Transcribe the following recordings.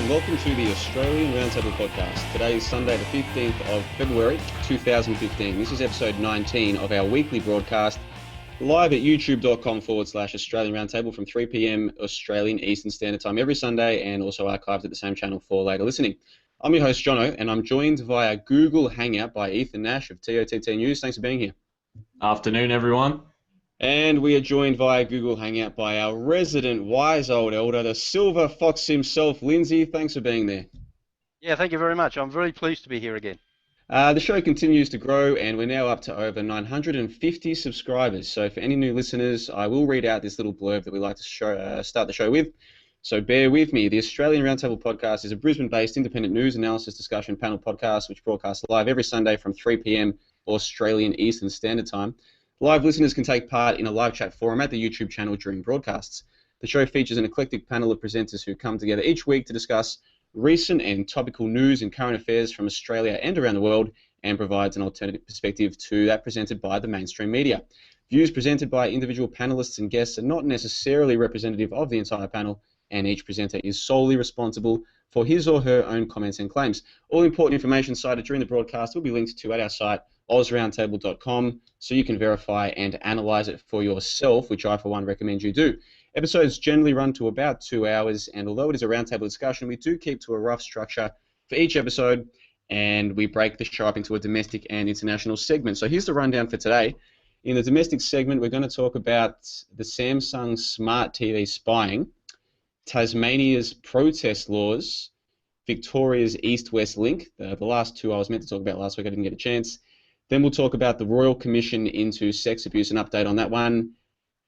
welcome to the Australian Roundtable Podcast. Today is Sunday the 15th of February 2015. This is episode 19 of our weekly broadcast, live at youtube.com/Australian Roundtable from 3 p.m. Australian Eastern Standard Time every Sunday, and also archived at the same channel for later listening. I'm your host, Johnno, and I'm joined via Google Hangout by Ethan Nash of TOTT News. Thanks for being here. Afternoon, everyone. And we are joined via Google Hangout by our resident wise old elder, the silver fox himself, Lindsay. Thanks for being there. Yeah, thank you very much. I'm very pleased to be here again. The show continues to grow, and we're now up to over 950 subscribers. So for any new listeners, I will read out this little blurb that we like to start the show with. So bear with me. The Australian Roundtable Podcast is a Brisbane-based independent news analysis discussion panel podcast which broadcasts live every Sunday from 3 p.m. Australian Eastern Standard Time. Live listeners can take part in a live chat forum at the YouTube channel during broadcasts. The show features an eclectic panel of presenters who come together each week to discuss recent and topical news and current affairs from Australia and around the world, and provides an alternative perspective to that presented by the mainstream media. Views presented by individual panelists and guests are not necessarily representative of the entire panel, and each presenter is solely responsible for his or her own comments and claims. All important information cited during the broadcast will be linked to at our site, AusRoundtable.com, so you can verify and analyse it for yourself, which I, for one, recommend you do. Episodes generally run to about 2 hours, and although it is a roundtable discussion, we do keep to a rough structure for each episode, and we break the show up into a domestic and international segment. So here's the rundown for today. In the domestic segment, we're going to talk about the Samsung Smart TV spying, Tasmania's protest laws, Victoria's East-West link, the last two I was meant to talk about last week, I didn't get a chance. Then we'll talk about the Royal Commission into sex abuse, an update on that one.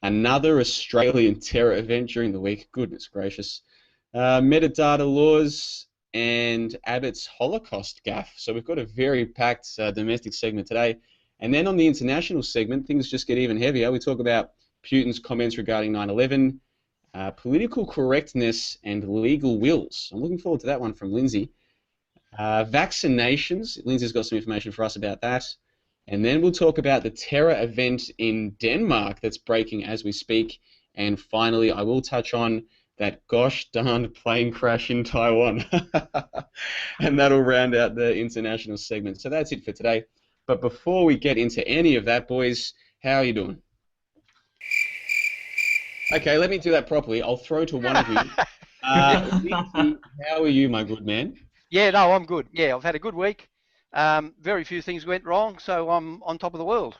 Another Australian terror event during the week, goodness gracious. Metadata laws and Abbott's holocaust gaffe. So we've got a very packed domestic segment today. And then on the international segment, things just get even heavier. We talk about Putin's comments regarding 9/11, political correctness and legal wills. I'm looking forward to that one from Lindsay. Vaccinations. Lindsay's got some information for us about that. And then we'll talk about the terror event in Denmark that's breaking as we speak. And finally, I will touch on that gosh darned plane crash in Taiwan. And that'll round out the international segment. So that's it for today. But before we get into any of that, boys, how are you doing? Okay, let me do that properly. I'll throw to one of you. Lindsay, how are you, my good man? Yeah, no, I'm good. Yeah, I've had a good week. Very few things went wrong, so I'm on top of the world.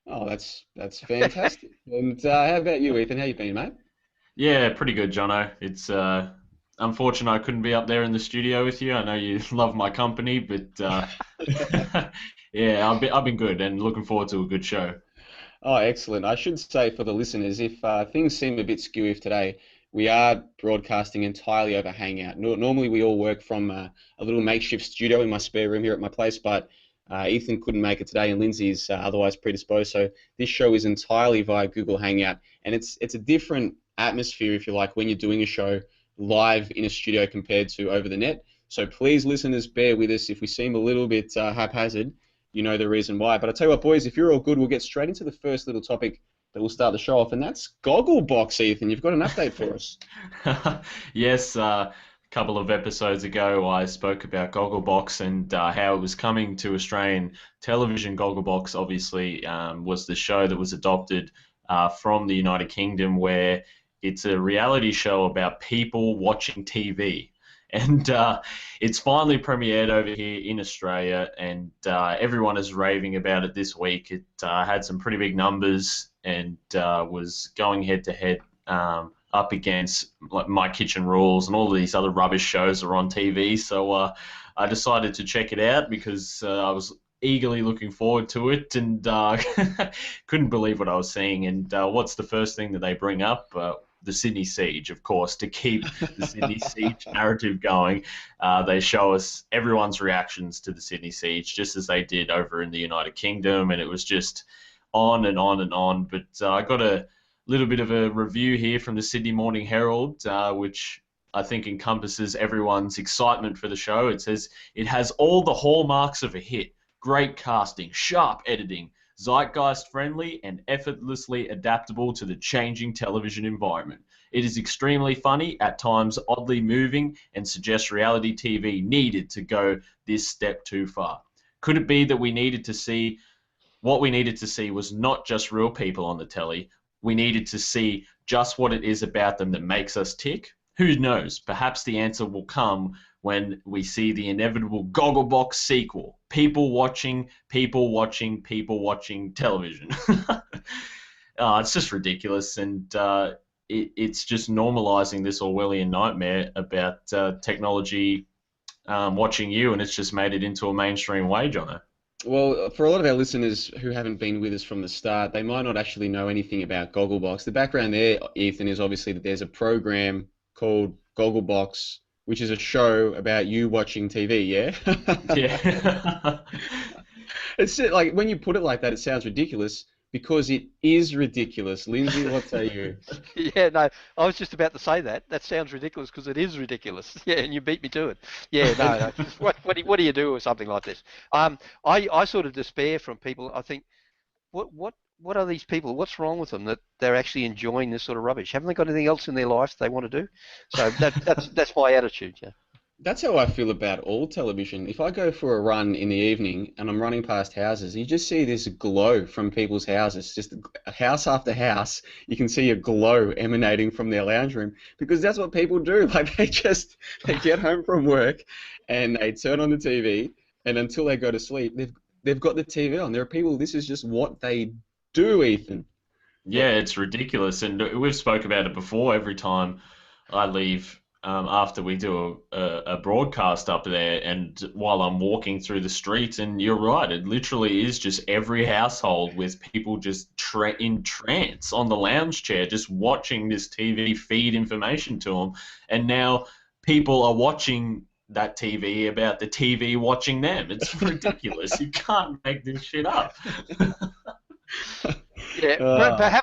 Oh, that's fantastic. And how about you, Ethan? How you been, mate? Yeah, pretty good, Johnno. It's unfortunate I couldn't be up there in the studio with you. I know you love my company, but yeah, I've been good and looking forward to a good show. Oh, excellent. I should say for the listeners, if things seem a bit skewy today, we are broadcasting entirely over Hangout. Normally we all work from a little makeshift studio in my spare room here at my place, but Ethan couldn't make it today and Lindsay's otherwise predisposed, so this show is entirely via Google Hangout, and it's a different atmosphere, if you like, when you're doing a show live in a studio compared to over the net. So please, listeners, bear with us. If we seem a little bit haphazard, you know the reason why. But I tell you what, boys, if you're all good, we'll get straight into the first little topic that will start the show off, and that's Gogglebox, Ethan. You've got an update for us. Yes, a couple of episodes ago I spoke about Gogglebox and how it was coming to Australian television. Gogglebox obviously was the show that was adopted from the United Kingdom, where it's a reality show about people watching TV. And it's finally premiered over here in Australia, and everyone is raving about it this week. It had some pretty big numbers and was going head-to-head up against like My Kitchen Rules and all of these other rubbish shows that are on TV. So I decided to check it out because I was eagerly looking forward to it and couldn't believe what I was seeing. And what's the first thing that they bring up? The Sydney Siege, of course, to keep the Sydney Siege narrative going. They show us everyone's reactions to the Sydney Siege, just as they did over in the United Kingdom, and it was just on and on and on. But I got a little bit of a review here from the Sydney Morning Herald, which I think encompasses everyone's excitement for the show. It says, it has all the hallmarks of a hit. Great casting, sharp editing, zeitgeist-friendly and effortlessly adaptable to the changing television environment. It is extremely funny, at times oddly moving, and suggests reality TV needed to go this step too far. Could it be that what we needed to see was not just real people on the telly? We needed to see just what it is about them that makes us tick? Who knows? Perhaps the answer will come when we see the inevitable Gogglebox sequel. People watching television. It's just ridiculous, and it's just normalizing this Orwellian nightmare about technology watching you, and it's just made it into a mainstream way, Jono. Well, for a lot of our listeners who haven't been with us from the start, they might not actually know anything about Gogglebox. The background there, Ethan, is obviously that there's a program called Gogglebox, which is a show about you watching TV, yeah? Yeah. It's like, when you put it like that, it sounds ridiculous because it is ridiculous. Lindsay, what say you? Yeah, no, I was just about to say that. That sounds ridiculous because it is ridiculous. Yeah, and you beat me to it. Yeah, no. What do you do with something like this? I sort of despair from people. I think, what are these people? What's wrong with them that they're actually enjoying this sort of rubbish? Haven't they got anything else in their life they want to do? So that's my attitude. Yeah. That's how I feel about all television. If I go for a run in the evening and I'm running past houses, you just see this glow from people's houses. Just house after house, you can see a glow emanating from their lounge room because that's what people do. Like they get home from work and they turn on the TV, and until they go to sleep, they've got the TV on. There are people, this is just what they do, Ethan. Yeah, it's ridiculous, and we've spoke about it before. Every time I leave after we do a broadcast up there, and while I'm walking through the streets, and you're right, it literally is just every household with people just in trance on the lounge chair, just watching this TV feed information to them, and now people are watching that TV about the TV watching them. It's ridiculous. You can't make this shit up. Yeah,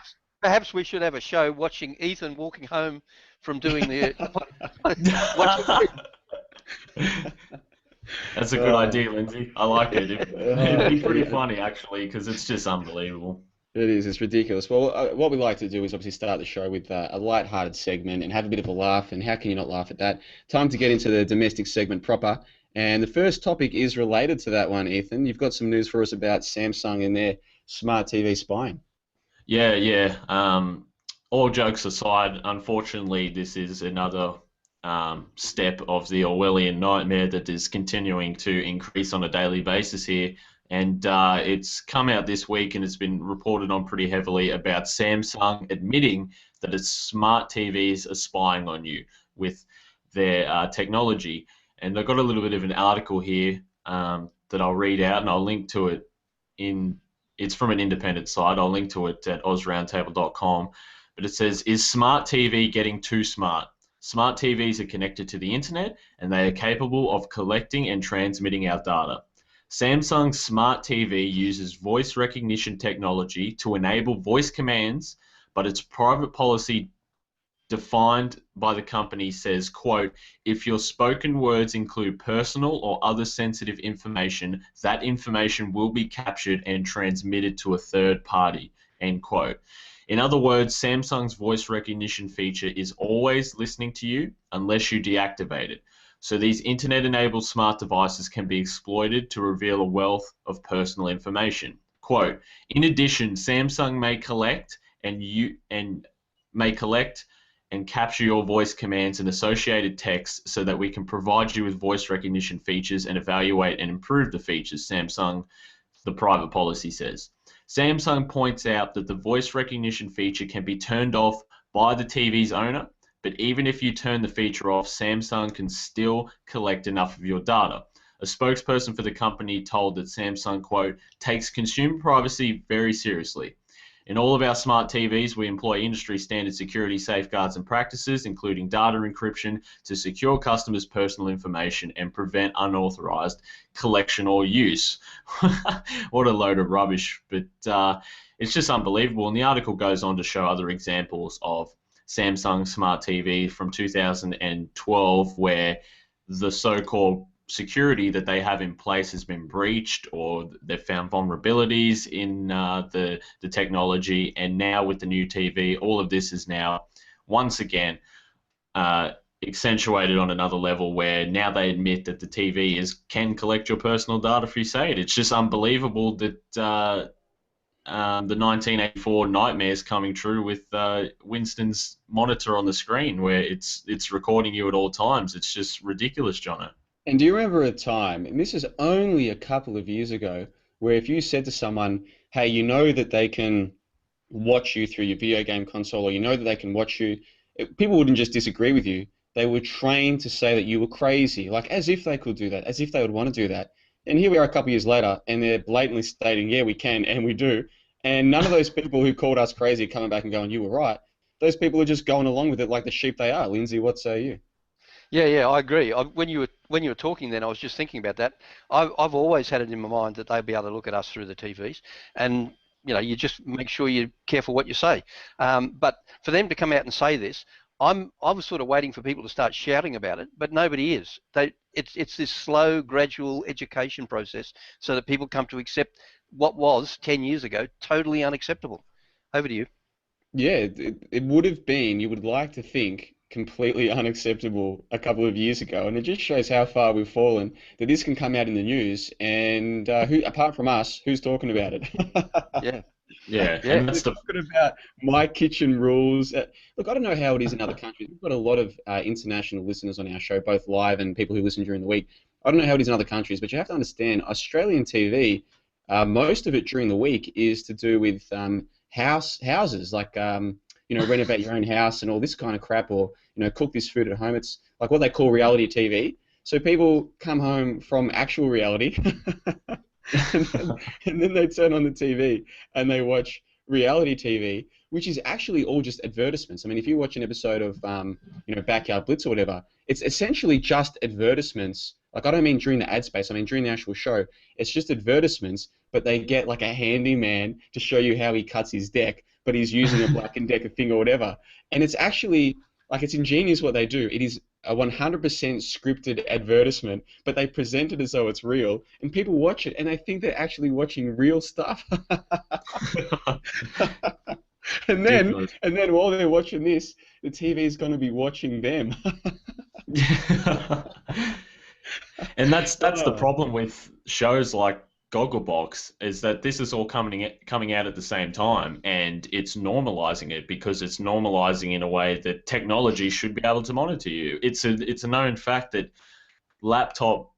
perhaps we should have a show watching Ethan walking home from doing the. That's a good idea, Lindsay. I like it. It'd be pretty funny, actually, because it's just unbelievable. It is. It's ridiculous. Well, what we like to do is obviously start the show with a light-hearted segment and have a bit of a laugh, and how can you not laugh at that? Time to get into the domestic segment proper. And the first topic is related to that one, Ethan. You've got some news for us about Samsung and their smart TV spying. Yeah. All jokes aside, unfortunately, this is another step of the Orwellian nightmare that is continuing to increase on a daily basis here. And it's come out this week, and it's been reported on pretty heavily about Samsung admitting that its smart TVs are spying on you with their technology. And I've got a little bit of an article here that I'll read out, and I'll link to it it's from an independent site. I'll link to it at AusRoundtable.com. But it says, is smart TV getting too smart? Smart TVs are connected to the internet, and they are capable of collecting and transmitting our data. Samsung Smart TV uses voice recognition technology to enable voice commands, but its private policy defined by the company says, quote, if your spoken words include personal or other sensitive information, that information will be captured and transmitted to a third party, end quote. In other words, Samsung's voice recognition feature is always listening to you unless you deactivate it. So these internet-enabled smart devices can be exploited to reveal a wealth of personal information. Quote, in addition, Samsung may collect and capture your voice commands and associated text so that we can provide you with voice recognition features and evaluate and improve the features, Samsung, the private policy says. Samsung points out that the voice recognition feature can be turned off by the TV's owner, but even if you turn the feature off, Samsung can still collect enough of your data. A spokesperson for the company told that Samsung, quote, takes consumer privacy very seriously. In all of our smart TVs, we employ industry standard security safeguards and practices, including data encryption, to secure customers' personal information and prevent unauthorized collection or use. What a load of rubbish, but it's just unbelievable. And the article goes on to show other examples of Samsung Smart TV from 2012 where the so-called security that they have in place has been breached, or they've found vulnerabilities in the technology, and now with the new TV, all of this is now once again accentuated on another level, where now they admit that the TV can collect your personal data if you say it. It's just unbelievable that the 1984 nightmare's coming true with Winston's monitor on the screen, where it's recording you at all times. It's just ridiculous, Jono. And do you remember a time, and this is only a couple of years ago, where if you said to someone, hey, you know that they can watch you through your video game console, or you know that they can watch you, people wouldn't just disagree with you. They were trained to say that you were crazy, like as if they could do that, as if they would want to do that. And here we are a couple of years later, and they're blatantly stating, yeah, we can, and we do. And none of those people who called us crazy are coming back and going, you were right. Those people are just going along with it like the sheep they are. Lindsay, what say you? Yeah, I agree. When you were talking, then I was just thinking about that. I've always had it in my mind that they'll be able to look at us through the TVs, and you just make sure you're careful what you say. But for them to come out and say this, I was sort of waiting for people to start shouting about it, but nobody is. It's this slow, gradual education process so that people come to accept what was 10 years ago totally unacceptable. Over to you. Yeah, it would have been, you would like to think, completely unacceptable a couple of years ago, and it just shows how far we've fallen, that this can come out in the news, and who, apart from us, who's talking about it? Yeah. And that's talking about my kitchen rules. Look, I don't know how it is in other countries. We've got a lot of international listeners on our show, both live and people who listen during the week. I don't know how it is in other countries, but you have to understand, Australian TV, most of it during the week is to do with houses, like renovate your own house and all this kind of crap, or cook this food at home. It's like what they call reality TV. So people come home from actual reality, and then they turn on the TV and they watch reality TV, which is actually all just advertisements. I mean, if you watch an episode of Backyard Blitz or whatever, it's essentially just advertisements. Like, I don't mean during the ad space, I mean during the actual show. It's just advertisements, but they get like a handyman to show you how he cuts his deck, but he's using a Black & Decker thing or whatever. And it's actually, like, it's ingenious what they do. It is a 100% scripted advertisement, but they present it as though it's real, and people watch it and they think they're actually watching real stuff. And then while they're watching this, the TV is going to be watching them. And that's the problem with shows like Gogglebox, is that this is all coming out at the same time, and it's normalizing it because it's normalizing in a way that technology should be able to monitor you. It's a known fact that laptop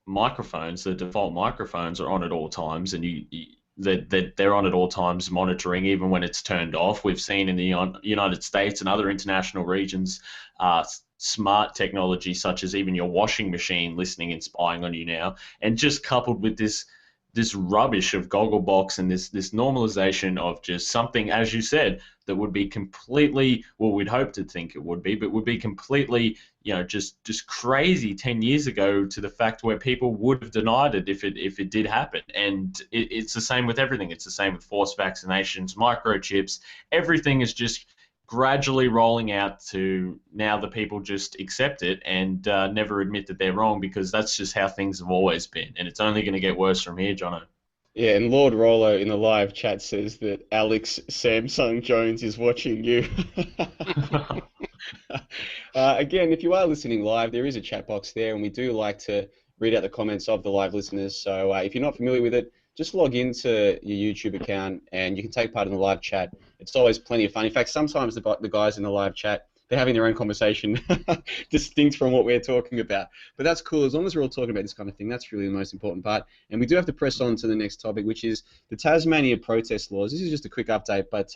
microphones, the default microphones, are on at all times, and they're on at all times monitoring even when it's turned off. We've seen in the United States and other international regions smart technology such as even your washing machine listening and spying on you now, and just coupled with this rubbish of Gogglebox and this normalization of just something, as you said, that would be completely, well, we'd hope to think it would be, but would be completely, just crazy 10 years ago, to the fact where people would have denied it if it did happen. And it's the same with everything. It's the same with forced vaccinations, microchips. Everything is just gradually rolling out to now the people just accept it and never admit that they're wrong, because that's just how things have always been, and it's only going to get worse from here, Jono. Yeah, and Lord Rollo in the live chat says that Alex Samsung Jones is watching you. Again, if you are listening live, there is a chat box there, and we do like to read out the comments of the live listeners. So if you're not familiar with it, just log into your YouTube account and you can take part in the live chat. It's always plenty of fun. In fact, sometimes the guys in the live chat, they're having their own conversation distinct from what we're talking about. But that's cool. As long as we're all talking about this kind of thing, that's really the most important part. And we do have to press on to the next topic, which is the Tasmania protest laws. This is just a quick update, but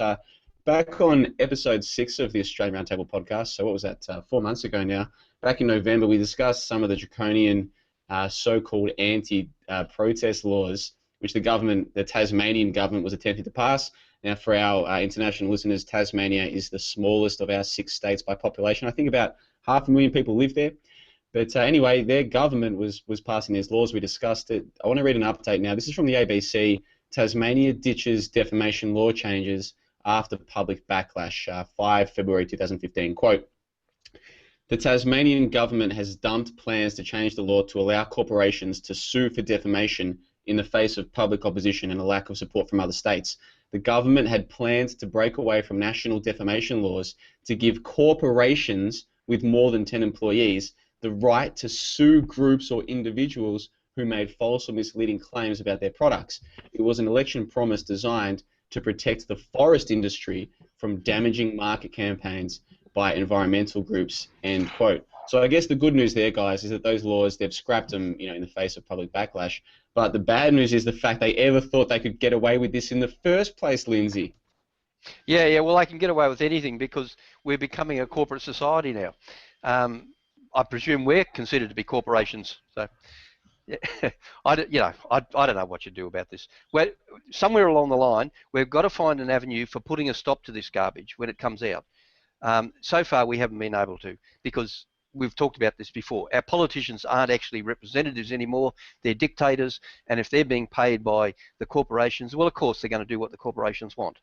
back on episode 6 of the Australian Roundtable Podcast, so what was that, 4 months ago now, back in November, we discussed some of the draconian so-called anti-protest laws which the Tasmanian government was attempting to pass. Now, for our international listeners, Tasmania is the smallest of our 6 states by population. I think about 500,000 people live there. But anyway, their government was passing these laws. We discussed it. I want to read an update now. This is from the ABC. Tasmania ditches defamation law changes after public backlash, 5 February 2015. Quote, the Tasmanian government has dumped plans to change the law to allow corporations to sue for defamation in the face of public opposition and a lack of support from other states. the government had plans to break away from national defamation laws to give corporations with more than 10 employees the right to sue groups or individuals who made false or misleading claims about their products. It was an election promise designed to protect the forest industry from damaging market campaigns by environmental groups, end quote. So I guess the good news there, guys, is that those laws, they've scrapped them, in the face of public backlash. But the bad news is the fact they ever thought they could get away with this in the first place, Lindsay. Yeah, well, they can get away with anything because we're becoming a corporate society now. I presume we're considered to be corporations. So, yeah, I don't know what you do about this. Somewhere along the line, we've got to find an avenue for putting a stop to this garbage when it comes out. So far, we haven't been able to, because we've talked about this before. Our politicians aren't actually representatives anymore. They're dictators, and if they're being paid by the corporations, well, of course, they're going to do what the corporations want.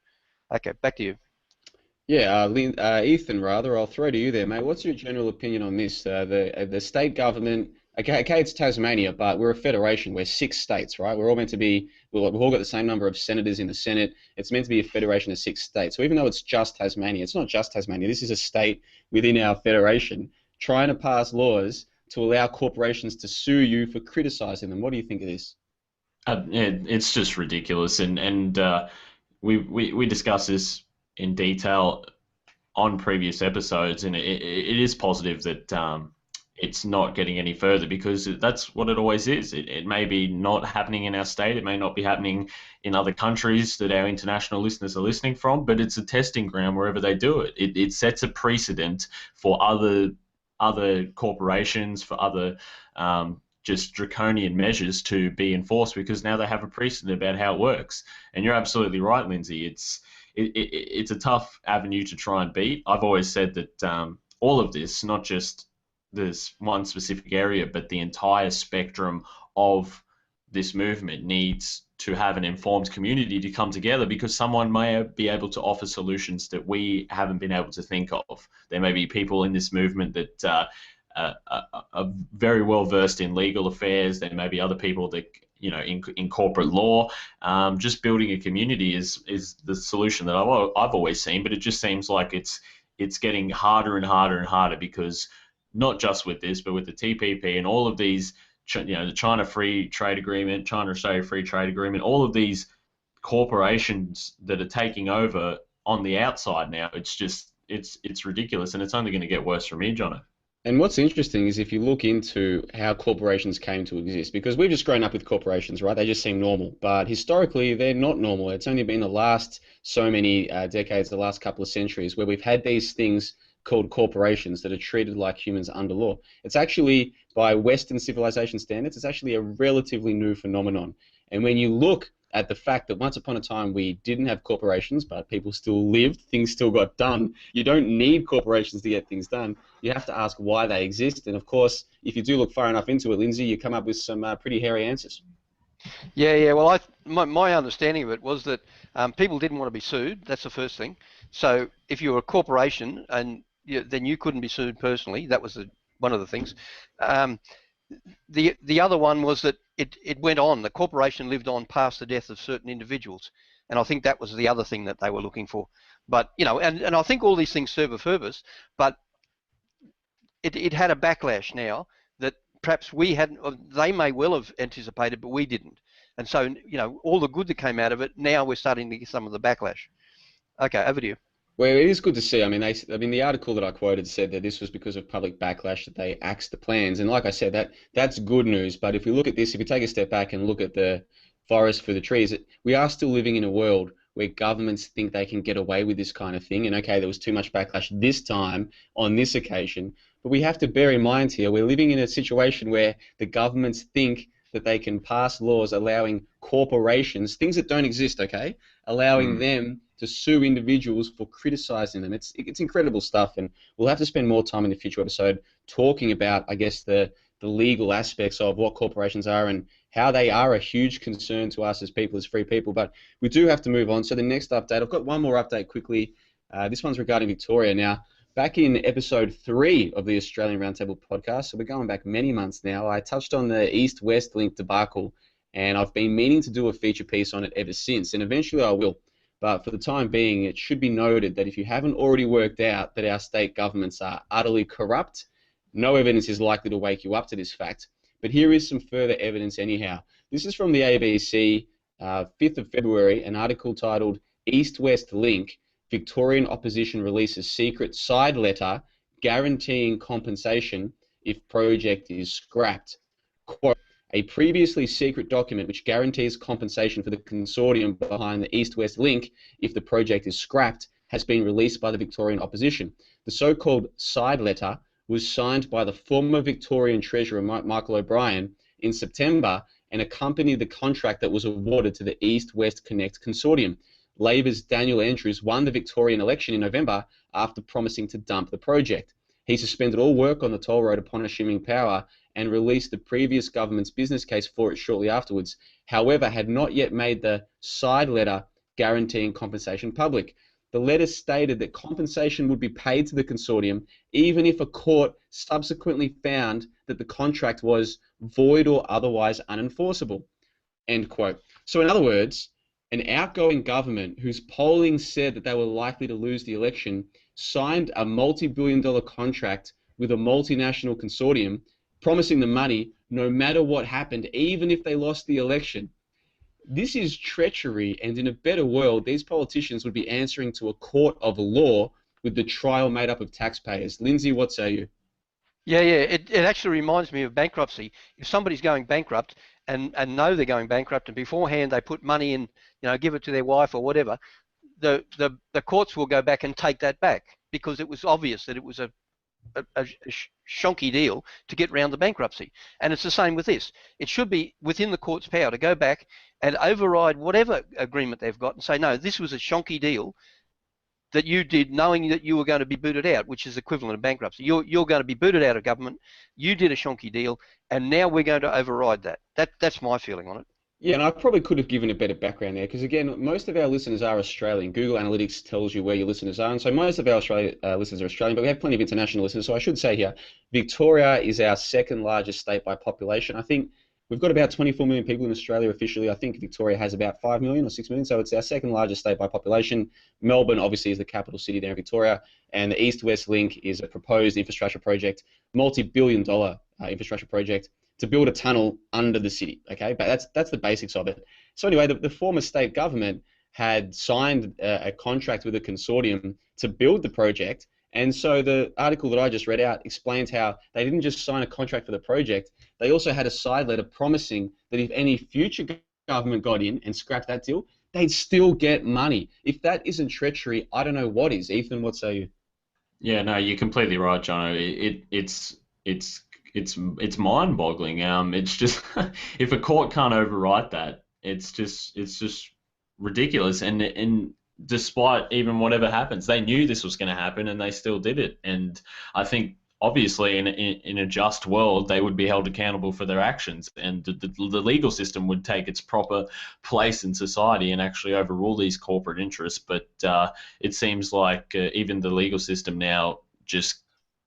Okay, back to you. Yeah, Ethan, I'll throw to you there, mate. What's your general opinion on this? The state government, okay, it's Tasmania, but we're a federation. We're 6 states, right? We're all meant to be, we've all got the same number of senators in the Senate. It's meant to be a federation of 6 states. So even though it's just Tasmania, it's not just Tasmania. This is a state within our federation trying to pass laws to allow corporations to sue you for criticizing them. What do you think of this? It's just ridiculous, and we discussed this in detail on previous episodes, and it is positive that it's not getting any further, because that's what it always is. It may be not happening in our state, it may not be happening in other countries that our international listeners are listening from, but it's a testing ground wherever they do it. It sets a precedent for other corporations, for other just draconian measures to be enforced, because now they have a precedent about how it works. And you're absolutely right, Lindsay. It's a tough avenue to try and beat. I've always said that all of this, not just this one specific area, but the entire spectrum of this movement needs to have an informed community to come together, because someone may be able to offer solutions that we haven't been able to think of. There may be people in this movement that are very well versed in legal affairs. There may be other people that, in corporate law. Just building a community is the solution that I've always seen, but it just seems like it's getting harder and harder and harder, because not just with this, but with the TPP and all of these, the China Free Trade Agreement, China-Australia Free Trade Agreement, all of these corporations that are taking over on the outside now, it's ridiculous, and it's only going to get worse from here, Johnno. And what's interesting is if you look into how corporations came to exist, because we've just grown up with corporations, right? They just seem normal, but historically they're not normal. It's only been the last so many decades, the last couple of centuries, where we've had these things called corporations that are treated like humans under law. It's actually, by Western civilization standards, it's actually a relatively new phenomenon. And when you look at the fact that once upon a time we didn't have corporations, but people still lived, things still got done. You don't need corporations to get things done. You have to ask why they exist. And of course, if you do look far enough into it, Lindsay, you come up with some pretty hairy answers. Yeah. Well, my understanding of it was that people didn't want to be sued. That's the first thing. So if you were a corporation, and then you couldn't be sued personally. That was one of the things. The other one was that it went on. The corporation lived on past the death of certain individuals, and I think that was the other thing that they were looking for. But and I think all these things serve a purpose, but it had a backlash now that perhaps we hadn't, or they may well have anticipated, but we didn't. And so all the good that came out of it, now we're starting to get some of the backlash. Okay, over to you. Well, it is good to see. I mean, the article that I quoted said that this was because of public backlash that they axed the plans. And like I said, that's good news. But if we look at this, if we take a step back and look at the forest for the trees, we are still living in a world where governments think they can get away with this kind of thing. And okay, there was too much backlash this time on this occasion. But we have to bear in mind here, we're living in a situation where the governments think that they can pass laws allowing corporations, things that don't exist, okay, allowing them to sue individuals for criticizing them. It's incredible stuff, and we'll have to spend more time in the future episode talking about, I guess, the legal aspects of what corporations are and how they are a huge concern to us as people, as free people. But we do have to move on. So the next update, I've got one more update quickly. This one's regarding Victoria. Now, back in episode 3 of the Australian Roundtable Podcast, so we're going back many months now, I touched on the East-West link debacle, and I've been meaning to do a feature piece on it ever since, and eventually I will. But for the time being, it should be noted that if you haven't already worked out that our state governments are utterly corrupt, no evidence is likely to wake you up to this fact. But here is some further evidence anyhow. This is from the ABC, 5th of February, an article titled East-West Link, Victorian Opposition Releases Secret Side Letter Guaranteeing Compensation if Project is Scrapped. Quote, a previously secret document which guarantees compensation for the consortium behind the East-West Link if the project is scrapped has been released by the Victorian opposition. The so-called side letter was signed by the former Victorian Treasurer Michael O'Brien in September and accompanied the contract that was awarded to the East-West Connect consortium. Labor's Daniel Andrews won the Victorian election in November after promising to dump the project. He suspended all work on the toll road upon assuming power and released the previous government's business case for it shortly afterwards, however, had not yet made the side letter guaranteeing compensation public. The letter stated that compensation would be paid to the consortium even if a court subsequently found that the contract was void or otherwise unenforceable. End quote. So in other words, an outgoing government whose polling said that they were likely to lose the election signed a multi-billion-dollar contract with a multinational consortium promising the money no matter what happened, even if they lost the election. This is treachery, and in a better world, these politicians would be answering to a court of law with the trial made up of taxpayers. Lindsay, what say you? Yeah, it actually reminds me of bankruptcy. If somebody's going bankrupt and know they're going bankrupt, and beforehand they put money in, give it to their wife or whatever, the courts will go back and take that back because it was obvious that it was a shonky deal to get round the bankruptcy. And it's the same with this. It should be within the court's power to go back and override whatever agreement they've got and say, no, this was a shonky deal that you did knowing that you were going to be booted out, which is equivalent of bankruptcy. You're going to be booted out of government. You did a shonky deal, and now we're going to override that. That's my feeling on it. Yeah, and I probably could have given a better background there because, again, most of our listeners are Australian. Google Analytics tells you where your listeners are, and so most of our listeners are Australian, but we have plenty of international listeners. So I should say here, Victoria is our second largest state by population. I think we've got about 24 million people in Australia officially. I think Victoria has about 5 million or 6 million, so it's our second largest state by population. Melbourne, obviously, is the capital city there in Victoria, and the East-West Link is a proposed infrastructure project, multi-billion-dollar infrastructure project, to build a tunnel under the city, okay? But that's the basics of it. So anyway, the former state government had signed a contract with a consortium to build the project, and so the article that I just read out explains how they didn't just sign a contract for the project, they also had a side letter promising that if any future government got in and scrapped that deal, they'd still get money. If that isn't treachery, I don't know what is. Ethan, what say you? Yeah, no, you're completely right, Jono. It's mind-boggling. It's just if a court can't overwrite that, it's just ridiculous. And despite even whatever happens, they knew this was going to happen, and they still did it. And I think obviously in a just world, they would be held accountable for their actions, and the legal system would take its proper place in society and actually overrule these corporate interests. But it seems like even the legal system now just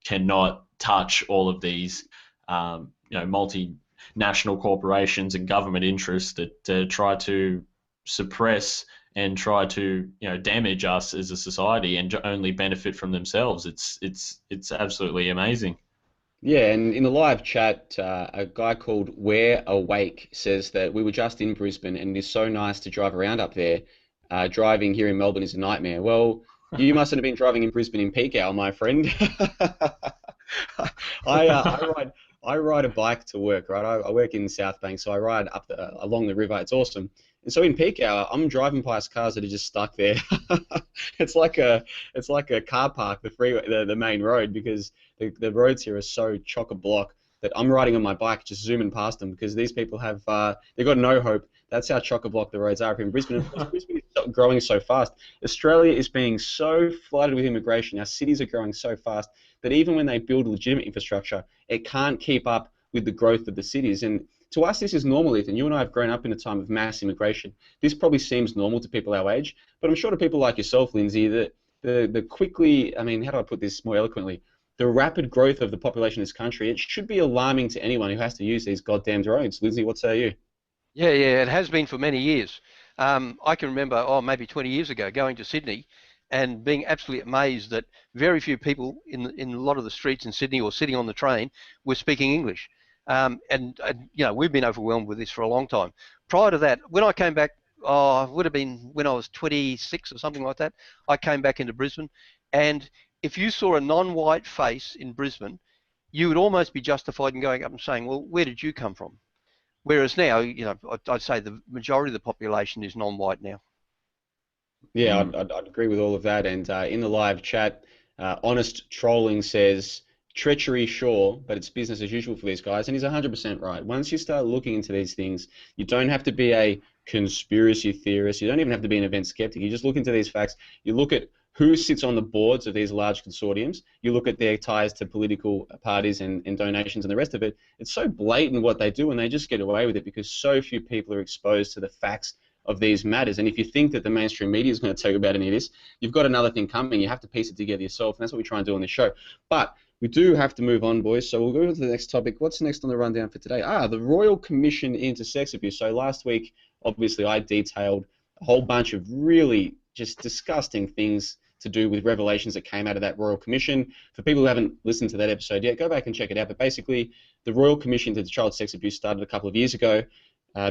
cannot touch all of these multinational corporations and government interests that try to suppress and try to damage us as a society and only benefit from themselves. It's absolutely amazing. Yeah, and in the live chat, a guy called We're Awake says that we were just in Brisbane and it is so nice to drive around up there. Driving here in Melbourne is a nightmare. Well, you mustn't have been driving in Brisbane in peak hour, my friend. I ride a bike to work, right? I work in South Bank, so I ride up along the river. It's awesome. And so in peak hour, I'm driving past cars that are just stuck there. It's like a car park, the freeway, the main road, because the roads here are so chock-a-block that I'm riding on my bike, just zooming past them because these people have they've got no hope. That's how chock-a-block the roads are up in Brisbane. Brisbane is growing so fast. Australia is being so flooded with immigration. Our cities are growing so fast that even when they build legitimate infrastructure, it can't keep up with the growth of the cities. And to us, this is normal, Ethan. You and I have grown up in a time of mass immigration. This probably seems normal to people our age, but I'm sure to people like yourself, Lindsay, that the quickly, I mean, how do I put this more eloquently? The rapid growth of the population of this country, it should be alarming to anyone who has to use these goddamn roads. Lindsay, what say you? Yeah, it has been for many years. I can remember, maybe 20 years ago, going to Sydney and being absolutely amazed that very few people in a lot of the streets in Sydney or sitting on the train were speaking English. And we've been overwhelmed with this for a long time. Prior to that, when I came back, it would have been when I was 26 or something like that, I came back into Brisbane, and if you saw a non-white face in Brisbane, you would almost be justified in going up and saying, well, where did you come from? Whereas now, I'd say the majority of the population is non-white now. Yeah, I'd agree with all of that. And in the live chat, Honest Trolling says, treachery, sure, but it's business as usual for these guys. And he's 100% right. Once you start looking into these things, you don't have to be a conspiracy theorist. You don't even have to be an event skeptic. You just look into these facts. You look at who sits on the boards of these large consortiums. You look at their ties to political parties and donations and the rest of it. It's so blatant what they do, and they just get away with it because so few people are exposed to the facts of these matters. And if you think that the mainstream media is going to tell you about any of this, you've got another thing coming. You have to piece it together yourself, and that's what we try and do on this show. But we do have to move on, boys, so we'll go to the next topic. What's next on the rundown for today? The Royal Commission into Sex Abuse. So last week, obviously, I detailed a whole bunch of really just disgusting things to do with revelations that came out of that Royal Commission. For people who haven't listened to that episode yet, go back and check it out. But basically, the Royal Commission into child sex abuse started a couple of years ago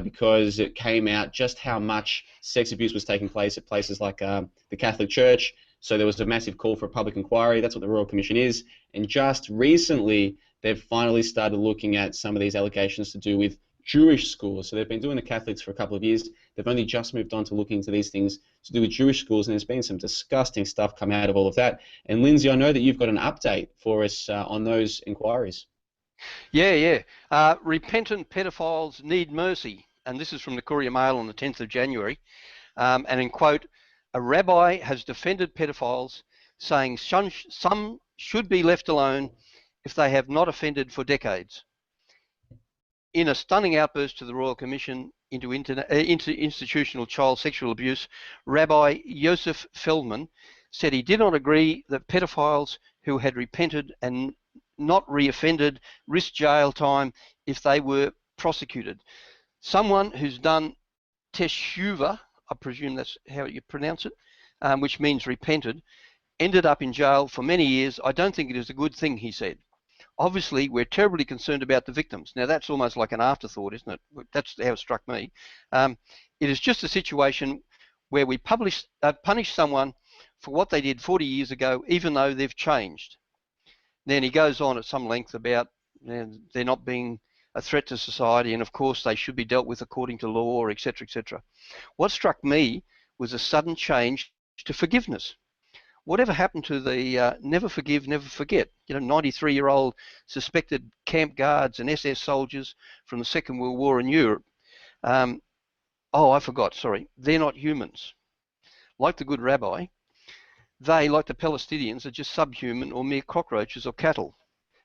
because it came out just how much sex abuse was taking place at places like the Catholic Church. So there was a massive call for a public inquiry. That's what the Royal Commission is. And just recently, they've finally started looking at some of these allegations to do with Jewish schools. So they've been doing the Catholics for a couple of years. They've only just moved on to looking into these things to do with Jewish schools, and there's been some disgusting stuff come out of all of that. And Lindsay, I know that you've got an update for us on those inquiries. Yeah. Repentant pedophiles need mercy. And this is from the Courier Mail on the 10th of January. And in quote, a rabbi has defended pedophiles, saying some should be left alone if they have not offended for decades. In a stunning outburst to the Royal Commission into institutional child sexual abuse, Rabbi Joseph Feldman said he did not agree that pedophiles who had repented and not reoffended risk jail time if they were prosecuted. Someone who's done teshuva, I presume that's how you pronounce it, which means repented, ended up in jail for many years. I don't think it is a good thing, he said. Obviously, we're terribly concerned about the victims. Now, that's almost like an afterthought, isn't it? That's how it struck me. It is just a situation where we punish someone for what they did 40 years ago, even though they've changed. Then he goes on at some length about they're not being a threat to society, and of course they should be dealt with according to law, etc., etc. What struck me was a sudden change to forgiveness. Whatever happened to the never forgive, never forget? 93-year-old suspected camp guards and SS soldiers from the Second World War in Europe. I forgot, sorry. They're not humans. Like the good rabbi, they, like the Palestinians, are just subhuman or mere cockroaches or cattle,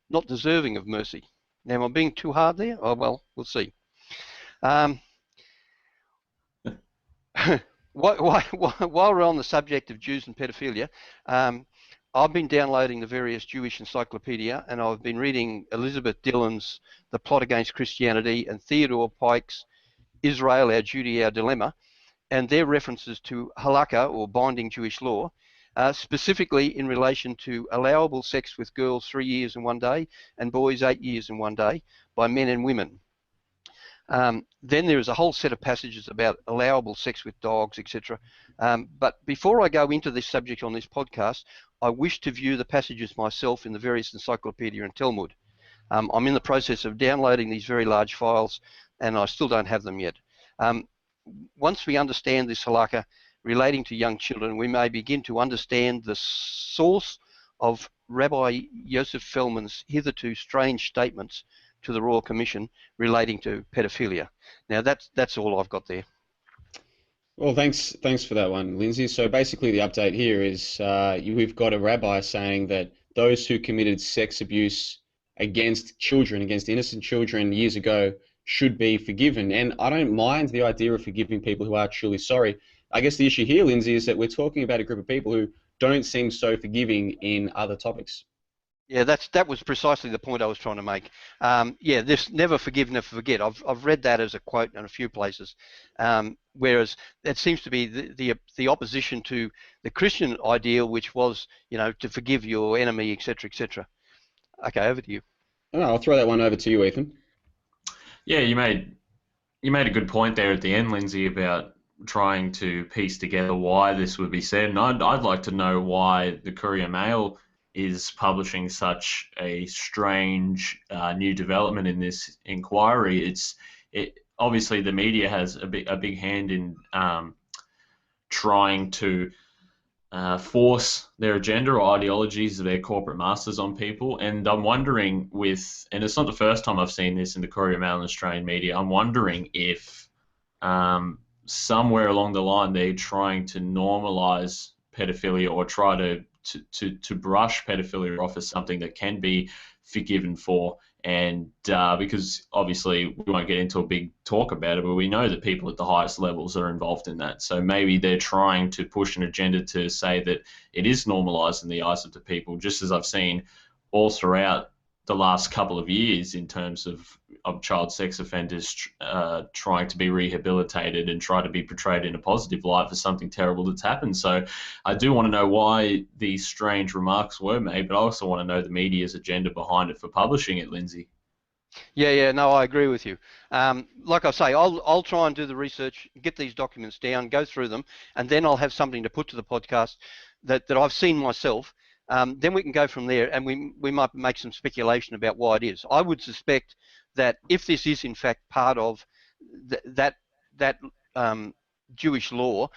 not deserving of mercy. Now, am I being too hard there? Oh, well, we'll see. While we're on the subject of Jews and pedophilia, I've been downloading the various Jewish encyclopedia, and I've been reading Elizabeth Dillon's The Plot Against Christianity and Theodore Pike's Israel, Our Duty, Our Dilemma, and their references to halakha, or binding Jewish law, specifically in relation to allowable sex with girls 3 years and 1 day and boys 8 years and 1 day by men and women. Then there is a whole set of passages about allowable sex with dogs, etc. But before I go into this subject on this podcast, I wish to view the passages myself in the various encyclopedia and Talmud. I'm in the process of downloading these very large files, and I still don't have them yet. Once we understand this halakha relating to young children, we may begin to understand the source of Rabbi Joseph Feldman's hitherto strange statements to the Royal Commission relating to pedophilia. Now, that's all I've got there. Well, thanks for that one, Lindsay. So basically the update here is we've got a rabbi saying that those who committed sex abuse against children, against innocent children years ago, should be forgiven. And I don't mind the idea of forgiving people who are truly sorry. I guess the issue here, Lindsay, is that we're talking about a group of people who don't seem so forgiving in other topics. Yeah, that was precisely the point I was trying to make. Yeah, this never forgive, never forget. I've read that as a quote in a few places, whereas it seems to be the opposition to the Christian ideal, which was, you know, to forgive your enemy, etc., etc. Okay, over to you. Oh, I'll throw that one over to you, Ethan. Yeah, you made a good point there at the end, Lindsay, about trying to piece together why this would be said, and I'd like to know why the Courier Mail is publishing such a strange new development in this inquiry. It obviously the media has a big hand in trying to force their agenda or ideologies of their corporate masters on people. And I'm wondering and it's not the first time I've seen this in the Courier Mail and Australian media, I'm wondering if somewhere along the line they're trying to normalise pedophilia or try to brush pedophilia off as something that can be forgiven for. And because obviously we won't get into a big talk about it, but we know that people at the highest levels are involved in that. So maybe they're trying to push an agenda to say that it is normalised in the eyes of the people, just as I've seen all throughout the last couple of years in terms of child sex offenders trying to be rehabilitated and try to be portrayed in a positive light for something terrible that's happened. So I do want to know why these strange remarks were made, but I also want to know the media's agenda behind it for publishing it, Lindsay. Yeah, no, I agree with you. Like I say, I'll try and do the research, get these documents down, go through them, and then I'll have something to put to the podcast that I've seen myself. Then we can go from there, and we might make some speculation about why it is. I would suspect that if this is in fact part of that Jewish law,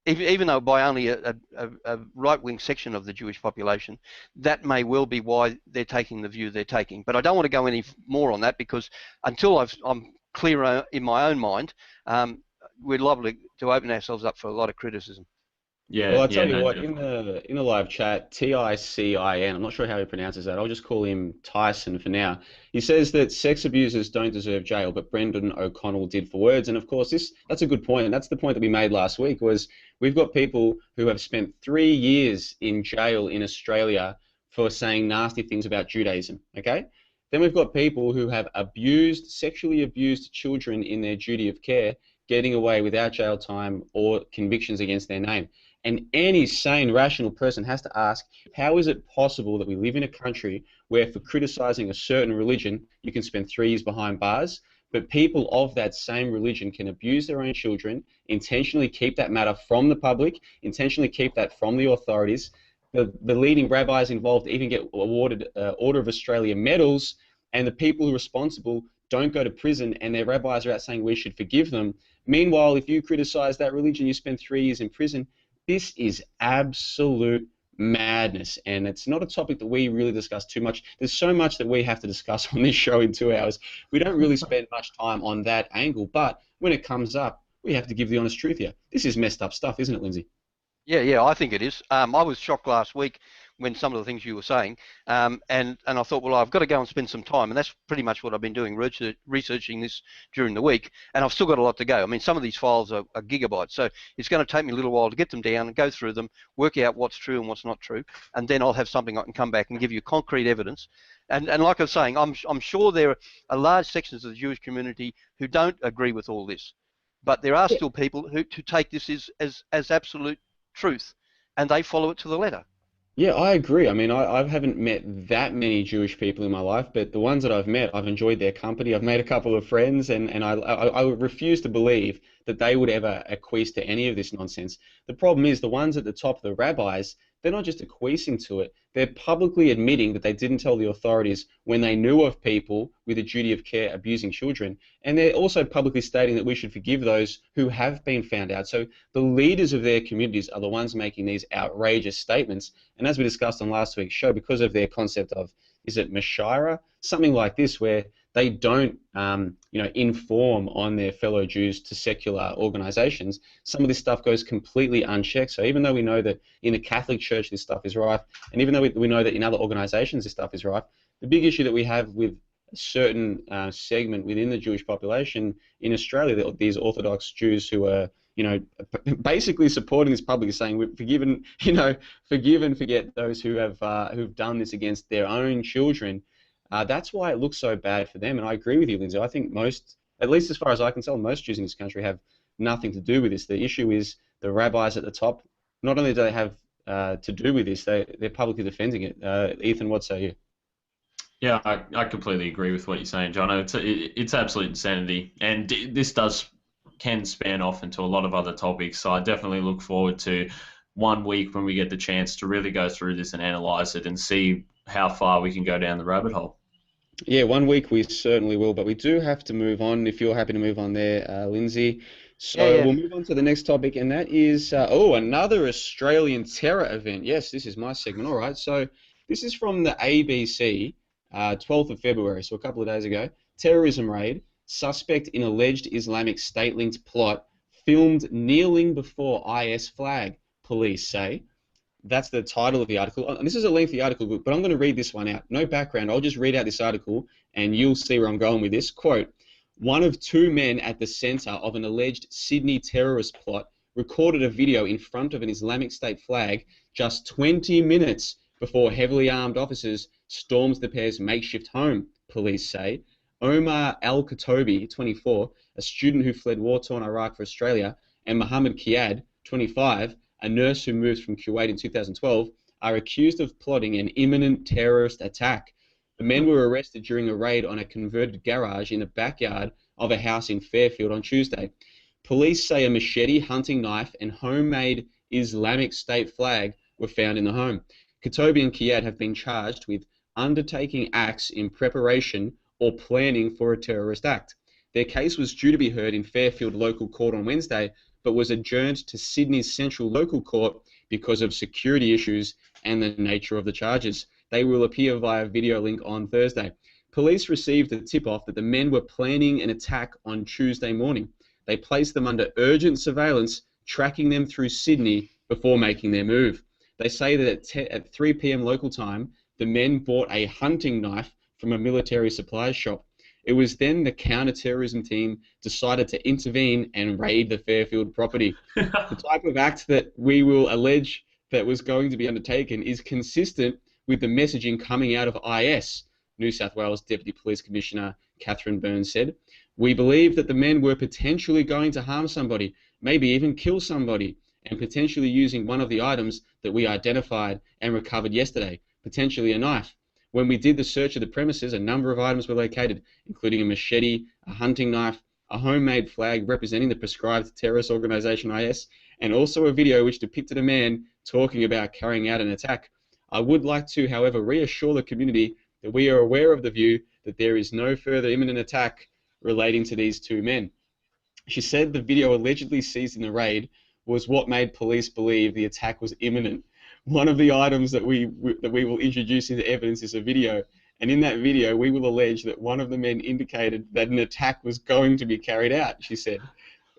even though by only a right-wing section of the Jewish population, that may well be why they're taking the view they're taking. But I don't want to go any more on that, because until I'm clearer in my own mind, we're liable to open ourselves up for a lot of criticism. Yeah. Well, I'll tell you no, what, definitely. in the live chat, Ticin, I'm not sure how he pronounces that. I'll just call him Tyson for now. He says that sex abusers don't deserve jail, but Brendan O'Connell did for words. And of course, that's a good point. And that's the point that we made last week, was we've got people who have spent 3 years in jail in Australia for saying nasty things about Judaism, okay? Then we've got people who have sexually abused children in their duty of care, getting away without jail time or convictions against their name. And any sane, rational person has to ask, how is it possible that we live in a country where for criticizing a certain religion, you can spend 3 years behind bars, but people of that same religion can abuse their own children, intentionally keep that matter from the public, intentionally keep that from the authorities. The leading rabbis involved even get awarded Order of Australia medals, and the people who are responsible don't go to prison, and their rabbis are out saying we should forgive them. Meanwhile, if you criticize that religion, you spend 3 years in prison. This is absolute madness, and it's not a topic that we really discuss too much. There's so much that we have to discuss on this show in 2 hours. We don't really spend much time on that angle, but when it comes up, we have to give the honest truth here. This is messed up stuff, isn't it, Lindsay? Yeah, I think it is. I was shocked last week when some of the things you were saying, and I thought, well, I've got to go and spend some time, and that's pretty much what I've been doing, researching this during the week, and I've still got a lot to go. I mean, some of these files are gigabytes, so it's going to take me a little while to get them down and go through them, work out what's true and what's not true, and then I'll have something I can come back and give you concrete evidence. And like I was saying, I'm sure there are large sections of the Jewish community who don't agree with all this, but there are still people who take this as absolute truth, and they follow it to the letter. Yeah, I agree. I mean, I haven't met that many Jewish people in my life, but the ones that I've met, I've enjoyed their company. I've made a couple of friends, and I refuse to believe that they would ever acquiesce to any of this nonsense. The problem is the ones at the top, the rabbis, they're not just acquiescing to it. They're publicly admitting that they didn't tell the authorities when they knew of people with a duty of care abusing children. And they're also publicly stating that we should forgive those who have been found out. So the leaders of their communities are the ones making these outrageous statements. And as we discussed on last week's show, because of their concept of, is it Mashira? Something like this, where they don't inform on their fellow Jews to secular organizations, some of this stuff goes completely unchecked. So even though we know that in the Catholic Church this stuff is rife, and even though we know that in other organizations this stuff is rife, the big issue that we have with a certain segment within the Jewish population in Australia, these Orthodox Jews who are basically supporting this public, is saying we've forgiven, forgive and forget those who have who've done this against their own children. That's why it looks so bad for them. And I agree with you, Lindsay. I think most, at least as far as I can tell, most Jews in this country have nothing to do with this. The issue is the rabbis at the top. Not only do they have to do with this, they're publicly defending it. Ethan, what say you? Yeah, I completely agree with what you're saying, Johnno. It's absolute insanity, and this can span off into a lot of other topics. So I definitely look forward to 1 week when we get the chance to really go through this and analyse it and see how far we can go down the rabbit hole. Yeah, 1 week we certainly will, but we do have to move on. If you're happy to move on there, Lindsay. So we'll move on to the next topic, and that is another Australian terror event. Yes, this is my segment. All right, so this is from the ABC. 12th of February, so a couple of days ago. Terrorism raid. Suspect in alleged Islamic State-linked plot filmed kneeling before IS flag, police say. That's the title of the article. And this is a lengthy article, but I'm going to read this one out. No background. I'll just read out this article, and you'll see where I'm going with this. Quote, one of two men at the centre of an alleged Sydney terrorist plot recorded a video in front of an Islamic State flag just 20 minutes before heavily armed officers stormed the pair's makeshift home, police say. Omar Al-Katobi, 24, a student who fled war-torn Iraq for Australia, and Mohammed Kiad, 25, a nurse who moved from Kuwait in 2012, are accused of plotting an imminent terrorist attack. The men were arrested during a raid on a converted garage in the backyard of a house in Fairfield on Tuesday. Police say a machete, hunting knife, and homemade Islamic State flag were found in the home. Katobi and Kiad have been charged with undertaking acts in preparation or planning for a terrorist act. Their case was due to be heard in Fairfield Local Court on Wednesday, but was adjourned to Sydney's Central Local Court because of security issues and the nature of the charges. They will appear via video link on Thursday. Police received a tip-off that the men were planning an attack on Tuesday morning. They placed them under urgent surveillance, tracking them through Sydney before making their move. They say that at 3 p.m. local time, the men bought a hunting knife from a military supplies shop. It was then the counter-terrorism team decided to intervene and raid the Fairfield property. The type of act that we will allege that was going to be undertaken is consistent with the messaging coming out of IS, New South Wales Deputy Police Commissioner Catherine Burns said. We believe that the men were potentially going to harm somebody, maybe even kill somebody, and potentially using one of the items that we identified and recovered yesterday, potentially a knife. When we did the search of the premises, a number of items were located, including a machete, a hunting knife, a homemade flag representing the prescribed terrorist organisation IS, and also a video which depicted a man talking about carrying out an attack. I would like to, however, reassure the community that we are aware of the view that there is no further imminent attack relating to these two men. She said the video allegedly seized in the raid was what made police believe the attack was imminent. One of the items that we will introduce into evidence is a video, and in that video we will allege that one of the men indicated that an attack was going to be carried out, she said.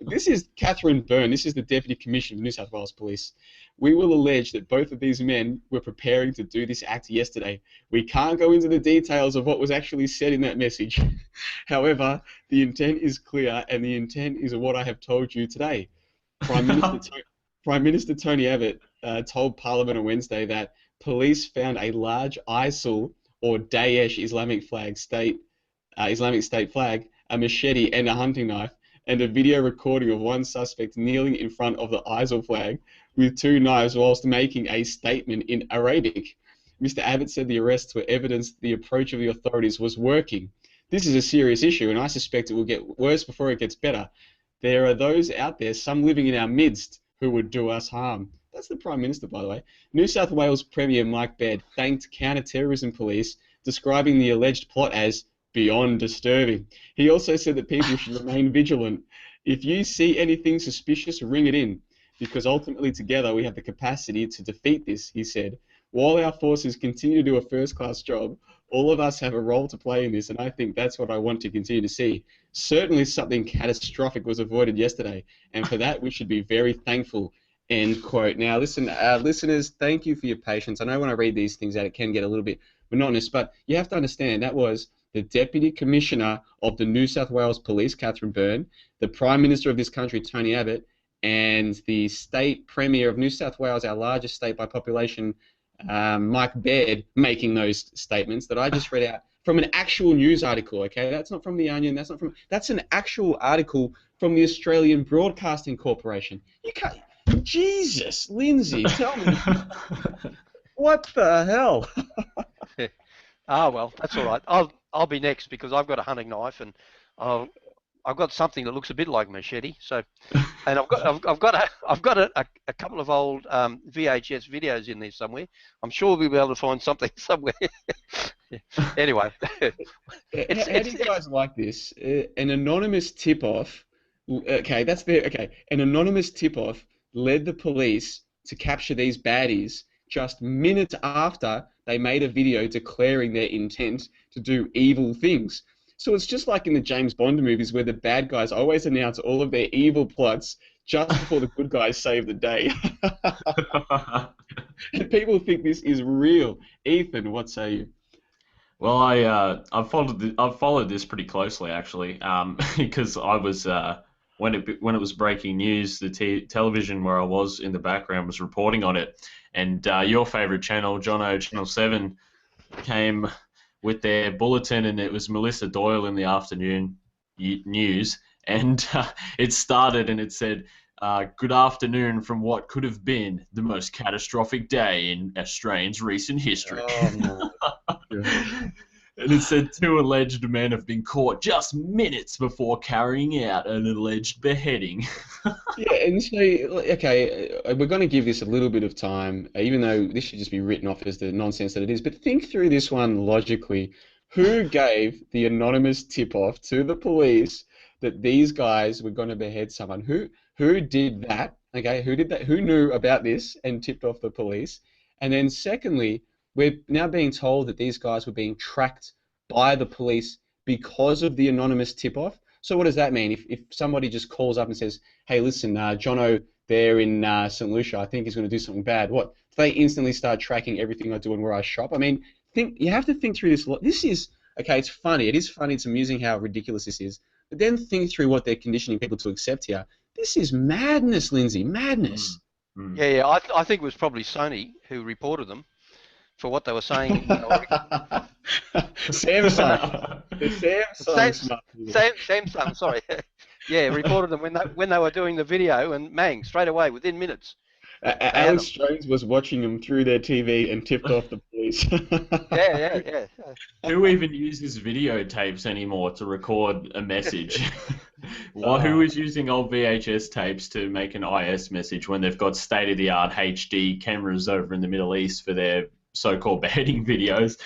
This is Catherine Byrne, this is the Deputy Commissioner of New South Wales Police. We will allege that both of these men were preparing to do this act yesterday. We can't go into the details of what was actually said in that message. However, the intent is clear, and the intent is what I have told you today. Prime Minister Tony Abbott told Parliament on Wednesday that police found a large ISIL or Daesh Islamic State flag, a machete and a hunting knife, and a video recording of one suspect kneeling in front of the ISIL flag with two knives whilst making a statement in Arabic. Mr. Abbott said the arrests were evidence that the approach of the authorities was working. This is a serious issue, and I suspect it will get worse before it gets better. There are those out there, some living in our midst, who would do us harm. That's the Prime Minister, by the way. New South Wales Premier Mike Baird thanked counter-terrorism police, describing the alleged plot as beyond disturbing. He also said that people should remain vigilant. If you see anything suspicious, ring it in, because ultimately together we have the capacity to defeat this, he said. While our forces continue to do a first-class job, all of us have a role to play in this, and I think that's what I want to continue to see. Certainly something catastrophic was avoided yesterday, and for that we should be very thankful, end quote. Now listen, listeners, thank you for your patience. I know when I read these things out it can get a little bit monotonous, but you have to understand that was the Deputy Commissioner of the New South Wales Police, Catherine Byrne, the Prime Minister of this country, Tony Abbott, and the state premier of New South Wales, our largest state by population, Mike Baird, making those statements that I just read out from an actual news article. Okay, that's not from The Onion. That's an actual article from the Australian Broadcasting Corporation. You can't. Jesus, Lindsay, tell me. What the hell? Well, that's all right. I'll be next because I've got a hunting knife and I've got something that looks a bit like a machete. So, and I've got a couple of old VHS videos in there somewhere. I'm sure we'll be able to find something somewhere. Anyway, how do you guys like this? An anonymous tip-off. Okay, that's there. Okay, an anonymous tip-off led the police to capture these baddies just minutes after they made a video declaring their intent to do evil things. So it's just like in the James Bond movies where the bad guys always announce all of their evil plots just before the good guys save the day. And people think this is real. Ethan, what say you? Well, I've followed this pretty closely actually, because I was when it was breaking news, the television where I was in the background was reporting on it, and your favourite channel, Johnno, Channel 7, came with their bulletin, and it was Melissa Doyle in the afternoon news, and it started and it said, "Good afternoon from what could have been the most catastrophic day in Australia's recent history." Oh, no. And it said 2 alleged men have been caught just minutes before carrying out an alleged beheading. Yeah, and so, okay, we're going to give this a little bit of time, even though this should just be written off as the nonsense that it is. But think through this one logically. Who gave the anonymous tip-off to the police that these guys were going to behead someone? Who did that? Okay, who did that? Who knew about this and tipped off the police? And then secondly, we're now being told that these guys were being tracked by the police because of the anonymous tip-off. So what does that mean? If somebody just calls up and says, "Hey, listen, Johnno there in St. Lucia, I think he's going to do something bad," what? Do they instantly start tracking everything I do and where I shop? I mean, you have to think through this. This is, okay, it's funny. It is funny. It's amusing how ridiculous this is. But then think through what they're conditioning people to accept here. This is madness, Lindsay, madness. Yeah. I think it was probably Sony who reported them for what they were saying. Samsung. The Samsung Smart TVs. Samsung, sorry. Yeah, reported them when they were doing the video, and bang, straight away, within minutes. Alex Jones was watching them through their TV and tipped off the police. Yeah. Who even uses videotapes anymore to record a message? Who is using old VHS tapes to make an IS message when they've got state-of-the-art HD cameras over in the Middle East for their so-called beheading videos?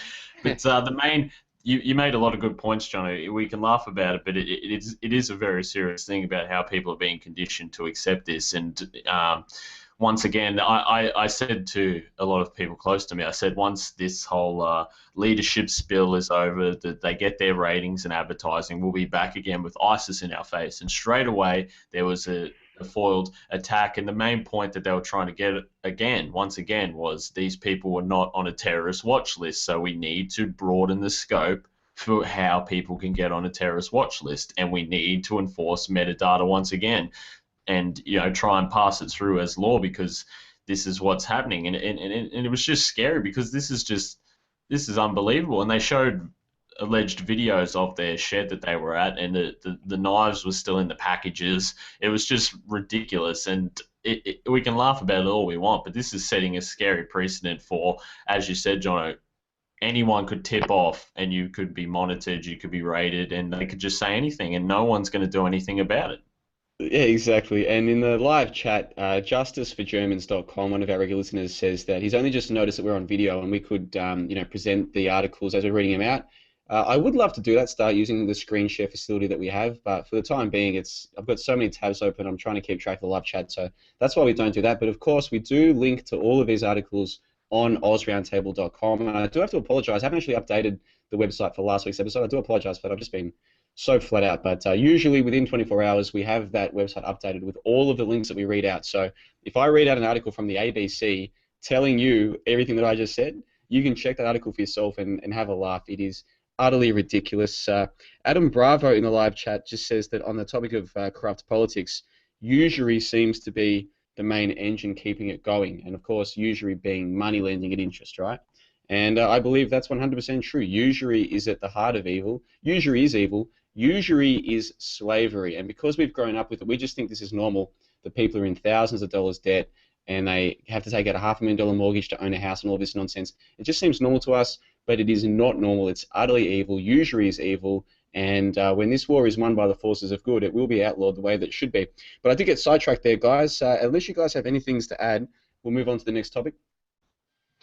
But the main... You made a lot of good points, Johnny. We can laugh about it, but it is a very serious thing about how people are being conditioned to accept this. And once again, I said to a lot of people close to me, I said once this whole leadership spill is over, that they get their ratings and advertising, we'll be back again with ISIS in our face. And straight away, there was a foiled attack, and the main point that they were trying to get once again, was these people were not on a terrorist watch list, so we need to broaden the scope for how people can get on a terrorist watch list, and we need to enforce metadata once again, and try and pass it through as law, because this is what's happening, and it was just scary, because this is unbelievable. And they showed alleged videos of their shed that they were at, and the knives were still in the packages. It was just ridiculous, and we can laugh about it all we want, but this is setting a scary precedent for, as you said, Jono, anyone could tip off and you could be monitored, you could be rated, and they could just say anything and no one's going to do anything about it. Yeah, exactly. And in the live chat, justiceforgermans.com, one of our regular listeners says that he's only just noticed that we're on video and we could, present the articles as we're reading them out. I would love to do that, start using the screen share facility that we have, but for the time being, I've got so many tabs open, I'm trying to keep track of the live chat, so that's why we don't do that. But of course, we do link to all of these articles on AusRoundtable.com, and I do have to apologize. I haven't actually updated the website for last week's episode. I do apologize for that. I've just been so flat out, but usually within 24 hours, we have that website updated with all of the links that we read out. So if I read out an article from the ABC telling you everything that I just said, you can check that article for yourself and have a laugh. It is utterly ridiculous. Adam Bravo in the live chat just says that on the topic of corrupt politics, usury seems to be the main engine keeping it going. And of course, usury being money lending at interest, right? And I believe that's 100% true. Usury is at the heart of evil. Usury is evil. Usury is slavery. And because we've grown up with it, we just think this is normal. The people are in thousands of dollars debt and they have to take out a $500,000 mortgage to own a house and all this nonsense. It just seems normal to us, but it is not normal. It's utterly evil. Usury is evil. And when this war is won by the forces of good, it will be outlawed the way that it should be. But I did get sidetracked there, guys. Unless you guys have any things to add, we'll move on to the next topic.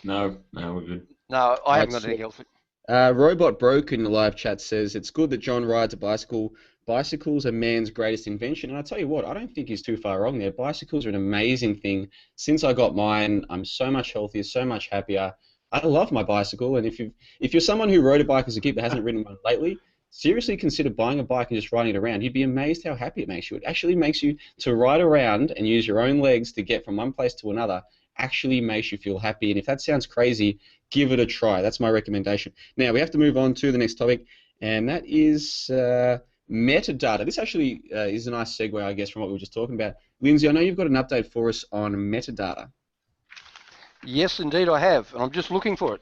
No, we're good. No, I haven't got anything else. Robot Broke in the live chat says, it's good that John rides a bicycle. Bicycles are man's greatest invention. And I tell you what, I don't think he's too far wrong there. Bicycles are an amazing thing. Since I got mine, I'm so much healthier, so much happier. I love my bicycle. And if you're someone who rode a bike as a kid but hasn't ridden one lately, seriously consider buying a bike and just riding it around. You'd be amazed how happy it makes you. It actually makes you to ride around and use your own legs to get from one place to another. Actually makes you feel happy. And if that sounds crazy, give it a try. That's my recommendation. Now, we have to move on to the next topic, and that is metadata. This actually is a nice segue, I guess, from what we were just talking about. Lindsay, I know you've got an update for us on metadata. Yes, indeed I have, and I'm just looking for it.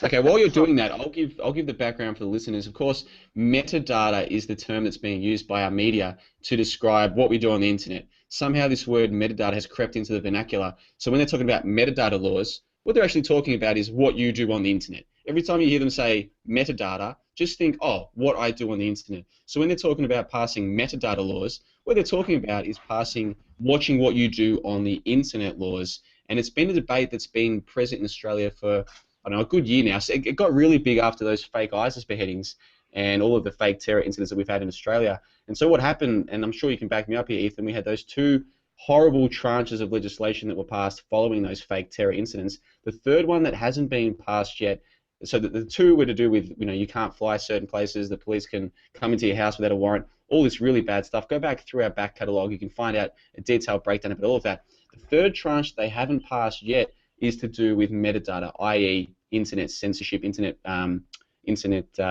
Okay, while you're doing that, I'll give the background for the listeners. Of course, metadata is the term that's being used by our media to describe what we do on the internet. Somehow this word metadata has crept into the vernacular. So when they're talking about metadata laws, what they're actually talking about is what you do on the internet. Every time you hear them say metadata, just think, oh, what I do on the internet. So when they're talking about passing metadata laws, what they're talking about is watching what you do on the internet laws. And it's been a debate that's been present in Australia for, I don't know, a good year now. So it got really big after those fake ISIS beheadings and all of the fake terror incidents that we've had in Australia. And so what happened, and I'm sure you can back me up here, Ethan, we had those two horrible tranches of legislation that were passed following those fake terror incidents. The third one that hasn't been passed yet, so that the two were to do with, you can't fly certain places, the police can come into your house without a warrant, all this really bad stuff. Go back through our back catalogue, you can find out a detailed breakdown of all of that. The third tranche they haven't passed yet is to do with metadata, i.e. internet censorship, internet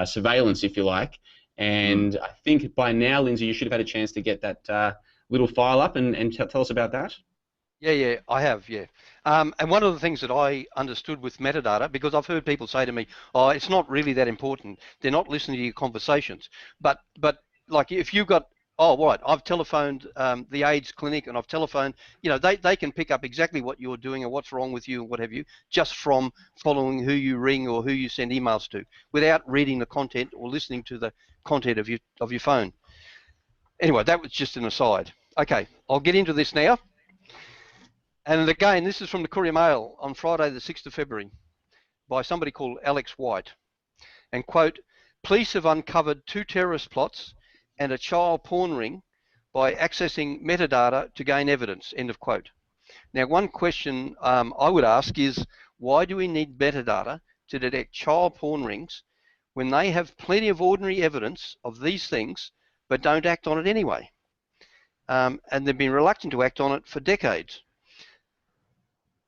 surveillance, if you like. And I think by now, Lindsay, you should have had a chance to get that little file up and tell us about that. Yeah, I have, yeah. And one of the things that I understood with metadata, because I've heard people say to me, oh, it's not really that important. They're not listening to your conversations. But like if you've got, oh, right, I've telephoned the AIDS clinic and I've telephoned, they can pick up exactly what you're doing and what's wrong with you and what have you, just from following who you ring or who you send emails to, without reading the content or listening to the content of your phone. Anyway, that was just an aside. Okay, I'll get into this now. And again, this is from the Courier Mail on Friday the 6th of February by somebody called Alex White. And quote, police have uncovered 2 terrorist plots and a child porn ring by accessing metadata to gain evidence, end of quote. Now, one question I would ask is, why do we need metadata to detect child porn rings when they have plenty of ordinary evidence of these things but don't act on it anyway? And they've been reluctant to act on it for decades.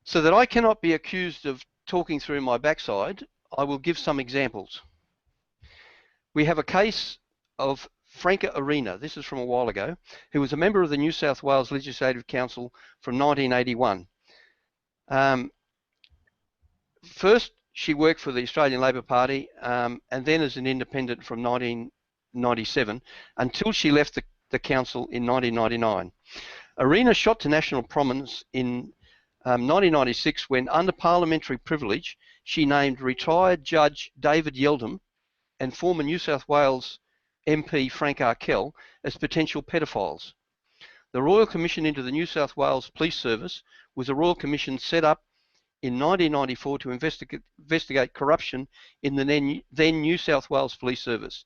So that I cannot be accused of talking through my backside, I will give some examples. We have a case of Franca Arena, this is from a while ago, who was a member of the New South Wales Legislative Council from 1981. First, she worked for the Australian Labor Party and then as an independent from 1997 until she left the council in 1999. Arena shot to national prominence in 1996 when, under parliamentary privilege, she named retired Judge David Yeldham and former New South Wales MP Frank Arkell as potential pedophiles. The Royal Commission into the New South Wales Police Service was a Royal Commission set up in 1994 to investigate corruption in the then New South Wales Police Service.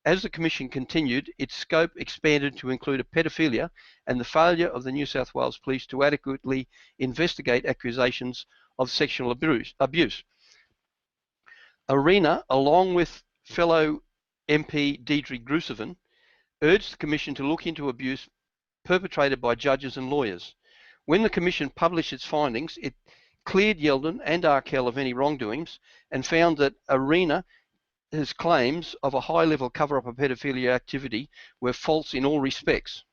As the Commission continued, its scope expanded to include pedophilia and the failure of the New South Wales Police to adequately investigate accusations of sexual abuse. Arena, along with fellow MP Deidre Grusevan, urged the Commission to look into abuse perpetrated by judges and lawyers. When the Commission published its findings, it cleared Yeldham and Arkell of any wrongdoings and found that Arena his claims of a high-level cover-up of paedophilia activity were false in all respects.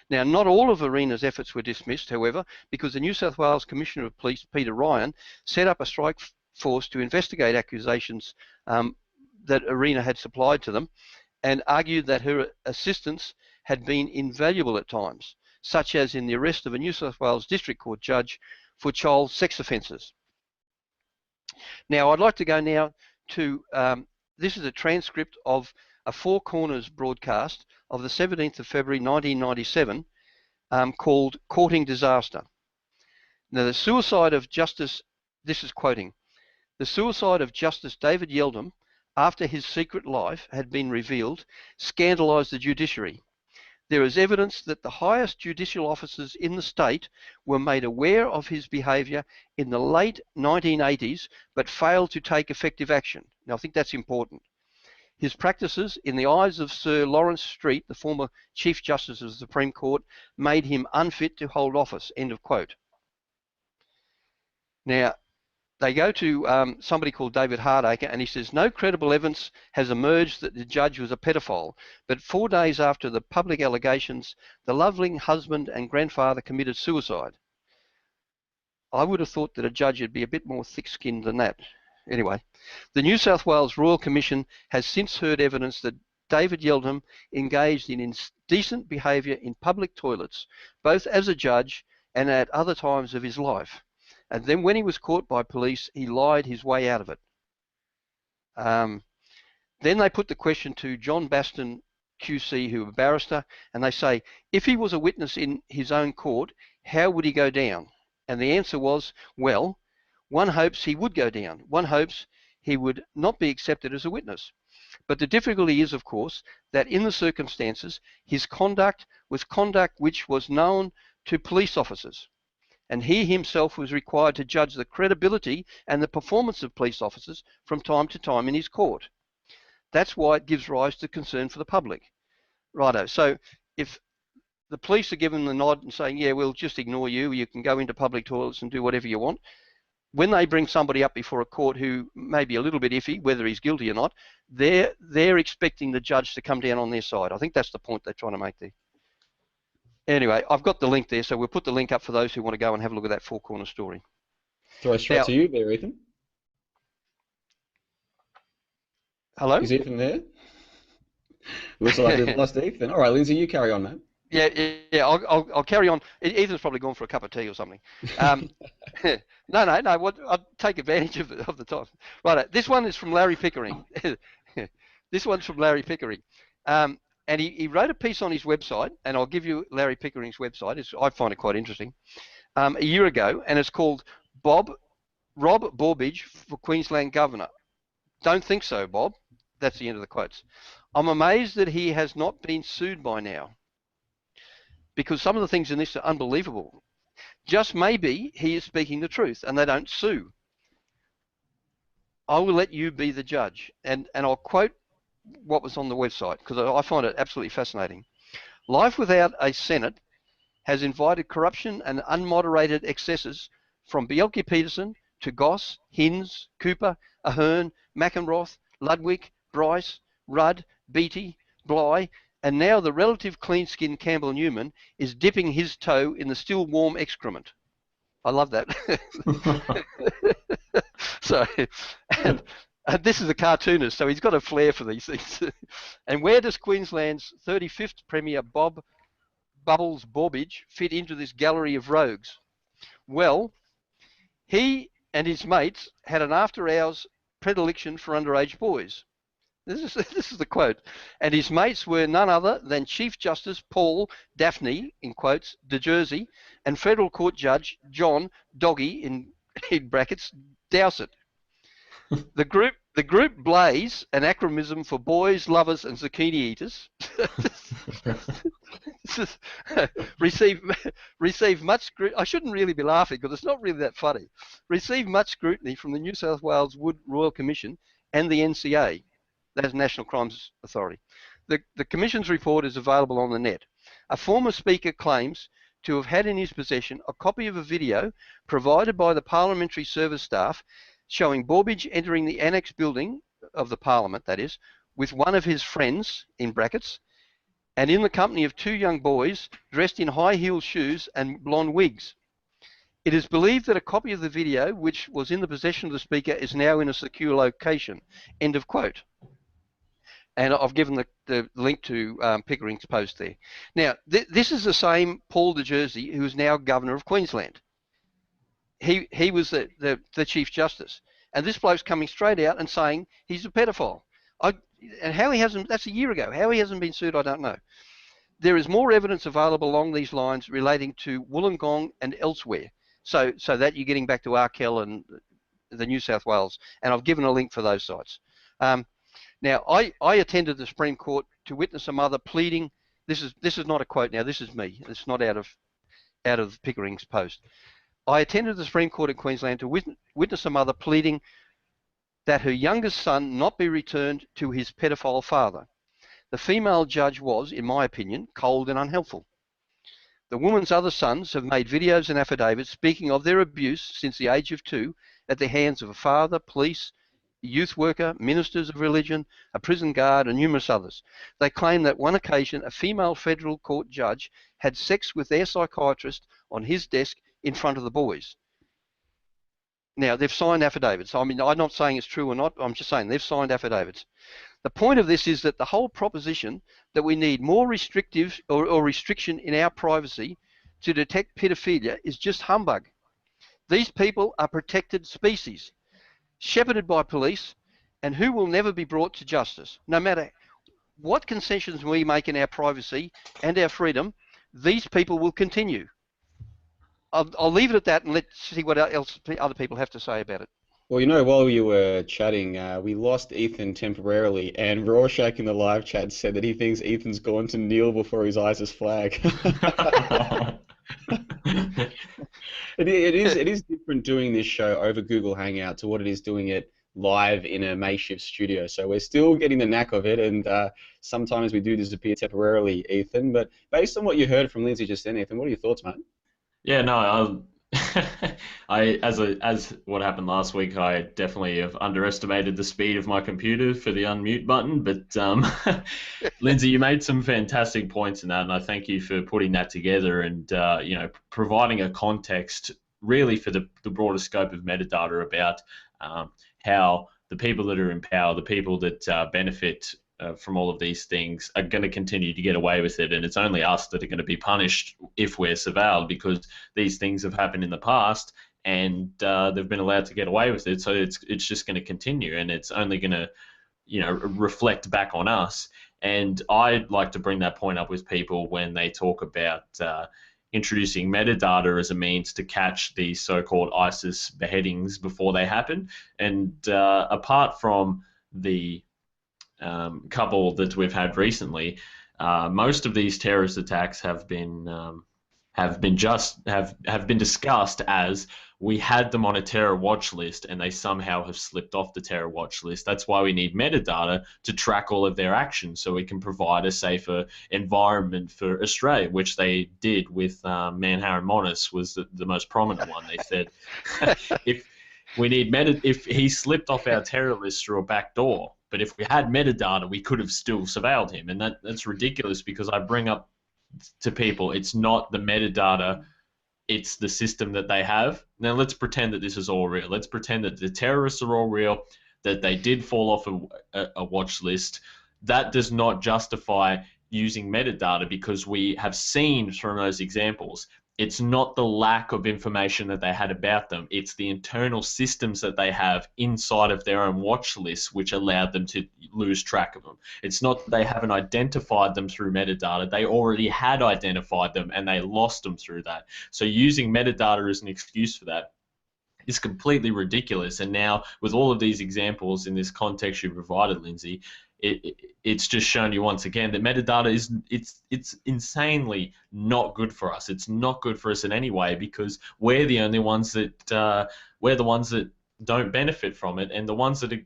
Now, not all of Arena's efforts were dismissed, however, because the New South Wales Commissioner of Police, Peter Ryan, set up a strike force to investigate accusations that Arena had supplied to them, and argued that her assistance had been invaluable at times, such as in the arrest of a New South Wales District Court judge for child sex offences. Now, I'd like to go now to, this is a transcript of a Four Corners broadcast of the 17th of February 1997 called Courting Disaster. Now, the suicide of Justice, this is quoting, the suicide of Justice David Yeldham after his secret life had been revealed scandalised the judiciary. There is evidence that the highest judicial officers in the state were made aware of his behaviour in the late 1980s but failed to take effective action. Now, I think that's important. His practices, in the eyes of Sir Lawrence Street, the former Chief Justice of the Supreme Court, made him unfit to hold office. End of quote. Now, they go to somebody called David Hardacre, and he says, no credible evidence has emerged that the judge was a pedophile, but 4 days after the public allegations, the loving husband and grandfather committed suicide. I would have thought that a judge would be a bit more thick-skinned than that. Anyway, the New South Wales Royal Commission has since heard evidence that David Yeldham engaged in indecent behaviour in public toilets, both as a judge and at other times of his life. And then when he was caught by police, he lied his way out of it. Then they put the question to John Baston QC, who was a barrister, and they say, if he was a witness in his own court, how would he go down? And the answer was, well, one hopes he would go down. One hopes he would not be accepted as a witness. But the difficulty is, of course, that in the circumstances, his conduct was conduct which was known to police officers. And he himself was required to judge the credibility and the performance of police officers from time to time in his court. That's why it gives rise to concern for the public. Righto, so if the police are given the nod and saying, yeah, we'll just ignore you, you can go into public toilets and do whatever you want, when they bring somebody up before a court who may be a little bit iffy, whether he's guilty or not, they're expecting the judge to come down on their side. I think that's the point they're trying to make there. Anyway, I've got the link there, so we'll put the link up for those who want to go and have a look at that Four Corner story. Throw straight to you there, Ethan. Hello? Is Ethan there? Looks like we've lost Ethan. All right, Lindsay, you carry on, mate. Yeah, I'll carry on. Ethan's probably gone for a cup of tea or something. No, I'll take advantage of the time. Right, this one is from Larry Pickering. This one's from Larry Pickering. And he wrote a piece on his website, and I'll give you Larry Pickering's website. I find it quite interesting. A year ago, and it's called Rob Borbidge for Queensland Governor. Don't think so, Bob. That's the end of the quotes. I'm amazed that he has not been sued by now, because some of the things in this are unbelievable. Just maybe he is speaking the truth, and they don't sue. I will let you be the judge, and I'll quote what was on the website, because I find it absolutely fascinating. Life without a Senate has invited corruption and unmoderated excesses from Bjelke-Petersen to Goss, Hinds, Cooper, Ahern, McEnroth, Ludwig, Bryce, Rudd, Beattie, Bligh, and now the relative clean-skinned Campbell Newman is dipping his toe in the still warm excrement. I love that. So, and this is a cartoonist, so he's got a flair for these things. And where does Queensland's 35th Premier Bob Bubbles Borbidge fit into this gallery of rogues? Well, he and his mates had an after-hours predilection for underage boys. This is the quote. And his mates were none other than Chief Justice Paul Daphne, in quotes, de Jersey, and Federal Court Judge John Doggy, in brackets, Dowsett. The group Blaze, an acronym for boys, lovers, and zucchini eaters, received much scrutiny. I shouldn't really be laughing because it's not really that funny. Received much scrutiny from the New South Wales Wood Royal Commission and the NCA, that is National Crimes Authority. The Commission's report is available on the net. A former speaker claims to have had in his possession a copy of a video provided by the Parliamentary Service staff showing Borbidge entering the annex building of the Parliament, that is, with one of his friends, in brackets, and in the company of two young boys dressed in high-heeled shoes and blonde wigs. It is believed that a copy of the video, which was in the possession of the speaker, is now in a secure location. End of quote. And I've given the link to Pickering's post there. Now, this is the same Paul de Jersey who is now Governor of Queensland. He was the Chief Justice. And this bloke's coming straight out and saying he's a pedophile. And how he hasn't, that's a year ago, how he hasn't been sued, I don't know. There is more evidence available along these lines relating to Wollongong and elsewhere. So that you're getting back to Arkell and the New South Wales. And I've given a link for those sites. Now, I attended the Supreme Court to witness a mother pleading. This is not a quote now. This is me. It's not out of Pickering's post. I attended the Supreme Court in Queensland to witness a mother pleading that her youngest son not be returned to his pedophile father. The female judge was, in my opinion, cold and unhelpful. The woman's other sons have made videos and affidavits speaking of their abuse since the age of 2 at the hands of a father, police, youth worker, ministers of religion, a prison guard, and numerous others. They claim that one occasion a female federal court judge had sex with their psychiatrist on his desk in front of the boys. Now, they've signed affidavits. I mean, I'm not saying it's true or not. I'm just saying they've signed affidavits. The point of this is that the whole proposition that we need more restrictive or restriction in our privacy to detect pedophilia is just humbug. These people are protected species, shepherded by police, and who will never be brought to justice. No matter what concessions we make in our privacy and our freedom, these people will continue. I'll leave it at that and let's see what else other people have to say about it. Well, you know, while you were chatting, we lost Ethan temporarily, and Rorschach in the live chat said that he thinks Ethan's gone to kneel before his ISIS flag. It is different doing this show over Google Hangout to what it is doing it live in a makeshift studio. So we're still getting the knack of it, and sometimes we do disappear temporarily, Ethan. But based on what you heard from Lindsay just then, Ethan, what are your thoughts, mate? Yeah, no, as what happened last week, I definitely have underestimated the speed of my computer for the unmute button. But Lindsay, you made some fantastic points in that, and I thank you for putting that together and providing a context really for the broader scope of metadata about how the people that are in power, the people that benefit from all of these things are going to continue to get away with it, and it's only us that are going to be punished if we're surveilled, because these things have happened in the past and they've been allowed to get away with it. So it's just going to continue, and it's only going to reflect back on us. And I'd like to bring that point up with people when they talk about introducing metadata as a means to catch these so-called ISIS beheadings before they happen. And apart from the couple that we've had recently, most of these terrorist attacks have been discussed as we had them on a terror watch list and they somehow have slipped off the terror watch list. That's why we need metadata to track all of their actions so we can provide a safer environment for Australia, which they did with Manhar Monis was the most prominent one. They said if he slipped off our terror list through a back door, but if we had metadata, we could have still surveilled him. And that's ridiculous, because I bring up to people, it's not the metadata, it's the system that they have. Now let's pretend that this is all real. Let's pretend that the terrorists are all real, that they did fall off a watch list. That does not justify using metadata, because we have seen from those examples, it's not the lack of information that they had about them, it's the internal systems that they have inside of their own watch lists which allowed them to lose track of them. It's not that they haven't identified them through metadata, they already had identified them and they lost them through that. So using metadata as an excuse for that is completely ridiculous. And now with all of these examples in this context you provided, Lindsay, it's just shown you once again that metadata it's insanely not good for us. It's not good for us in any way, because we're the only ones that don't benefit from it, and the ones that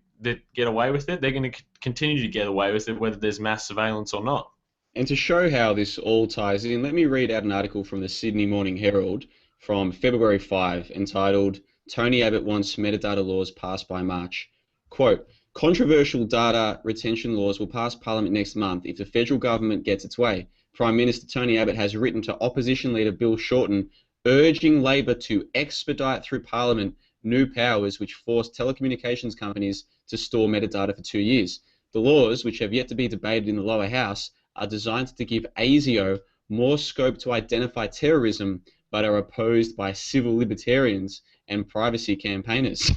get away with it, they're going to continue to get away with it whether there's mass surveillance or not. And to show how this all ties in, let me read out an article from the Sydney Morning Herald from February 5 entitled "Tony Abbott wants metadata laws passed by March." Quote, Controversial data retention laws will pass Parliament next month if the federal government gets its way. Prime Minister Tony Abbott has written to opposition leader Bill Shorten, urging Labor to expedite through Parliament new powers which force telecommunications companies to store metadata for 2 years. The laws, which have yet to be debated in the lower house, are designed to give ASIO more scope to identify terrorism, but are opposed by civil libertarians and privacy campaigners.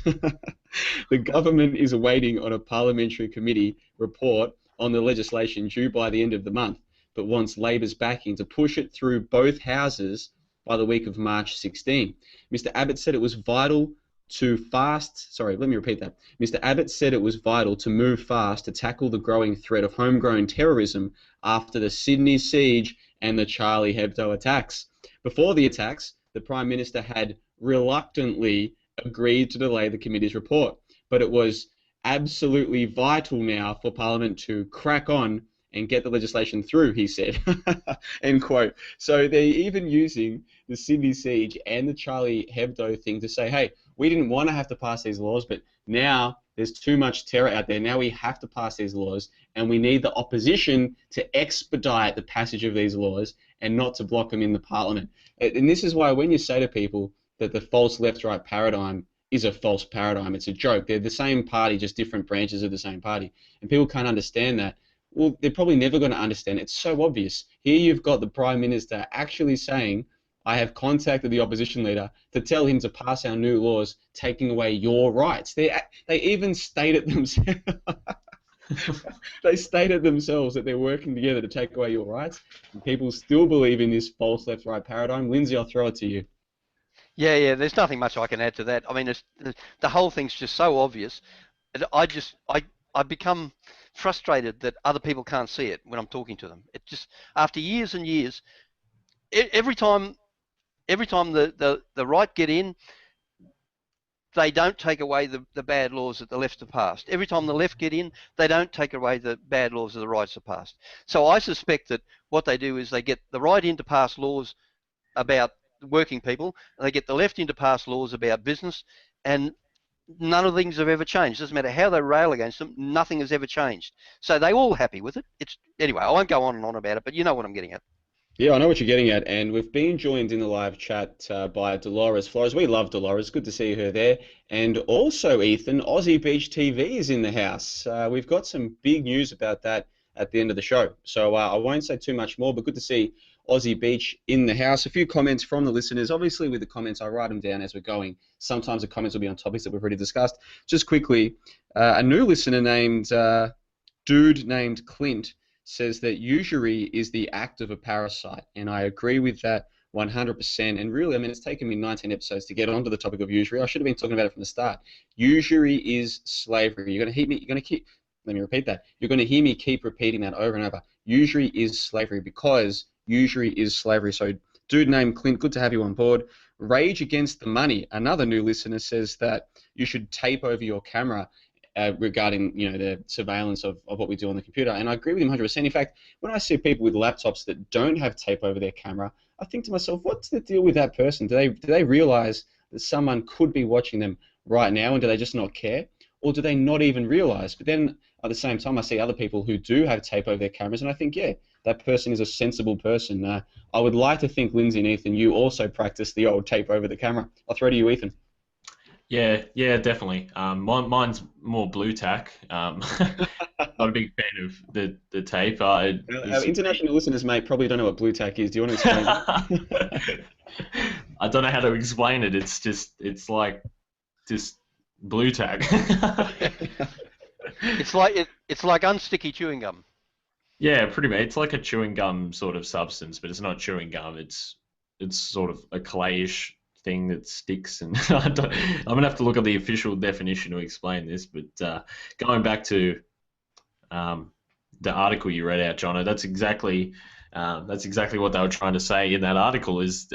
The government is awaiting on a parliamentary committee report on the legislation due by the end of the month, but wants Labor's backing to push it through both houses by the week of March 16. Mr. Abbott said it was vital to Mr. Abbott said it was vital to move fast to tackle the growing threat of homegrown terrorism after the Sydney siege and the Charlie Hebdo attacks. Before the attacks, the Prime Minister had reluctantly agreed to delay the committee's report, but it was absolutely vital now for Parliament to crack on and get the legislation through, he said. End quote. So they're even using the Sydney siege and the Charlie Hebdo thing to say, hey, we didn't want to have to pass these laws, but now there's too much terror out there. Now we have to pass these laws, and we need the opposition to expedite the passage of these laws and not to block them in the Parliament. And this is why when you say to people that the false left-right paradigm is a false paradigm, it's a joke. They're the same party, just different branches of the same party. And people can't understand that. Well, they're probably never going to understand it. It's so obvious. Here you've got the Prime Minister actually saying, I have contacted the opposition leader to tell him to pass our new laws taking away your rights. They even stated themselves. They stated themselves that they're working together to take away your rights. And people still believe in this false left-right paradigm. Lindsay, I'll throw it to you. Yeah. There's nothing much I can add to that. I mean, the whole thing's just so obvious. I become frustrated that other people can't see it when I'm talking to them. It just, after years and years, every time the right get in, they don't take away the bad laws that the left have passed. Every time the left get in, they don't take away the bad laws that the rights have passed. So I suspect that what they do is they get the right in to pass laws about working people, and they get the left in to pass laws about business, and none of the things have ever changed. Doesn't matter how they rail against them, nothing has ever changed. So they're all happy with it. Anyway, I won't go on and on about it, but you know what I'm getting at. Yeah, I know what you're getting at, and we've been joined in the live chat by Dolores Flores. We love Dolores. Good to see her there. And also, Ethan, Aussie Beach TV is in the house. We've got some big news about that at the end of the show. So I won't say too much more, but good to see Aussie Beach in the house. A few comments from the listeners. Obviously, with the comments, I write them down as we're going. Sometimes the comments will be on topics that we've already discussed. Just quickly, a new listener named Clint says that usury is the act of a parasite, and I agree with that 100%. And really, I mean, it's taken me 19 episodes to get onto the topic of usury. I should have been talking about it from the start. Usury is slavery. You're going to let me repeat that. You're going to hear me keep repeating that over and over. Usury is slavery because usury is slavery. So, dude named Clint, good to have you on board. Rage Against the Money, another new listener, says that you should tape over your camera regarding the surveillance of what we do on the computer, and I agree with him 100%. In fact, when I see people with laptops that don't have tape over their camera, I think to myself, what's the deal with that person? Do they realize that someone could be watching them right now, and do they just not care, or do they not even realize? But then at the same time, I see other people who do have tape over their cameras, and I think, yeah, that person is a sensible person. I would like to think, Lindsay and Ethan, you also practice the old tape over the camera. I'll throw to you, Ethan. Yeah, definitely. Mine's more blue tack. Not a big fan of the tape. Our international listeners, mate, probably don't know what blue tack is. Do you want to explain it? I don't know how to explain it. It's like just blue tack. It's like unsticky chewing gum. Yeah, pretty much. It's like a chewing gum sort of substance, but it's not chewing gum. It's sort of a clayish thing that sticks, and I'm gonna have to look at the official definition to explain this. But going back to the article you read out, Johnno, that's exactly what they were trying to say in that article. Is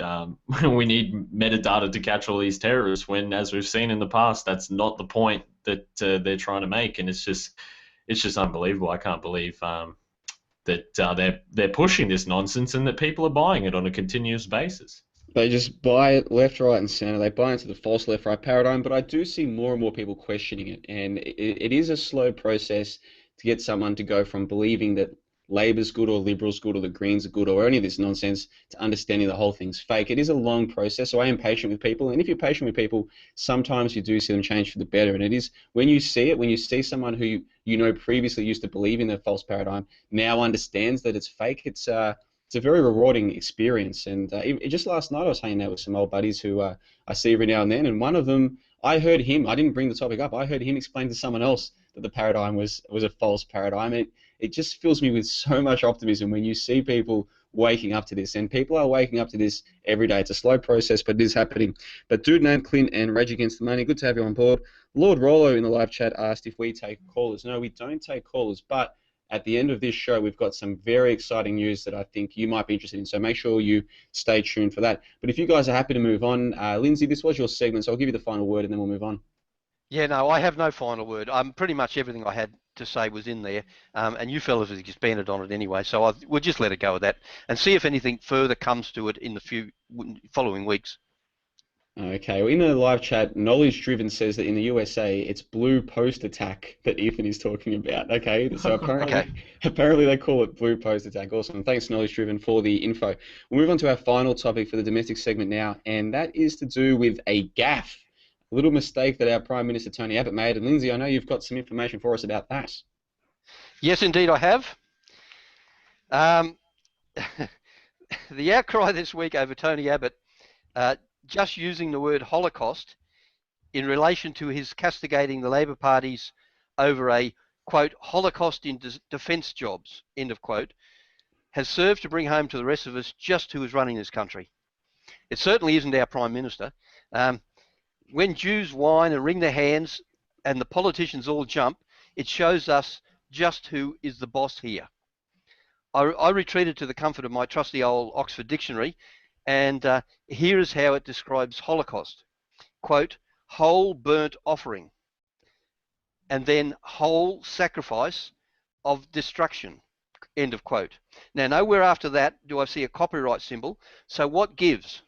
we need metadata to catch all these terrorists, when, as we've seen in the past, that's not the point that they're trying to make, and it's just unbelievable. I can't believe that they're pushing this nonsense and that people are buying it on a continuous basis. They just buy it left, right, and center. They buy into the false left-right paradigm, but I do see more and more people questioning it, and it is a slow process to get someone to go from believing that Labor's good or Liberals good or the Greens are good or any of this nonsense to understanding the whole thing's fake. It is a long process, so I am patient with people, and if you're patient with people, sometimes you do see them change for the better, and it is when you see it, when you see someone who you know previously used to believe in the false paradigm, now understands that it's fake, it's a very rewarding experience. And just last night I was hanging out with some old buddies who I see every now and then, and one of them, I heard him, I didn't bring the topic up, I heard him explain to someone else that the paradigm was a false paradigm. It just fills me with so much optimism when you see people waking up to this, and people are waking up to this every day. It's a slow process, but it is happening. But Dude Named Clint and Reg Against the Money, good to have you on board. Lord Rollo in the live chat asked if we take callers. No, we don't take callers, but at the end of this show, we've got some very exciting news that I think you might be interested in. So make sure you stay tuned for that. But if you guys are happy to move on, Lindsay, this was your segment, so I'll give you the final word and then we'll move on. Yeah, no, I have no final word. Pretty much everything I had to say was in there, and you fellas have expanded on it anyway. So we'll just let it go with that and see if anything further comes to it in the following weeks. Okay, well, in the live chat, Knowledge Driven says that in the USA, it's blue post attack that Ethan is talking about. Okay, so apparently they call it blue post attack. Awesome. Thanks, Knowledge Driven, for the info. We'll move on to our final topic for the domestic segment now, and that is to do with a gaffe, a little mistake that our Prime Minister Tony Abbott made. And Lindsay, I know you've got some information for us about that. Yes, indeed, I have. The outcry this week over Tony Abbott just using the word holocaust in relation to his castigating the Labor parties over a, quote, holocaust in defence jobs, end of quote, has served to bring home to the rest of us just who is running this country. It certainly isn't our Prime Minister. When Jews whine and wring their hands and the politicians all jump, it shows us just who is the boss here. I retreated to the comfort of my trusty old Oxford Dictionary, and here is how it describes holocaust. Quote, whole burnt offering, and then whole sacrifice of destruction, end of quote. Now, nowhere after that do I see a copyright symbol, so what gives?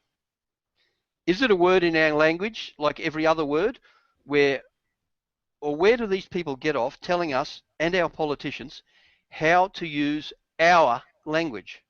Is it a word in our language, like every other word, where do these people get off telling us and our politicians how to use our language?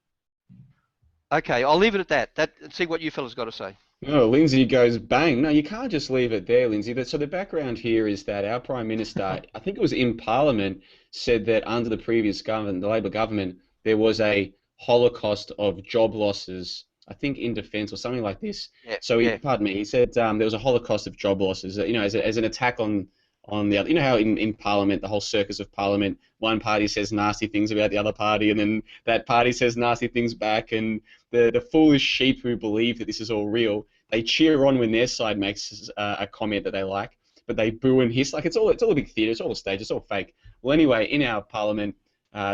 Okay, I'll leave it at that. See what you fellas got to say. Oh, Lindsay goes bang. No, you can't just leave it there, Lindsay. So the background here is that our Prime Minister, I think it was in Parliament, said that under the previous government, the Labor government, there was a holocaust of job losses, I think in defence or something like this. Yeah, So, pardon me, he said there was a holocaust of job losses, as an attack on the other. You know how in Parliament, the whole circus of Parliament, one party says nasty things about the other party, and then that party says nasty things back, and the foolish sheep who believe that this is all real, they cheer on when their side makes a comment that they like, but they boo and hiss like it's all a big theatre, it's all a stage, it's all fake. Well, anyway, in our Parliament,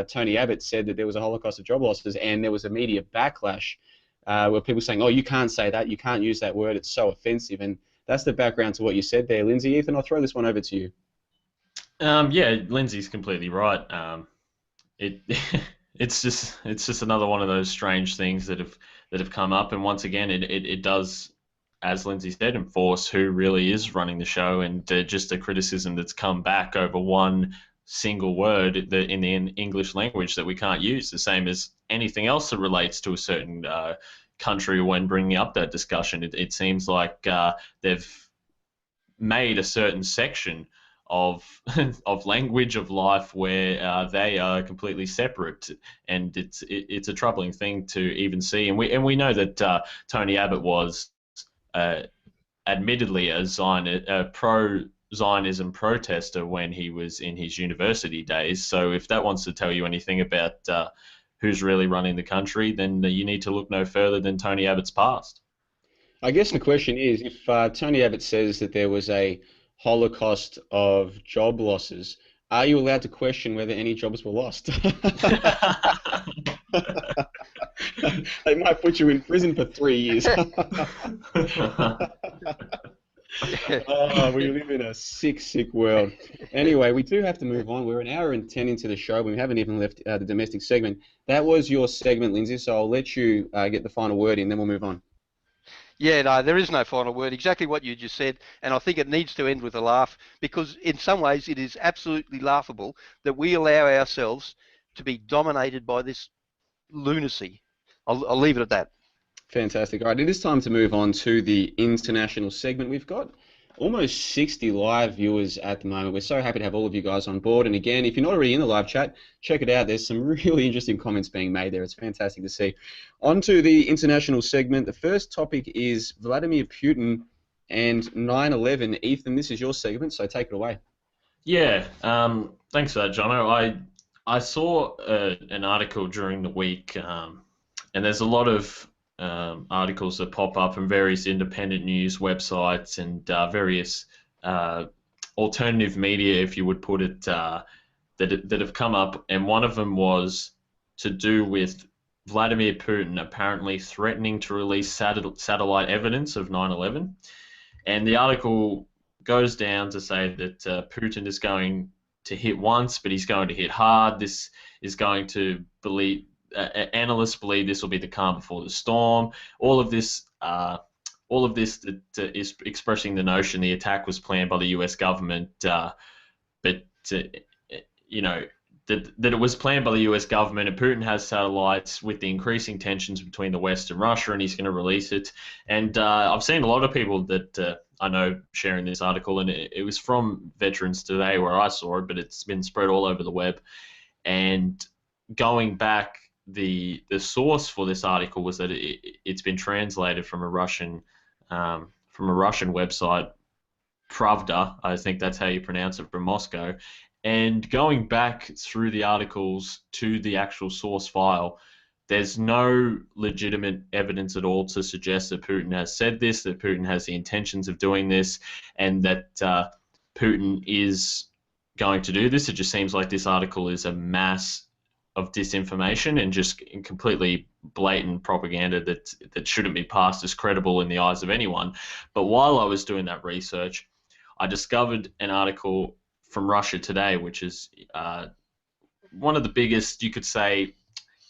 Tony Abbott said that there was a holocaust of job losses, and there was a media backlash where people saying, oh, you can't say that, you can't use that word, it's so offensive. And that's the background to what you said there, Lindsay. Ethan, I'll throw this one over to you. Yeah, Lindsay's completely right. It's just another one of those strange things that have come up, and once again, it does, as Lindsay said, enforce who really is running the show, and just a criticism that's come back over one single word in the English language that we can't use, the same as anything else that relates to a certain country when bringing up that discussion. It seems like they've made a certain section of language of life where they are completely separate, and it's a troubling thing to even see. And we know that Tony Abbott was admittedly a pro-Zionism protester when he was in his university days. So if that wants to tell you anything about who's really running the country, then you need to look no further than Tony Abbott's past. I guess the question is, if Tony Abbott says that there was a holocaust of job losses, are you allowed to question whether any jobs were lost? They might put you in prison for 3 years. Oh, we live in a sick, sick world. Anyway, we do have to move on. We're an hour and 10 into the show, but we haven't even left the domestic segment. That was your segment, Lindsay, so I'll let you get the final word in, then we'll move on. Yeah, no, there is no final word. Exactly what you just said, and I think it needs to end with a laugh, because in some ways it is absolutely laughable that we allow ourselves to be dominated by this lunacy. I'll leave it at that. Fantastic. All right, it is time to move on to the international segment. We've got almost 60 live viewers at the moment. We're so happy to have all of you guys on board. And again, if you're not already in the live chat, check it out. There's some really interesting comments being made there. It's fantastic to see. On to the international segment. The first topic is Vladimir Putin and 9/11. Ethan, this is your segment, so take it away. Yeah, thanks for that, Johnno. I saw an article during the week, and there's a lot of articles that pop up from various independent news websites and various alternative media, if you would put it, that have come up, and one of them was to do with Vladimir Putin apparently threatening to release satellite evidence of 9/11, and the article goes down to say that Putin is going to hit once, but he's going to hit hard. This is going to believe. Analysts believe this will be the calm before the storm. All of this that is expressing the notion the attack was planned by the U.S. government, but you know that it was planned by the U.S. government, and Putin has satellites with the increasing tensions between the West and Russia, and he's going to release it. And I've seen a lot of people that I know sharing this article, and it was from Veterans Today where I saw it, but it's been spread all over the web. And going back, the source for this article was that it's been translated from a Russian website, Pravda, I think that's how you pronounce it, from Moscow. And going back through the articles to the actual source file, there's no legitimate evidence at all to suggest that Putin has said this, that Putin has the intentions of doing this, and that Putin is going to do this. It just seems like this article is a mass of disinformation and just completely blatant propaganda that shouldn't be passed as credible in the eyes of anyone. But while I was doing that research, I discovered an article from Russia Today, which is one of the biggest, you could say,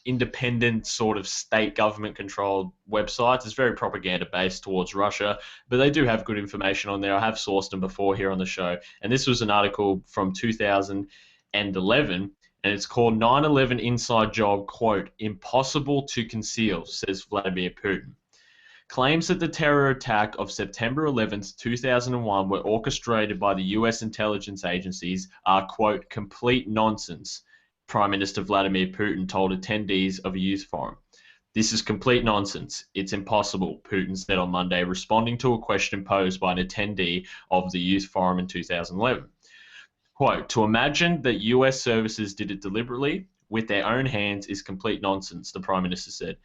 independent sort of state government controlled websites. It's very propaganda based towards Russia, but they do have good information on there. I have sourced them before here on the show. And this was an article from 2011, and it's called 9/11 Inside Job, quote, impossible to conceal, says Vladimir Putin. Claims that the terror attack of September 11th, 2001 were orchestrated by the US intelligence agencies are, quote, complete nonsense, Prime Minister Vladimir Putin told attendees of a youth forum. This is complete nonsense. It's impossible, Putin said on Monday, responding to a question posed by an attendee of the youth forum in 2011. Quote, to imagine that US services did it deliberately with their own hands is complete nonsense, the Prime Minister said.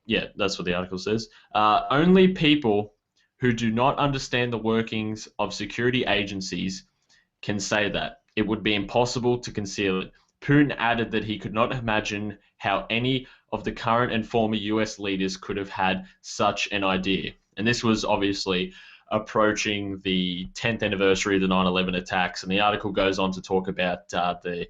Yeah, that's what the article says. Only people who do not understand the workings of security agencies can say that. It would be impossible to conceal it. Putin added that he could not imagine how any of the current and former US leaders could have had such an idea. And this was obviously approaching the 10th anniversary of the 9/11 attacks. And the article goes on to talk about the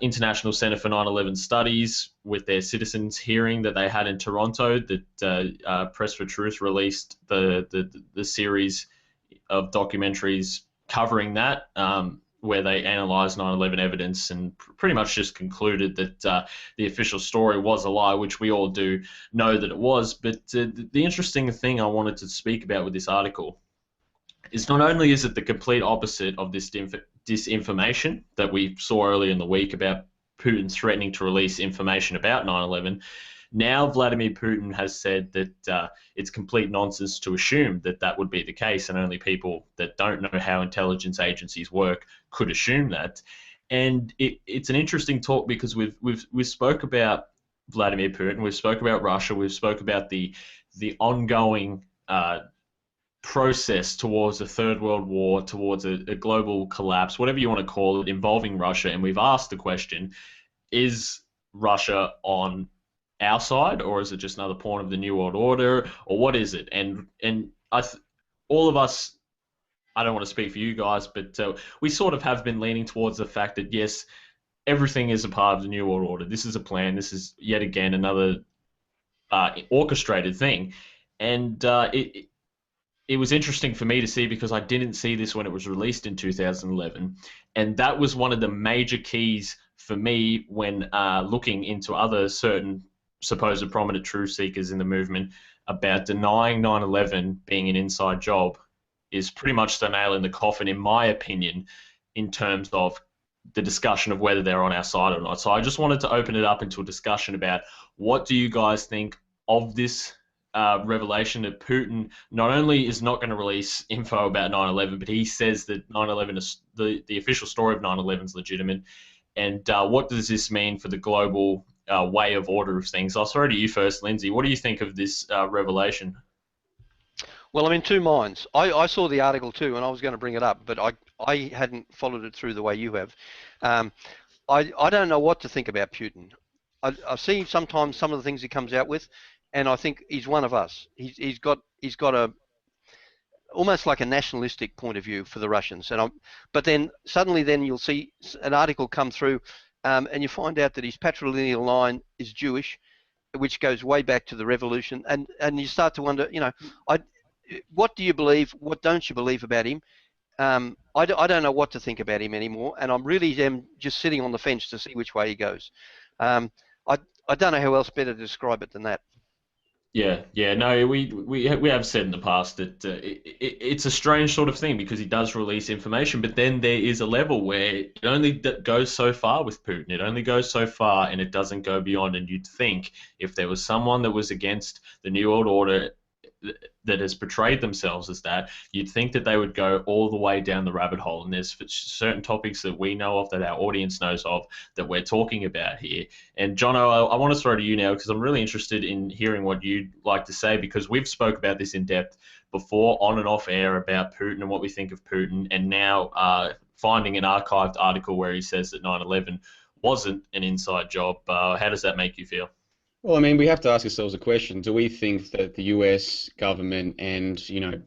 International Center for 9/11 Studies with their citizens hearing that they had in Toronto, that Press for Truth released the series of documentaries covering that, where they analysed 9/11 evidence and pretty much just concluded that the official story was a lie, which we all do know that it was. But the interesting thing I wanted to speak about with this article is not only is it the complete opposite of this disinformation that we saw earlier in the week about Putin threatening to release information about 9/11, now Vladimir Putin has said that it's complete nonsense to assume that that would be the case, and only people that don't know how intelligence agencies work could assume that. And it's an interesting talk because we've spoke about Vladimir Putin, we've spoke about Russia, we've spoke about the ongoing process towards a third world war, towards a global collapse, whatever you want to call it, involving Russia. And we've asked the question, is Russia on our side, or is it just another pawn of the New World Order, or what is it? And all of us, I don't want to speak for you guys, but we sort of have been leaning towards the fact that, yes, everything is a part of the New World Order. This is a plan. This is yet again another orchestrated thing, and it was interesting for me to see because I didn't see this when it was released in 2011, and that was one of the major keys for me when looking into other certain supposed prominent truth seekers in the movement about denying 9/11 being an inside job is pretty much the nail in the coffin, in my opinion, in terms of the discussion of whether they're on our side or not. So I just wanted to open it up into a discussion about what do you guys think of this revelation that Putin not only is not going to release info about 9/11, but he says that 9/11 is the official story of 9/11 is legitimate. And what does this mean for the global way of order of things? I'll throw to you first, Lindsay. What do you think of this revelation? Well, I'm in two minds. I saw the article too, and I was going to bring it up, but I hadn't followed it through the way you have. I don't know what to think about Putin. I see sometimes some of the things he comes out with, and I think he's one of us. He's got a almost like a nationalistic point of view for the Russians. But then suddenly you'll see an article come through, and you find out that his patrilineal line is Jewish, which goes way back to the revolution, and you start to wonder, what do you believe? What don't you believe about him? I don't know what to think about him anymore, and I'm really just sitting on the fence to see which way he goes. I don't know how else better to describe it than that. Yeah, no, we have said in the past that it's a strange sort of thing because he does release information, but then there is a level where it only goes so far with Putin. It only goes so far, and it doesn't go beyond. And you'd think if there was someone that was against the New World Order that has portrayed themselves as that, you'd think that they would go all the way down the rabbit hole. And there's certain topics that we know of, that our audience knows of, that we're talking about here. And Johnno, I want to throw to you now because I'm really interested in hearing what you'd like to say, because we've spoke about this in depth before on and off air about Putin and what we think of Putin, and now finding an archived article where he says that 9/11 wasn't an inside job. How does that make you feel? Well, I mean, we have to ask ourselves a question. Do we think that the US government and,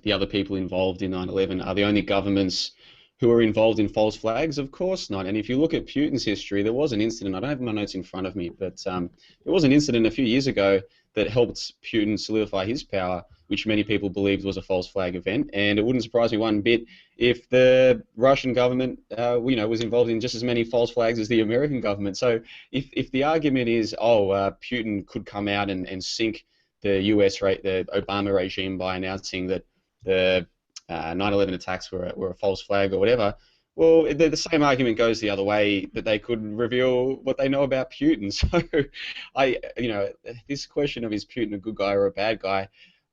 the other people involved in 9/11 are the only governments who are involved in false flags? Of course not. And if you look at Putin's history, there was an incident, I don't have my notes in front of me, but there was an incident a few years ago that helped Putin solidify his power, which many people believed was a false flag event. And it wouldn't surprise me one bit if the Russian government, was involved in just as many false flags as the American government. So if the argument is, Putin could come out and sink the the Obama regime by announcing that the 9/11 attacks were a false flag or whatever, well, the same argument goes the other way, that they could reveal what they know about Putin. So, this question of is Putin a good guy or a bad guy,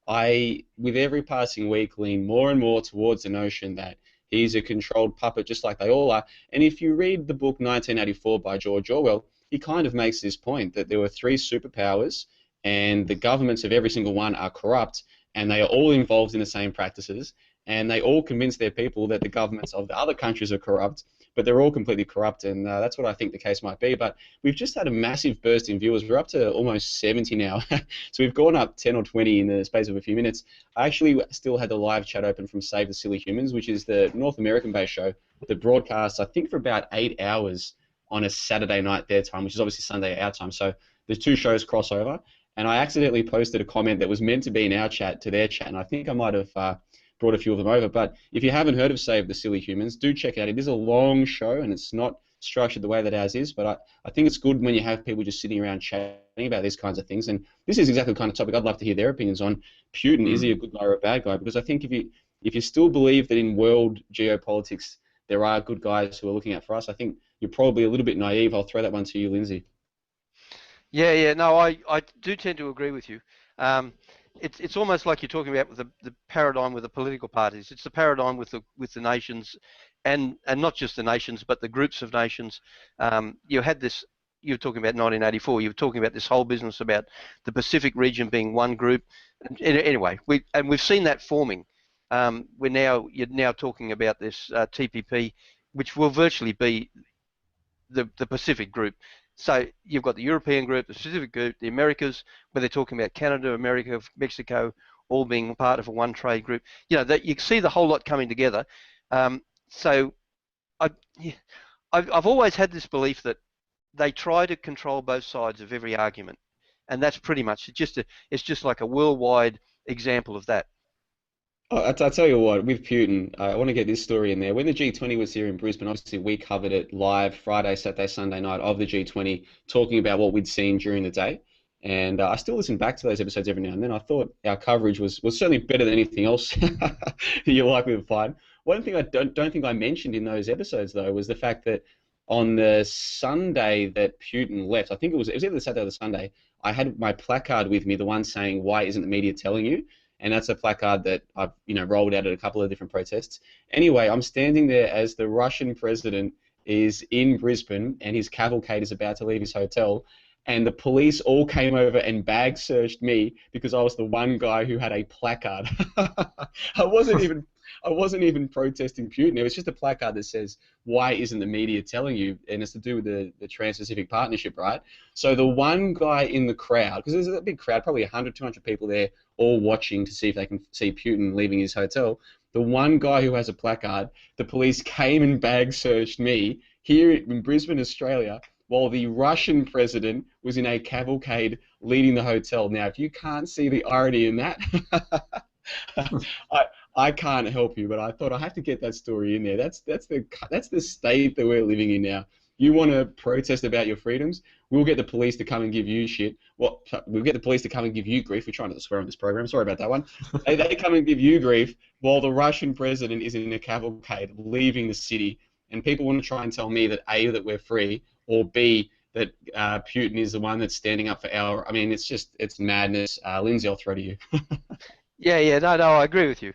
I, with every passing week, lean more and more towards the notion that he's a controlled puppet, just like they all are. And if you read the book 1984 by George Orwell, he kind of makes this point that there were three superpowers, and the governments of every single one are corrupt, and they are all involved in the same practices, and they all convince their people that the governments of the other countries are corrupt, but they're all completely corrupt, and that's what I think the case might be. But we've just had a massive burst in viewers. We're up to almost 70 now, so we've gone up 10 or 20 in the space of a few minutes. I actually still had the live chat open from Save the Silly Humans, which is the North American-based show that broadcasts, I think, for about 8 hours on a Saturday night their time, which is obviously Sunday our time. So the two shows cross over, and I accidentally posted a comment that was meant to be in our chat to their chat, and I think I might have brought a few of them over. But if you haven't heard of Save the Silly Humans, do check it out. It is a long show, and it's not structured the way that ours is, but I think it's good when you have people just sitting around chatting about these kinds of things. And this is exactly the kind of topic I'd love to hear their opinions on. Putin, is he a good guy or a bad guy? Because I think if you still believe that in world geopolitics there are good guys who are looking out for us, I think you're probably a little bit naive. I'll throw that one to you, Lindsay. Yeah, no, I do tend to agree with you. It's almost like you're talking about with the paradigm with the political parties. It's the paradigm with the nations, and not just the nations, but the groups of nations. You had this. You were talking about 1984. You were talking about this whole business about the Pacific region being one group. Anyway, we've seen that forming. You're now talking about this TPP, which will virtually be the Pacific group. So you've got the European group, the Pacific group, the Americas, where they're talking about Canada, America, Mexico, all being part of a one trade group. That you see the whole lot coming together. So I've always had this belief that they try to control both sides of every argument, and that's pretty much it's just like a worldwide example of that. I tell you what, with Putin, I want to get this story in there. When the G20 was here in Brisbane, obviously we covered it live Friday, Saturday, Sunday night of the G20, talking about what we'd seen during the day. And I still listen back to those episodes every now and then. I thought our coverage was certainly better than anything else you're likely to find. One thing I don't think I mentioned in those episodes, though, was the fact that on the Sunday that Putin left, I think it was either the Saturday or the Sunday, I had my placard with me, the one saying, "Why isn't the media telling you?" And that's a placard that I've rolled out at a couple of different protests. Anyway, I'm standing there as the Russian president is in Brisbane and his cavalcade is about to leave his hotel, and the police all came over and bag searched me because I was the one guy who had a placard. I wasn't even protesting Putin. It was just a placard that says, "Why isn't the media telling you?" And it's to do with the Trans-Pacific Partnership, right? So the one guy in the crowd, because there's a big crowd, probably 100, 200 people there, all watching to see if they can see Putin leaving his hotel. The one guy who has a placard, the police came and bag searched me here in Brisbane, Australia, while the Russian president was in a cavalcade leading the hotel. Now, if you can't see the irony in that, I can't help you, but I thought I have to get that story in there. That's the state that we're living in now. You want to protest about your freedoms? We'll get the police to come and give you shit. Well, we'll get the police to come and give you grief. We're trying not to swear on this program. Sorry about that one. They come and give you grief while the Russian president is in a cavalcade leaving the city, and people want to try and tell me that A, that we're free, or B, that Putin is the one that's standing up for our... I mean, it's madness. Lindsay, I'll throw to you. Yeah, no, I agree with you.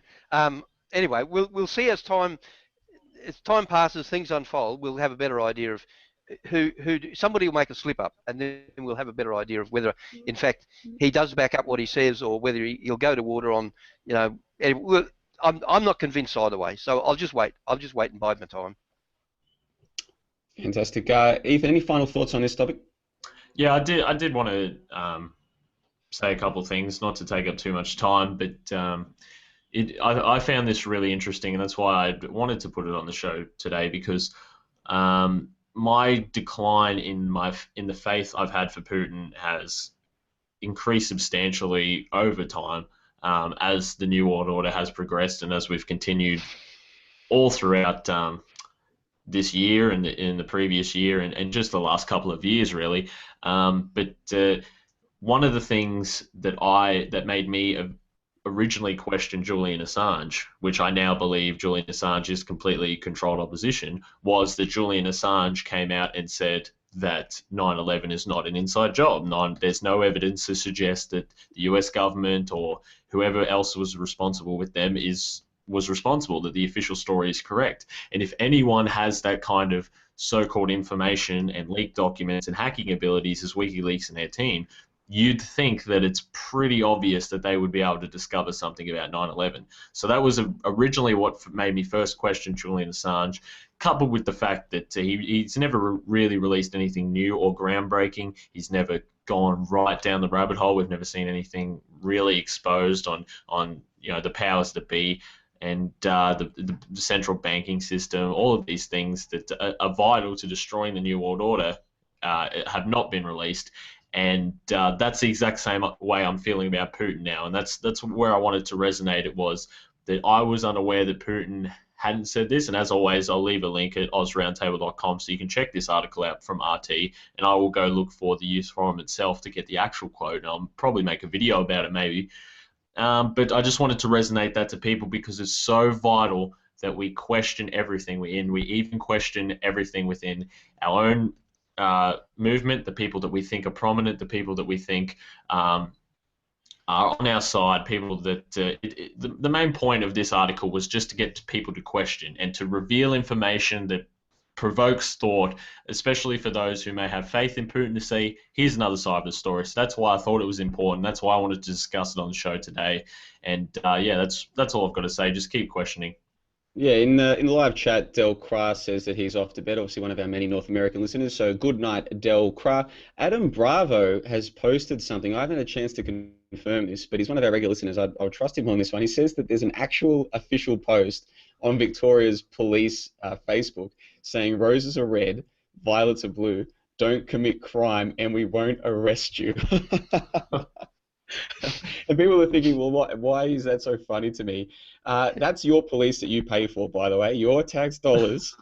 Anyway, we'll see as time passes, things unfold. We'll have a better idea of somebody will make a slip up, and then we'll have a better idea of whether, in fact, he does back up what he says, or whether he'll go to water on. I'm not convinced either way. So I'll just wait. And bide my time. Fantastic, Ethan. Any final thoughts on this topic? Yeah, I did want to say a couple of things, not to take up too much time, but I found this really interesting, and that's why I wanted to put it on the show today, because my decline in the faith I've had for Putin has increased substantially over time as the New World Order has progressed, and as we've continued all throughout this year and in the previous year and just the last couple of years, really. But one of the things that made me originally question Julian Assange, which I now believe Julian Assange is completely controlled opposition, was that Julian Assange came out and said that 9/11 is not an inside job. There's no evidence to suggest that the US government or whoever else was responsible with them was responsible, that the official story is correct. And if anyone has that kind of so-called information and leaked documents and hacking abilities as WikiLeaks and their team, you'd think that it's pretty obvious that they would be able to discover something about 9/11. So that was originally what made me first question Julian Assange, coupled with the fact that he's never really released anything new or groundbreaking. He's never gone right down the rabbit hole. We've never seen anything really exposed on the powers that be and the central banking system. All of these things that are vital to destroying the New World Order have not been released. And that's the exact same way I'm feeling about Putin now. And that's where I wanted to resonate. It was that I was unaware that Putin hadn't said this. And as always, I'll leave a link at AusRoundtable.com so you can check this article out from RT. And I will go look for the use forum itself to get the actual quote. And I'll probably make a video about it maybe. But I just wanted to resonate that to people because it's so vital that we question everything we even question everything within our own movement, the people that we think are prominent, the people that we think are on our side, people that the main point of this article was just to get people to question and to reveal information that provokes thought, especially for those who may have faith in Putin, to see here's another side of the story. So that's why I thought it was important. That's why I wanted to discuss it on the show today. And yeah, that's all I've got to say. Just keep questioning. Yeah, in the live chat, Del Cra says that he's off to bed, obviously one of our many North American listeners. So good night, Del Cra. Adam Bravo has posted something. I haven't had a chance to confirm this, but he's one of our regular listeners. I'll trust him on this one. He says that there's an actual official post on Victoria's police Facebook saying roses are red, violets are blue, don't commit crime and we won't arrest you. And people are thinking, well, why is that so funny to me? That's your police that you pay for, by the way. Your tax dollars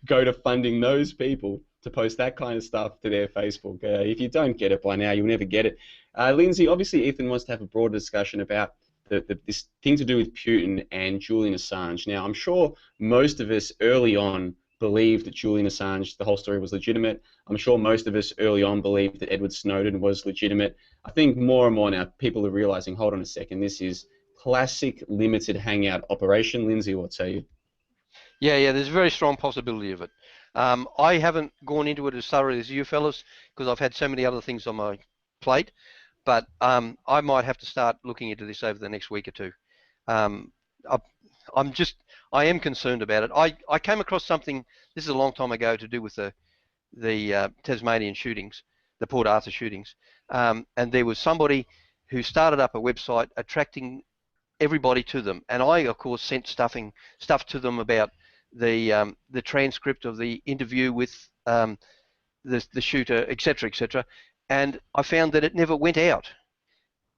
go to funding those people to post that kind of stuff to their Facebook. If you don't get it by now, you'll never get it. Lindsay, obviously Ethan wants to have a broader discussion about this thing to do with Putin and Julian Assange. Now, I'm sure most of us early on believed that Julian Assange, the whole story was legitimate. I'm sure most of us early on believed that Edward Snowden was legitimate. I think more and more now people are realizing, hold on a second, this is classic limited hangout operation. Lindsay, what say you? Yeah, there's a very strong possibility of it. I haven't gone into it as thoroughly as you fellas because I've had so many other things on my plate, but I might have to start looking into this over the next week or two. I am concerned about it. I came across something, this is a long time ago, to do with the Tasmanian shootings, the Port Arthur shootings, and there was somebody who started up a website attracting everybody to them, and I of course sent stuff to them about the transcript of the interview with the shooter, etc., and I found that it never went out.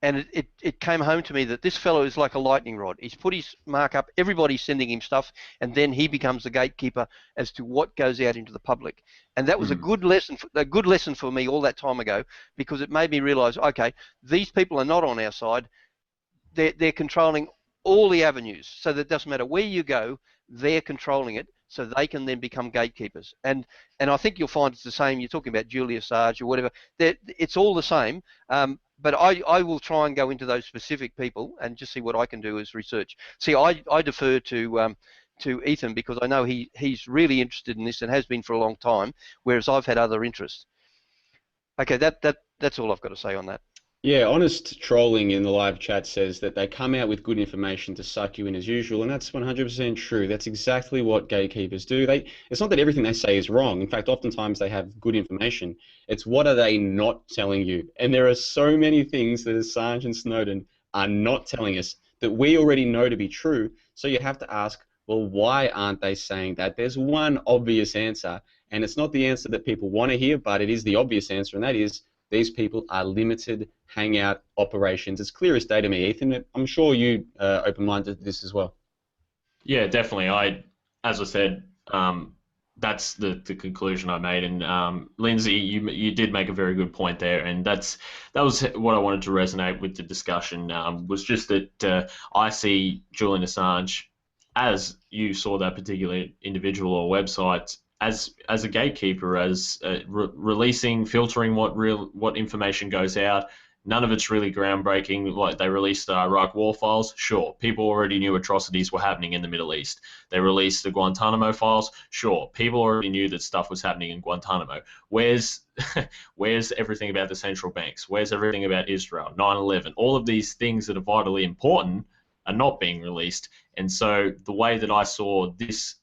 And it came home to me that this fellow is like a lightning rod. He's put his mark up, everybody's sending him stuff, and then he becomes the gatekeeper as to what goes out into the public. And that was a good lesson for me all that time ago, because it made me realize, okay, these people are not on our side. They're controlling all the avenues, so that it doesn't matter where you go, they're controlling it, so they can then become gatekeepers. And I think you'll find it's the same. You're talking about Julian Assange or whatever. It's all the same. But I will try and go into those specific people and just see what I can do as research. See, I defer to Ethan because I know he's really interested in this and has been for a long time, whereas I've had other interests. Okay, that's all I've got to say on that. Yeah, honest trolling in the live chat says that they come out with good information to suck you in as usual, and that's 100% true. That's exactly what gatekeepers do. It's not that everything they say is wrong. In fact, oftentimes they have good information. It's what are they not telling you? And there are so many things that Assange and Snowden are not telling us that we already know to be true. So you have to ask, well, why aren't they saying that? There's one obvious answer, and it's not the answer that people want to hear, but it is the obvious answer, and that is these people are limited hangout operations. It's clear as day to me, Ethan. I'm sure you open-minded to this as well. Yeah, definitely. As I said, that's the conclusion I made. And Lindsay, you did make a very good point there, and that was what I wanted to resonate with the discussion. Was just that I see Julian Assange, as you saw that particular individual or website, as a gatekeeper, as releasing, filtering what information goes out. None of it's really groundbreaking. Like they released the Iraq war files. Sure, people already knew atrocities were happening in the Middle East. They released the Guantanamo files. Sure, people already knew that stuff was happening in Guantanamo. Where's everything about the central banks? Where's everything about Israel, 9/11? All of these things that are vitally important are not being released. And so the way that I saw this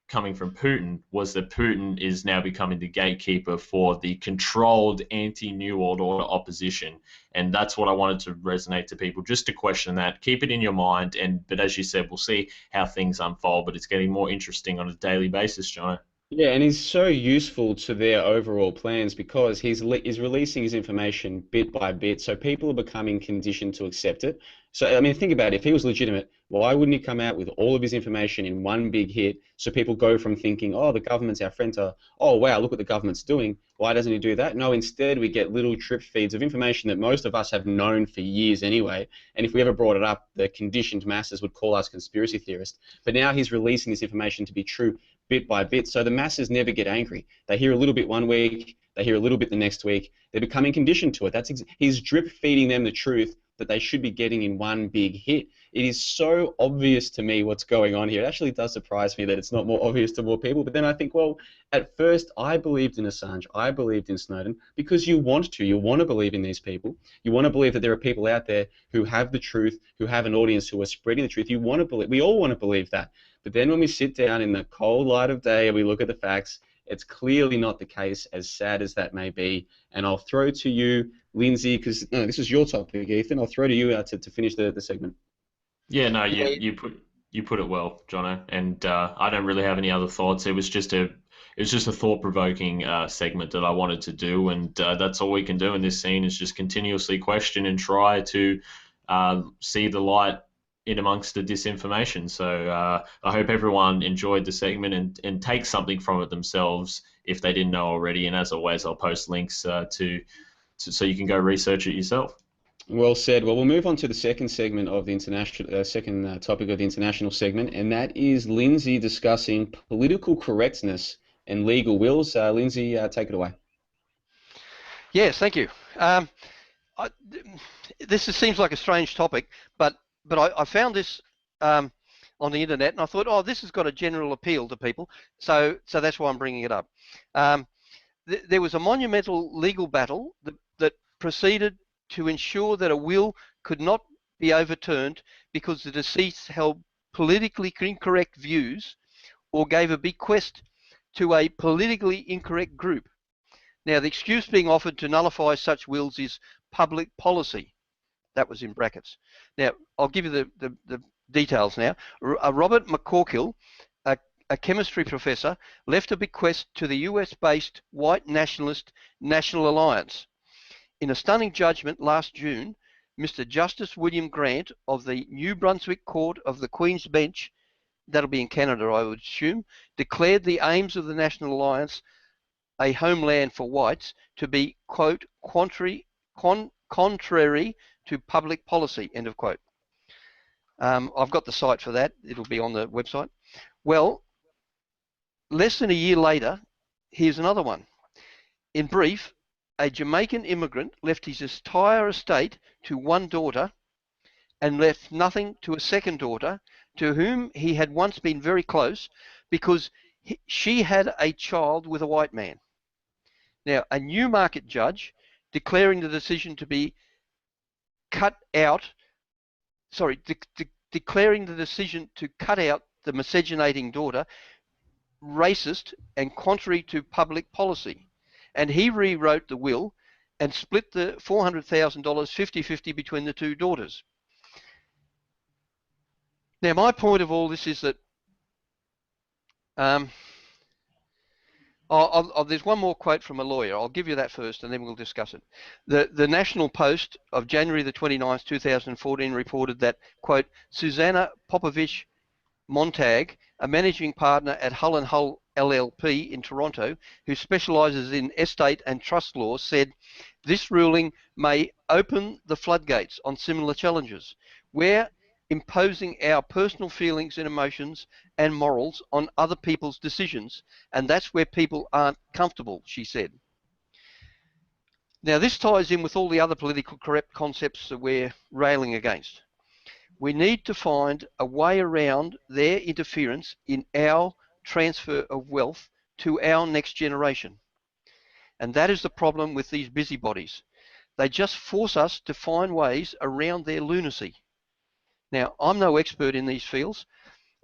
coming from Putin was that Putin is now becoming the gatekeeper for the controlled anti-New World Order opposition. And that's what I wanted to resonate to people, just to question that. Keep it in your mind. But as you said, we'll see how things unfold, but it's getting more interesting on a daily basis, Johnno. Yeah, and he's so useful to their overall plans because he's releasing his information bit by bit, so people are becoming conditioned to accept it. So, I mean, think about it. If he was legitimate, why wouldn't he come out with all of his information in one big hit so people go from thinking, oh, the government's our friend, to, oh, wow, look what the government's doing. Why doesn't he do that? No, instead we get little drip feeds of information that most of us have known for years anyway, and if we ever brought it up, the conditioned masses would call us conspiracy theorists. But now he's releasing this information to be true bit by bit, so the masses never get angry. They hear a little bit one week, they hear a little bit the next week, they're becoming conditioned to it. He's drip feeding them the truth that they should be getting in one big hit. It is so obvious to me what's going on here. It actually does surprise me that it's not more obvious to more people, but then I think, well, at first I believed in Assange, I believed in Snowden, because you want to believe in these people. You want to believe that there are people out there who have the truth, who have an audience, who are spreading the truth. You want to believe, we all want to believe that. But then when we sit down in the cold light of day and we look at the facts, it's clearly not the case, as sad as that may be. And I'll throw to you, Lindsay, because this is your topic, Ethan. I'll throw to you to finish the segment. Yeah, no, you put it well, Johnno, and I don't really have any other thoughts. It was just it's just a thought-provoking segment that I wanted to do, and that's all we can do in this scene is just continuously question and try to see the light in amongst the disinformation. So I hope everyone enjoyed the segment and take something from it themselves if they didn't know already. And as always, I'll post links to so you can go research it yourself. Well said. Well, we'll move on to the second segment of the international, second topic of the international segment, and that is Lindsay discussing political correctness and legal wills. Lindsay, take it away. Yes, thank you. This seems like a strange topic, but I found this on the internet, and I thought, oh, this has got a general appeal to people, so that's why I'm bringing it up. There was a monumental legal battle that proceeded to ensure that a will could not be overturned because the deceased held politically incorrect views or gave a bequest to a politically incorrect group. Now, the excuse being offered to nullify such wills is public policy. That was in brackets. Now, I'll give you the details now. Robert McCorkill, a chemistry professor, left a bequest to the US-based white nationalist National Alliance. In a stunning judgment last June, Mr. Justice William Grant of the New Brunswick Court of the Queen's Bench, that'll be in Canada, I would assume, declared the aims of the National Alliance, a homeland for whites, to be, quote, contrary to public policy, end of quote. I've got the site for that. It'll be on the website. Well, less than a year later, here's another one. In brief, a Jamaican immigrant left his entire estate to one daughter and left nothing to a second daughter, to whom he had once been very close, because she had a child with a white man. Now, a Newmarket judge declaring the decision to be declaring the decision to cut out the miscegenating daughter racist and contrary to public policy. And he rewrote the will and split the $400,000 50-50 between the two daughters. Now, my point of all this is that there's one more quote from a lawyer. I'll give you that first, and then we'll discuss it. The National Post of January the 29th, 2014 reported that, quote, Susanna Popovich Montag, a managing partner at Hull & Hull LLP in Toronto, who specialises in estate and trust law, said this ruling may open the floodgates on similar challenges, where imposing our personal feelings and emotions and morals on other people's decisions, and that's where people aren't comfortable, she said. Now, this ties in with all the other political correct concepts that we're railing against. We need to find a way around their interference in our transfer of wealth to our next generation. And that is the problem with these busybodies. They just force us to find ways around their lunacy. Now, I'm no expert in these fields,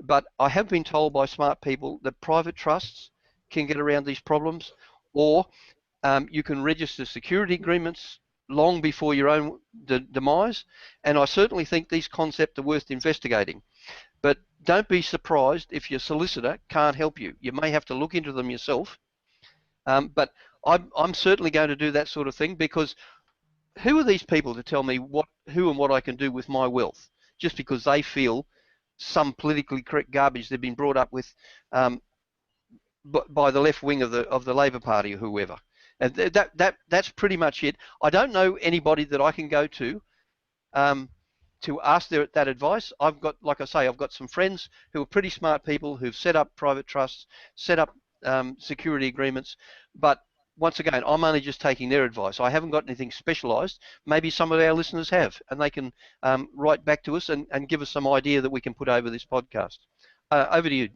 but I have been told by smart people that private trusts can get around these problems, or you can register security agreements long before your own demise, and I certainly think these concepts are worth investigating. But don't be surprised if your solicitor can't help you. You may have to look into them yourself, but I'm certainly going to do that sort of thing, because who are these people to tell me who and what I can do with my wealth, just because they feel some politically correct garbage they've been brought up with by the left wing of the Labor Party or whoever. And that's pretty much it. I don't know anybody that I can go to ask that advice. I've got, like I say, I've got some friends who are pretty smart people who've set up private trusts, set up security agreements, but once again, I'm only just taking their advice. I haven't got anything specialised. Maybe some of our listeners have, and they can write back to us and give us some idea that we can put over this podcast. Over to you.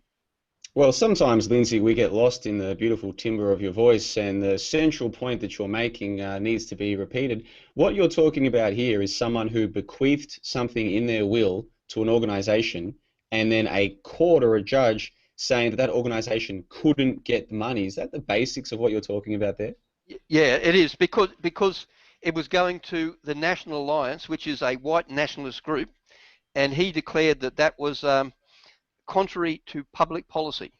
Well, sometimes, Lindsay, we get lost in the beautiful timbre of your voice, and the central point that you're making needs to be repeated. What you're talking about here is someone who bequeathed something in their will to an organisation, and then a court or a judge saying that organisation couldn't get the money. Is that the basics of what you're talking about there? Yeah, it is, because it was going to the National Alliance, which is a white nationalist group, and he declared that was contrary to public policy.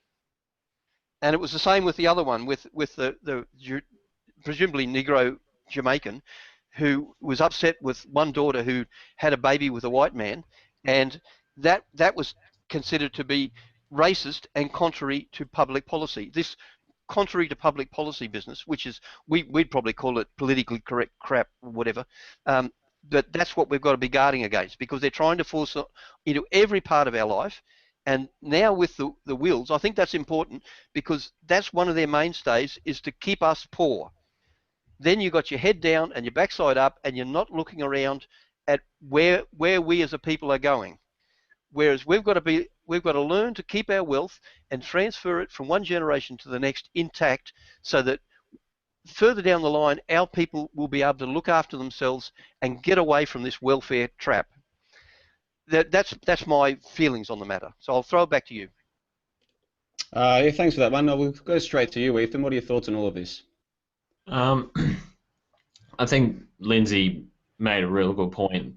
And it was the same with the other one, with the presumably Negro Jamaican, who was upset with one daughter who had a baby with a white man, and that was considered to be racist and contrary to public policy. This contrary to public policy business, which is, we'd probably call it politically correct crap or whatever, but that's what we've got to be guarding against, because they're trying to force it into every part of our life. And now with the wills, I think that's important, because that's one of their mainstays, is to keep us poor. Then you've got your head down and your backside up, and you're not looking around at where we as a people are going. Whereas we've got to learn to keep our wealth and transfer it from one generation to the next intact, so that further down the line, our people will be able to look after themselves and get away from this welfare trap. That's my feelings on the matter. So I'll throw it back to you. Yeah, thanks for that one. We'll go straight to you, Ethan. What are your thoughts on all of this? I think Lindsay made a real good point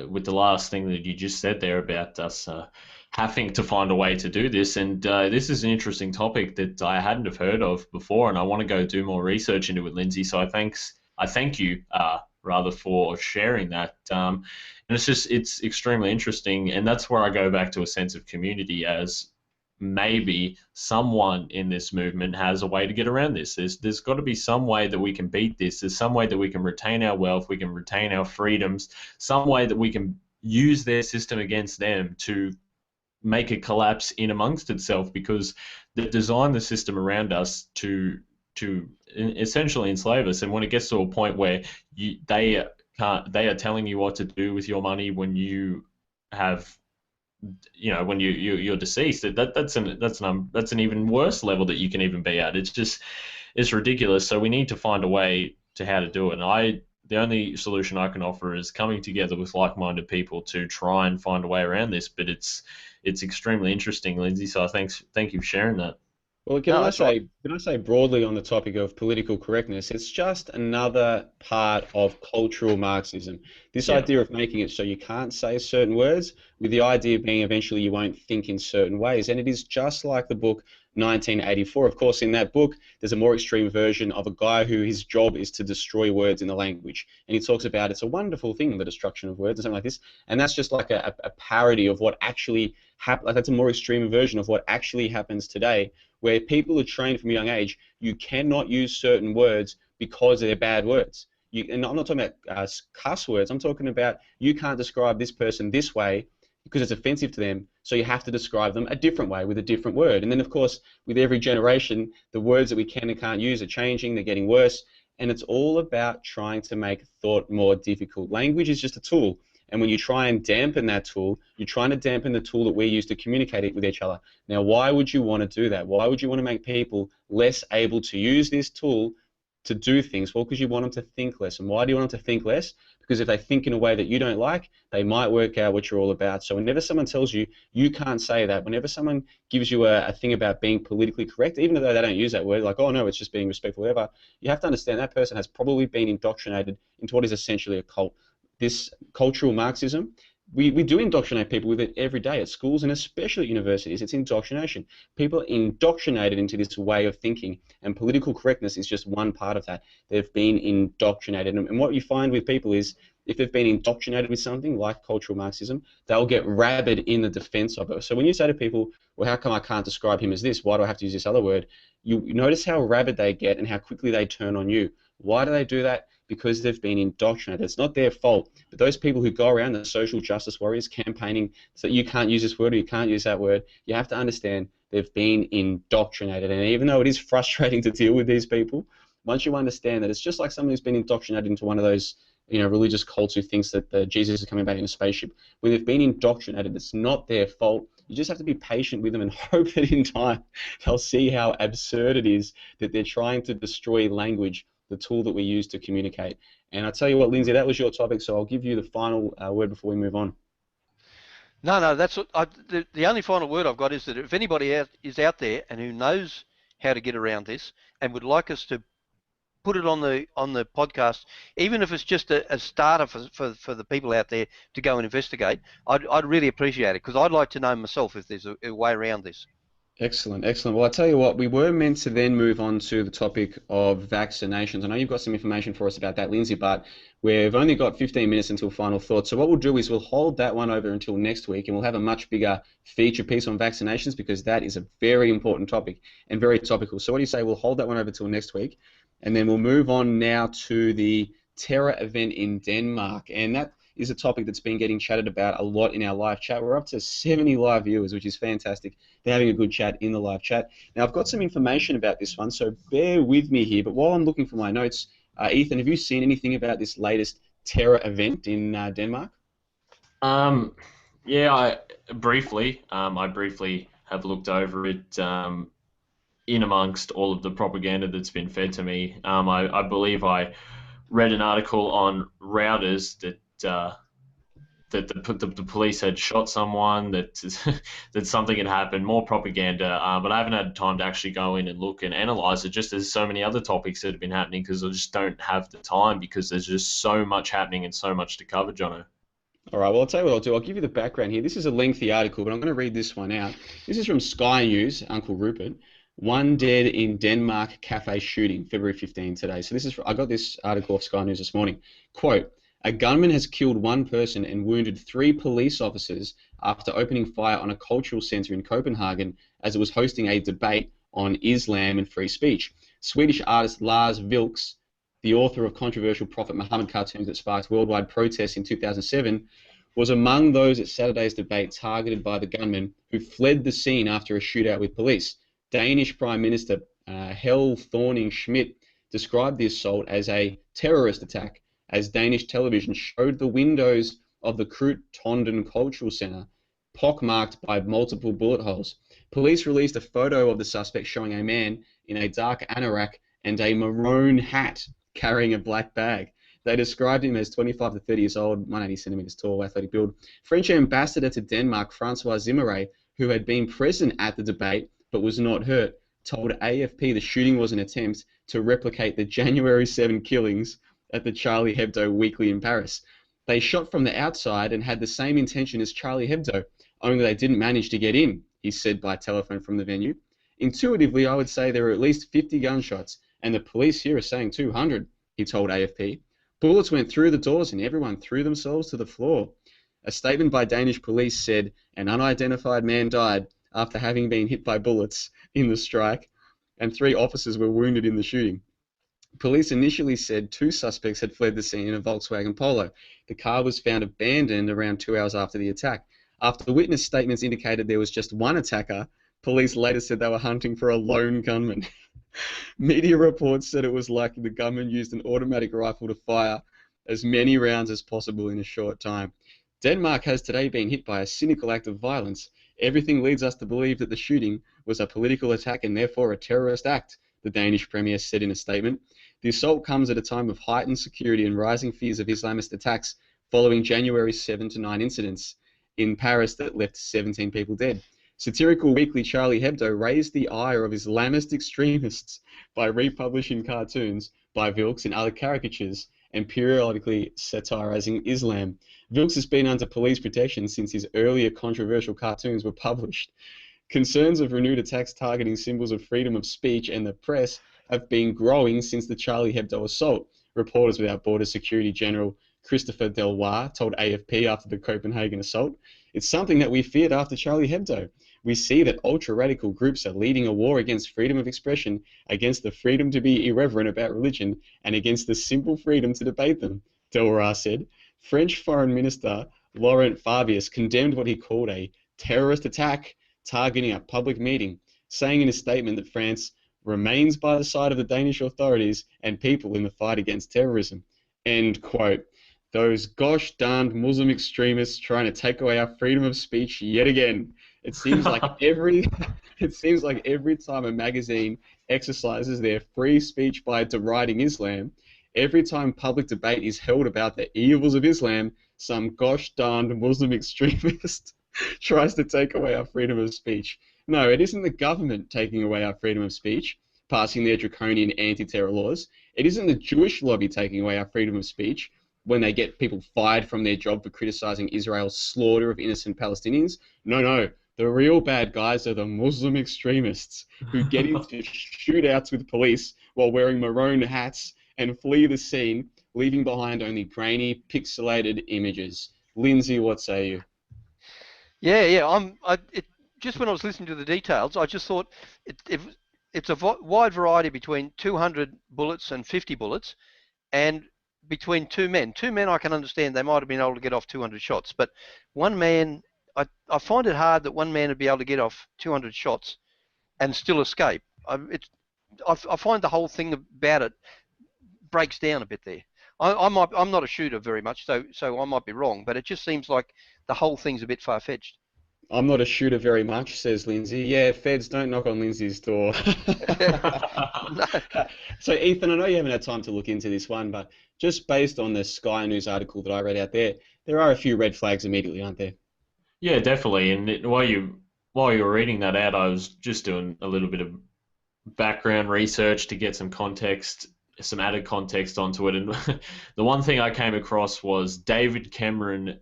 with the last thing that you just said there about us having to find a way to do this. And this is an interesting topic that I hadn't have heard of before, and I want to go do more research into it, Lindsay. So I thank you rather for sharing that. And it's extremely interesting, and that's where I go back to a sense of community, as maybe someone in this movement has a way to get around this. There's got to be some way that we can beat this. There's some way that we can retain our wealth, we can retain our freedoms, some way that we can use their system against them to make it collapse in amongst itself, because they've designed the system around us to essentially enslave us. And when it gets to a point where they are telling you what to do with your money when you have, when you're deceased, that's an even worse level that you can even be at. It's ridiculous. So we need to find a way to how to do it. And the only solution I can offer is coming together with like-minded people to try and find a way around this. But it's extremely interesting, Lindsay. So thank you for sharing that. Well, can I say broadly on the topic of political correctness, it's just another part of cultural Marxism. This idea of making it so you can't say certain words, with the idea being eventually you won't think in certain ways. And it is just like the book 1984. Of course, in that book, there's a more extreme version of a guy who his job is to destroy words in the language. And he talks about it's a wonderful thing, the destruction of words, or something like this. And that's just like a parody of what actually happens. Like, that's a more extreme version of what actually happens today, where people are trained from a young age, you cannot use certain words because they're bad words. And I'm not talking about cuss words. I'm talking about you can't describe this person this way because it's offensive to them, so you have to describe them a different way with a different word. And then, of course, with every generation, the words that we can and can't use are changing, they're getting worse, and it's all about trying to make thought more difficult. Language is just a tool, and when you try and dampen that tool, you're trying to dampen the tool that we use to communicate it with each other. Now, why would you want to do that? Why would you want to make people less able to use this tool to do things? Well, because you want them to think less. And why do you want them to think less? Because if they think in a way that you don't like, they might work out what you're all about. So whenever someone tells you, you can't say that, whenever someone gives you a thing about being politically correct, even though they don't use that word, like, oh no, it's just being respectful, whatever, you have to understand that person has probably been indoctrinated into what is essentially a cult. This cultural Marxism, we do indoctrinate people with it every day at schools and especially at universities. It's indoctrination. People are indoctrinated into this way of thinking, and political correctness is just one part of that. They've been indoctrinated. And what you find with people is, if they've been indoctrinated with something like cultural Marxism, they'll get rabid in the defense of it. So when you say to people, well, how come I can't describe him as this? Why do I have to use this other word? You notice how rabid they get and how quickly they turn on you. Why do they do that? Because they've been indoctrinated. It's not their fault. But those people who go around, the social justice warriors, campaigning so you can't use this word or you can't use that word, you have to understand they've been indoctrinated. And even though it is frustrating to deal with these people, once you understand that it's just like someone who's been indoctrinated into one of those religious cults who thinks that Jesus is coming back in a spaceship, when they've been indoctrinated, it's not their fault. You just have to be patient with them and hope that in time they'll see how absurd it is that they're trying to destroy language, the tool that we use to communicate. And I tell you what, Lindsay, that was your topic, so I'll give you the final word before we move on. No, that's the only final word I've got is that if anybody is out there and who knows how to get around this and would like us to put it on the podcast, even if it's just a starter for the people out there to go and investigate, I'd really appreciate it, because I'd like to know myself if there's a way around this. Excellent, excellent. Well, I tell you what, we were meant to then move on to the topic of vaccinations. I know you've got some information for us about that, Lindsay, but we've only got 15 minutes until final thoughts. So what we'll do is we'll hold that one over until next week, and we'll have a much bigger feature piece on vaccinations because that is a very important topic and very topical. So what do you say? We'll hold that one over till next week, and then we'll move on now to the terror event in Denmark, and that is a topic that's been getting chatted about a lot in our live chat. We're up to 70 live viewers, which is fantastic. They're having a good chat in the live chat. Now, I've got some information about this one, so bear with me here. But while I'm looking for my notes, Ethan, have you seen anything about this latest terror event in Denmark? Yeah, I briefly have looked over it in amongst all of the propaganda that's been fed to me. I believe I read an article on routers that the police had shot someone, that that something had happened, more propaganda, but I haven't had time to actually go in and look and analyse it, just as so many other topics that have been happening, because I just don't have the time, because there's just so much happening and so much to cover, Jono. All right, well, I'll tell you what I'll do. I'll give you the background here. This is a lengthy article, but I'm going to read this one out. This is from Sky News, Uncle Rupert. One dead in Denmark cafe shooting, February 15 today. So I got this article off Sky News this morning. Quote, a gunman has killed one person and wounded 3 police officers after opening fire on a cultural centre in Copenhagen as it was hosting a debate on Islam and free speech. Swedish artist Lars Vilks, the author of controversial Prophet Muhammad cartoons that sparked worldwide protests in 2007, was among those at Saturday's debate targeted by the gunman who fled the scene after a shootout with police. Danish Prime Minister Helle Thorning-Schmidt described the assault as a terrorist attack, as Danish television showed the windows of the Krut Tonden Cultural Centre pockmarked by multiple bullet holes. Police released a photo of the suspect showing a man in a dark anorak and a maroon hat carrying a black bag. They described him as 25 to 30 years old, 180 centimetres tall, athletic build. French ambassador to Denmark, Francois Zimmeray, who had been present at the debate but was not hurt, told AFP the shooting was an attempt to replicate the January 7 killings at the Charlie Hebdo weekly in Paris. They shot from the outside and had the same intention as Charlie Hebdo, only they didn't manage to get in, he said by telephone from the venue. Intuitively, I would say there were at least 50 gunshots, and the police here are saying 200, he told AFP. Bullets went through the doors and everyone threw themselves to the floor. A statement by Danish police said an unidentified man died after having been hit by bullets in the strike, and 3 officers were wounded in the shooting. Police initially said 2 suspects had fled the scene in a Volkswagen Polo. The car was found abandoned around 2 hours after the attack. After the witness statements indicated there was just one attacker, police later said they were hunting for a lone gunman. Media reports said it was likely the gunman used an automatic rifle to fire as many rounds as possible in a short time. Denmark has today been hit by a cynical act of violence. Everything leads us to believe that the shooting was a political attack and therefore a terrorist act, the Danish premier said in a statement. The assault comes at a time of heightened security and rising fears of Islamist attacks following January 7 to 9 incidents in Paris that left 17 people dead. Satirical weekly Charlie Hebdo raised the ire of Islamist extremists by republishing cartoons by Vilks and other caricatures and periodically satirizing Islam. Vilks has been under police protection since his earlier controversial cartoons were published. Concerns of renewed attacks targeting symbols of freedom of speech and the press have been growing since the Charlie Hebdo assault. Reporters Without Borders Security General Christopher Deloire told AFP after the Copenhagen assault, "It's something that we feared after Charlie Hebdo. We see that ultra-radical groups are leading a war against freedom of expression, against the freedom to be irreverent about religion, and against the simple freedom to debate them," Deloire said. French Foreign Minister Laurent Fabius condemned what he called a terrorist attack targeting a public meeting, saying in a statement that France remains by the side of the Danish authorities and people in the fight against terrorism. End quote. Those gosh darned Muslim extremists trying to take away our freedom of speech yet again. It seems like every time a magazine exercises their free speech by deriding Islam, every time public debate is held about the evils of Islam, some gosh darned Muslim extremist tries to take away our freedom of speech. No, it isn't the government taking away our freedom of speech, passing their draconian anti-terror laws. It isn't the Jewish lobby taking away our freedom of speech when they get people fired from their job for criticizing Israel's slaughter of innocent Palestinians. No, The real bad guys are the Muslim extremists who get into shootouts with police while wearing maroon hats and flee the scene, leaving behind only grainy, pixelated images. Lindsay, what say you? Yeah. Just when I was listening to the details, I just thought it's a wide variety between 200 bullets and 50 bullets, and between two men. Two men, I can understand they might have been able to get off 200 shots, but one man, I find it hard that one man would be able to get off 200 shots and still escape. I find the whole thing about it breaks down a bit there. I'm not a shooter very much, so I might be wrong, but it just seems like the whole thing's a bit far-fetched. I'm not a shooter very much, says Lindsay. Yeah, feds, don't knock on Lindsay's door. No. So, Ethan, I know you haven't had time to look into this one, but just based on the Sky News article that I read out there, there are a few red flags immediately, aren't there? Yeah, definitely. And while you were reading that out, I was just doing a little bit of background research to get some context, some added context onto it. And the one thing I came across was David Cameron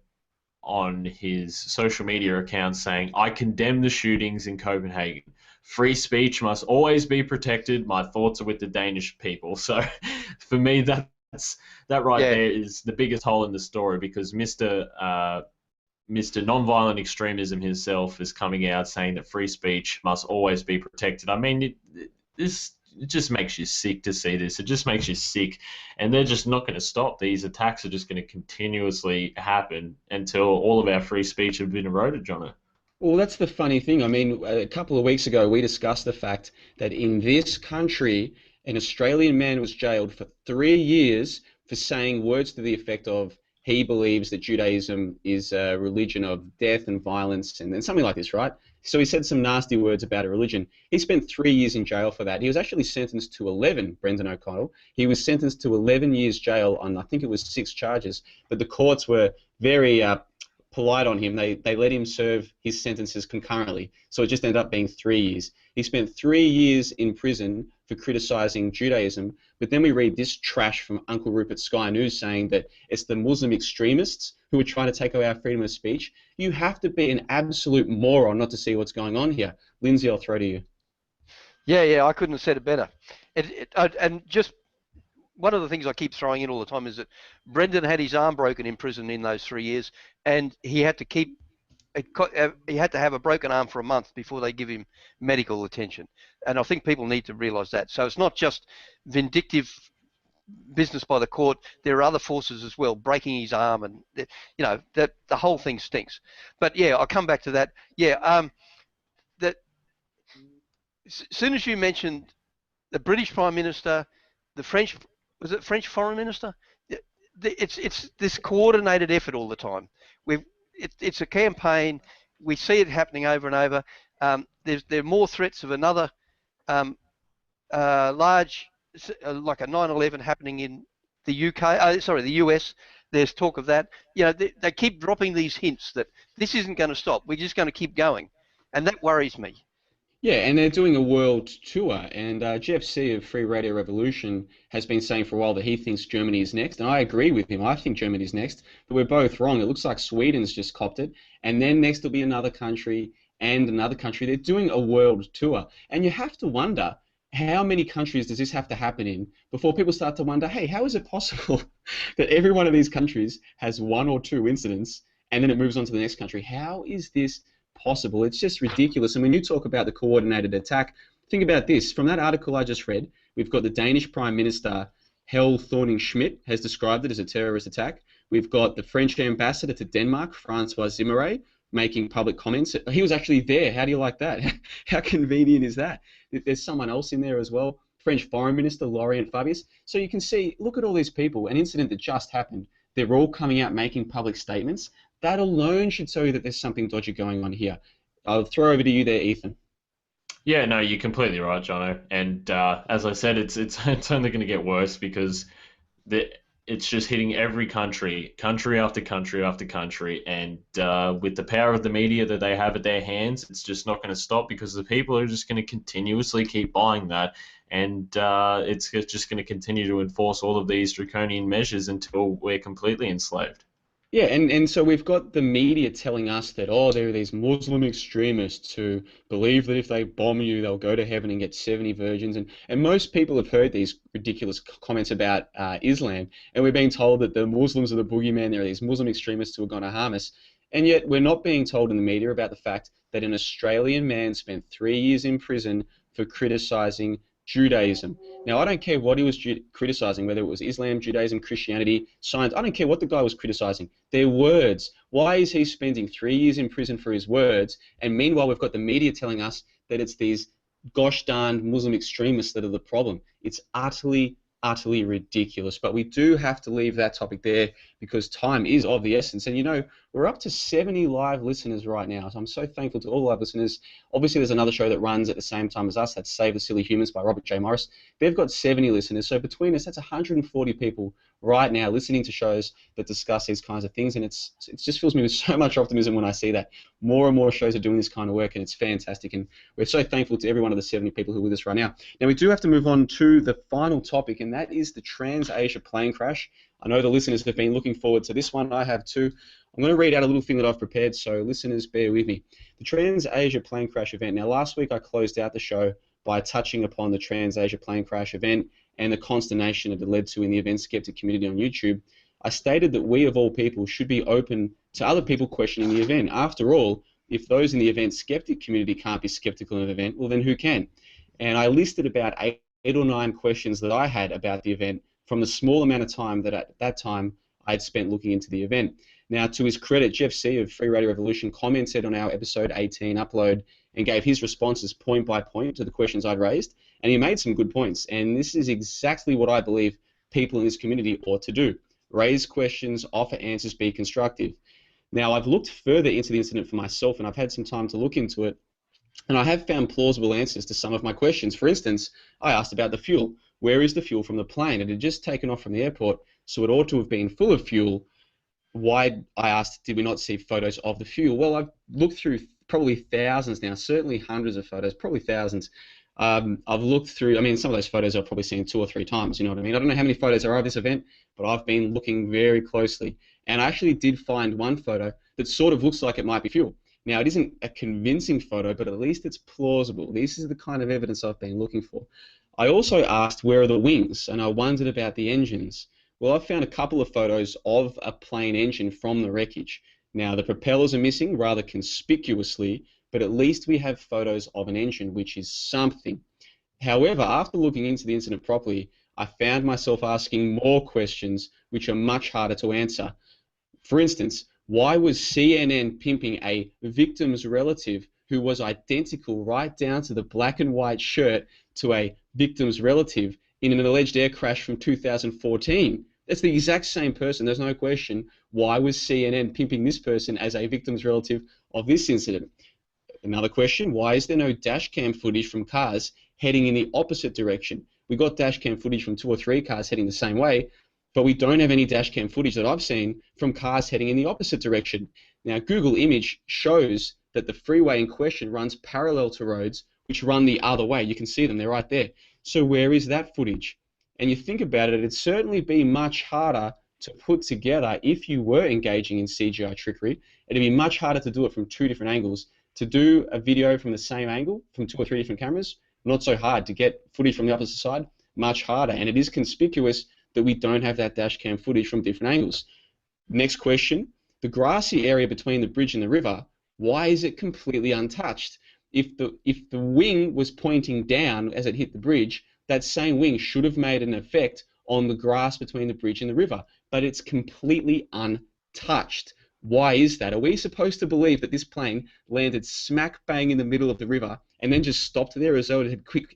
on his social media account saying, "I condemn the shootings in Copenhagen. Free speech must always be protected. My thoughts are with the Danish people." So for me, that right there is the biggest hole in the story, because Mr. Nonviolent Extremism himself is coming out saying that free speech must always be protected. I mean, it just makes you sick to see this. It just makes you sick. And they're just not going to stop. These attacks are just going to continuously happen until all of our free speech have been eroded, Johnno. Well, that's the funny thing. I mean, a couple of weeks ago, we discussed the fact that in this country, an Australian man was jailed for 3 years for saying words to the effect of, he believes that Judaism is a religion of death and violence and something like this, right? So he said some nasty words about a religion. He spent 3 years in jail for that. He was actually sentenced to 11, Brendan O'Connell. He was sentenced to 11 years jail on, I think it was 6 charges. But the courts were very polite on him. They let him serve his sentences concurrently. So it just ended up being 3 years. He spent 3 years in prison for criticising Judaism. But then we read this trash from Uncle Rupert's Sky News saying that it's the Muslim extremists who are trying to take away our freedom of speech. You have to be an absolute moron not to see what's going on here. Lindsay, I'll throw to you. Yeah, I couldn't have said it better. And just one of the things I keep throwing in all the time is that Brendan had his arm broken in prison in those 3 years, and he had to have a broken arm for a month before they give him medical attention. And I think people need to realise that. So it's not just vindictive business by the court. There are other forces as well, breaking his arm, and that the whole thing stinks. But yeah, I'll come back to that. Yeah, that as soon as you mentioned the British Prime Minister, the French Foreign Minister, it's this coordinated effort all the time. It's a campaign. We see it happening over and over. There are more threats of another large, like a 9/11 happening in the UK. The US. There's talk of that. They keep dropping these hints that this isn't going to stop. We're just going to keep going, and that worries me. Yeah, and they're doing a world tour, and Jeff C. of Free Radio Revolution has been saying for a while that he thinks Germany is next, and I agree with him. I think Germany is next, but we're both wrong. It looks like Sweden's just copped it, and then next will be another country and another country. They're doing a world tour, and you have to wonder, how many countries does this have to happen in before people start to wonder, hey, how is it possible that every one of these countries has 1 or 2 incidents, and then it moves on to the next country? How is this possible? It's just ridiculous. And when you talk about the coordinated attack, think about this. From that article I just read, we've got the Danish Prime Minister, Helle Thorning-Schmidt, has described it as a terrorist attack. We've got the French ambassador to Denmark, Francois Zimmeray, making public comments. He was actually there. How do you like that? How convenient is that? There's someone else in there as well, French Foreign Minister, Laurent Fabius. So you can see, look at all these people, an incident that just happened. They're all coming out making public statements. That alone should tell you that there's something dodgy going on here. I'll throw over to you there, Ethan. Yeah, no, you're completely right, Jono. And as I said, it's only going to get worse, because it's just hitting every country after country after country. And with the power of the media that they have at their hands, it's just not going to stop, because the people are just going to continuously keep buying that. And it's just going to continue to enforce all of these draconian measures until we're completely enslaved. Yeah, and so we've got the media telling us that, oh, there are these Muslim extremists who believe that if they bomb you, they'll go to heaven and get 70 virgins. And most people have heard these ridiculous comments about Islam, and we're being told that the Muslims are the boogeyman, there are these Muslim extremists who are going to harm us. And yet we're not being told in the media about the fact that an Australian man spent 3 years in prison for criticizing Judaism. Now, I don't care what he was criticizing, whether it was Islam, Judaism, Christianity, science. I don't care what the guy was criticizing. Their words. Why is he spending 3 years in prison for his words? And meanwhile, we've got the media telling us that it's these gosh darned Muslim extremists that are the problem. It's utterly, utterly ridiculous. But we do have to leave that topic there because time is of the essence. And you know, we're up to 70 live listeners right now. So I'm so thankful to all live listeners. Obviously, there's another show that runs at the same time as us. That's Save the Silly Humans by Robert J. Morris. They've got 70 listeners. So between us, that's 140 people right now listening to shows that discuss these kinds of things. And it just fills me with so much optimism when I see that more and more shows are doing this kind of work, and it's fantastic. And we're so thankful to every one of the 70 people who are with us right now. Now, we do have to move on to the final topic, and that is the TransAsia plane crash. I know the listeners have been looking forward to this one. I have too. I'm going to read out a little thing that I've prepared, so listeners, bear with me. The TransAsia plane crash event. Now, last week I closed out the show by touching upon the TransAsia plane crash event and the consternation it had led to in the event skeptic community on YouTube. I stated that we, of all people, should be open to other people questioning the event. After all, if those in the event skeptic community can't be skeptical of an event, well, then who can? And I listed about eight or nine questions that I had about the event from the small amount of time that at that time I'd spent looking into the event. Now, to his credit, Jeff C. of Free Radio Revolution commented on our episode 18 upload and gave his responses point by point to the questions I'd raised, and he made some good points. And this is exactly what I believe people in this community ought to do. Raise questions, offer answers, be constructive. Now, I've looked further into the incident for myself, and I've had some time to look into it, and I have found plausible answers to some of my questions. For instance, I asked about the fuel. Where is the fuel from the plane? It had just taken off from the airport, so it ought to have been full of fuel. Why, I asked, did we not see photos of the fuel? Well, I've looked through probably thousands now, certainly hundreds of photos, probably thousands. I've looked through, I mean, some of those photos I've probably seen 2 or 3 times, you know what I mean? I don't know how many photos there are of this event, but I've been looking very closely. And I actually did find one photo that sort of looks like it might be fuel. Now, it isn't a convincing photo, but at least it's plausible. This is the kind of evidence I've been looking for. I also asked, where are the wings? And I wondered about the engines. Well, I've found a couple of photos of a plane engine from the wreckage. Now, the propellers are missing rather conspicuously, but at least we have photos of an engine, which is something. However, after looking into the incident properly, I found myself asking more questions which are much harder to answer. For instance, why was CNN pimping a victim's relative who was identical right down to the black and white shirt to a victim's relative in an alleged air crash from 2014? That's the exact same person, there's no question. Why was CNN pimping this person as a victim's relative of this incident? Another question, why is there no dash cam footage from cars heading in the opposite direction? We got dash cam footage from 2 or 3 cars heading the same way, but we don't have any dash cam footage that I've seen from cars heading in the opposite direction. Now, Google Image shows that the freeway in question runs parallel to roads which run the other way. You can see them, they're right there. So where is that footage? And you think about it, it'd certainly be much harder to put together if you were engaging in CGI trickery. It'd be much harder to do it from 2 different angles. To do a video from the same angle, from 2 or 3 different cameras, not so hard. To get footage from the opposite side, much harder. And it is conspicuous that we don't have that dash cam footage from different angles. Next question, the grassy area between the bridge and the river, why is it completely untouched? If the wing was pointing down as it hit the bridge, that same wing should have made an effect on the grass between the bridge and the river, but it's completely untouched. Why is that? Are we supposed to believe that this plane landed smack bang in the middle of the river and then just stopped there as though it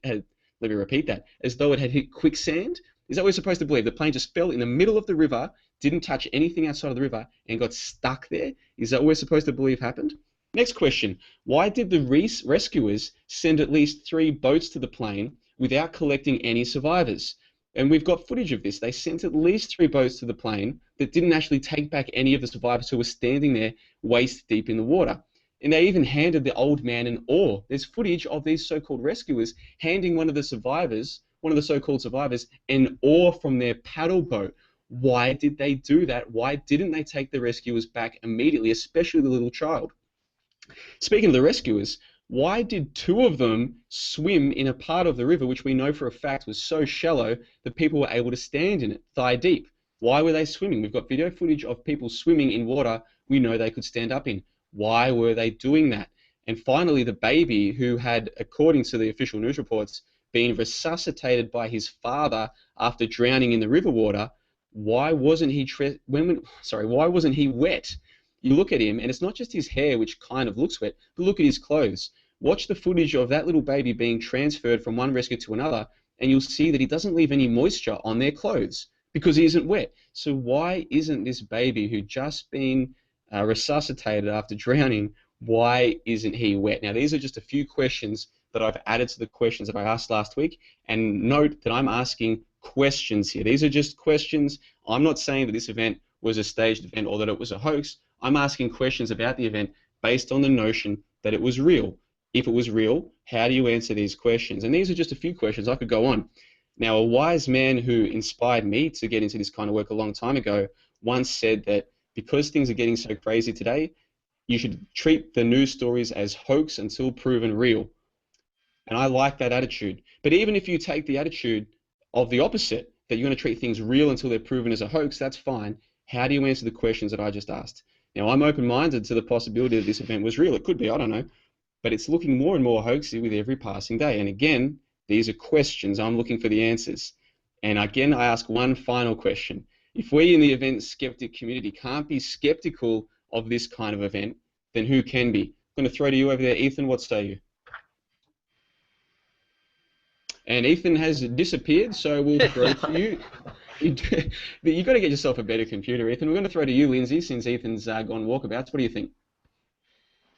had let me repeat that, as though it had hit quicksand? Is that what we're supposed to believe? The plane just fell in the middle of the river, didn't touch anything outside of the river, and got stuck there? Is that what we're supposed to believe happened? Next question, why did the rescuers send at least 3 boats to the plane without collecting any survivors? And we've got footage of this. They sent at least 3 boats to the plane that didn't actually take back any of the survivors who were standing there waist deep in the water. And they even handed the old man an oar. There's footage of these so-called rescuers handing one of the so-called survivors, an oar from their paddle boat. Why did they do that? Why didn't they take the rescuers back immediately, especially the little child? Speaking of the rescuers, why did two of them swim in a part of the river which we know for a fact was so shallow that people were able to stand in it, thigh deep? Why were they swimming? We've got video footage of people swimming in water we know they could stand up in. Why were they doing that? And finally, the baby who had, according to the official news reports, been resuscitated by his father after drowning in the river water. Why wasn't he why wasn't he wet? You look at him, and it's not just his hair, which kind of looks wet, but look at his clothes. Watch the footage of that little baby being transferred from one rescue to another, and you'll see that he doesn't leave any moisture on their clothes because he isn't wet. So why isn't this baby who just been resuscitated after drowning, why isn't he wet? Now, these are just a few questions that I've added to the questions that I asked last week, and note that I'm asking questions here. These are just questions. I'm not saying that this event was a staged event or that it was a hoax. I'm asking questions about the event based on the notion that it was real. If it was real, how do you answer these questions? And these are just a few questions. I could go on. Now, a wise man who inspired me to get into this kind of work a long time ago once said that because things are getting so crazy today, you should treat the news stories as hoax until proven real. And I like that attitude. But even if you take the attitude of the opposite, that you're going to treat things real until they're proven as a hoax, that's fine. How do you answer the questions that I just asked? Now, I'm open-minded to the possibility that this event was real. It could be, I don't know. But it's looking more and more hoaxy with every passing day. And again, these are questions. I'm looking for the answers. And again, I ask one final question. If we in the event skeptic community can't be skeptical of this kind of event, then who can be? I'm going to throw to you over there. Ethan, what say you? And Ethan has disappeared, so we'll throw to you. You've got to get yourself a better computer, Ethan. We're going to throw to you, Lindsay, since Ethan's gone walkabouts. What do you think?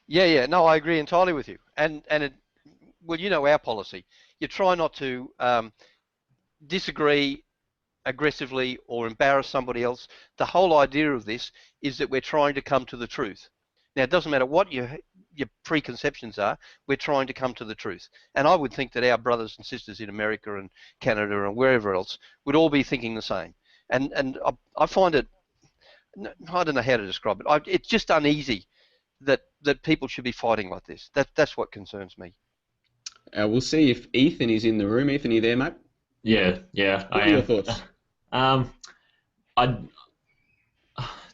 Yeah. No, I agree entirely with you. Well, you know our policy. You try not to disagree aggressively or embarrass somebody else. The whole idea of this is that we're trying to come to the truth. Now, it doesn't matter what your preconceptions are, we're trying to come to the truth. And I would think that our brothers and sisters in America and Canada and wherever else would all be thinking the same. And I find it, I don't know how to describe it, it's just uneasy that people should be fighting like this. That's what concerns me. We'll see if Ethan is in the room. Ethan, are you there, mate? Yeah. What are your thoughts?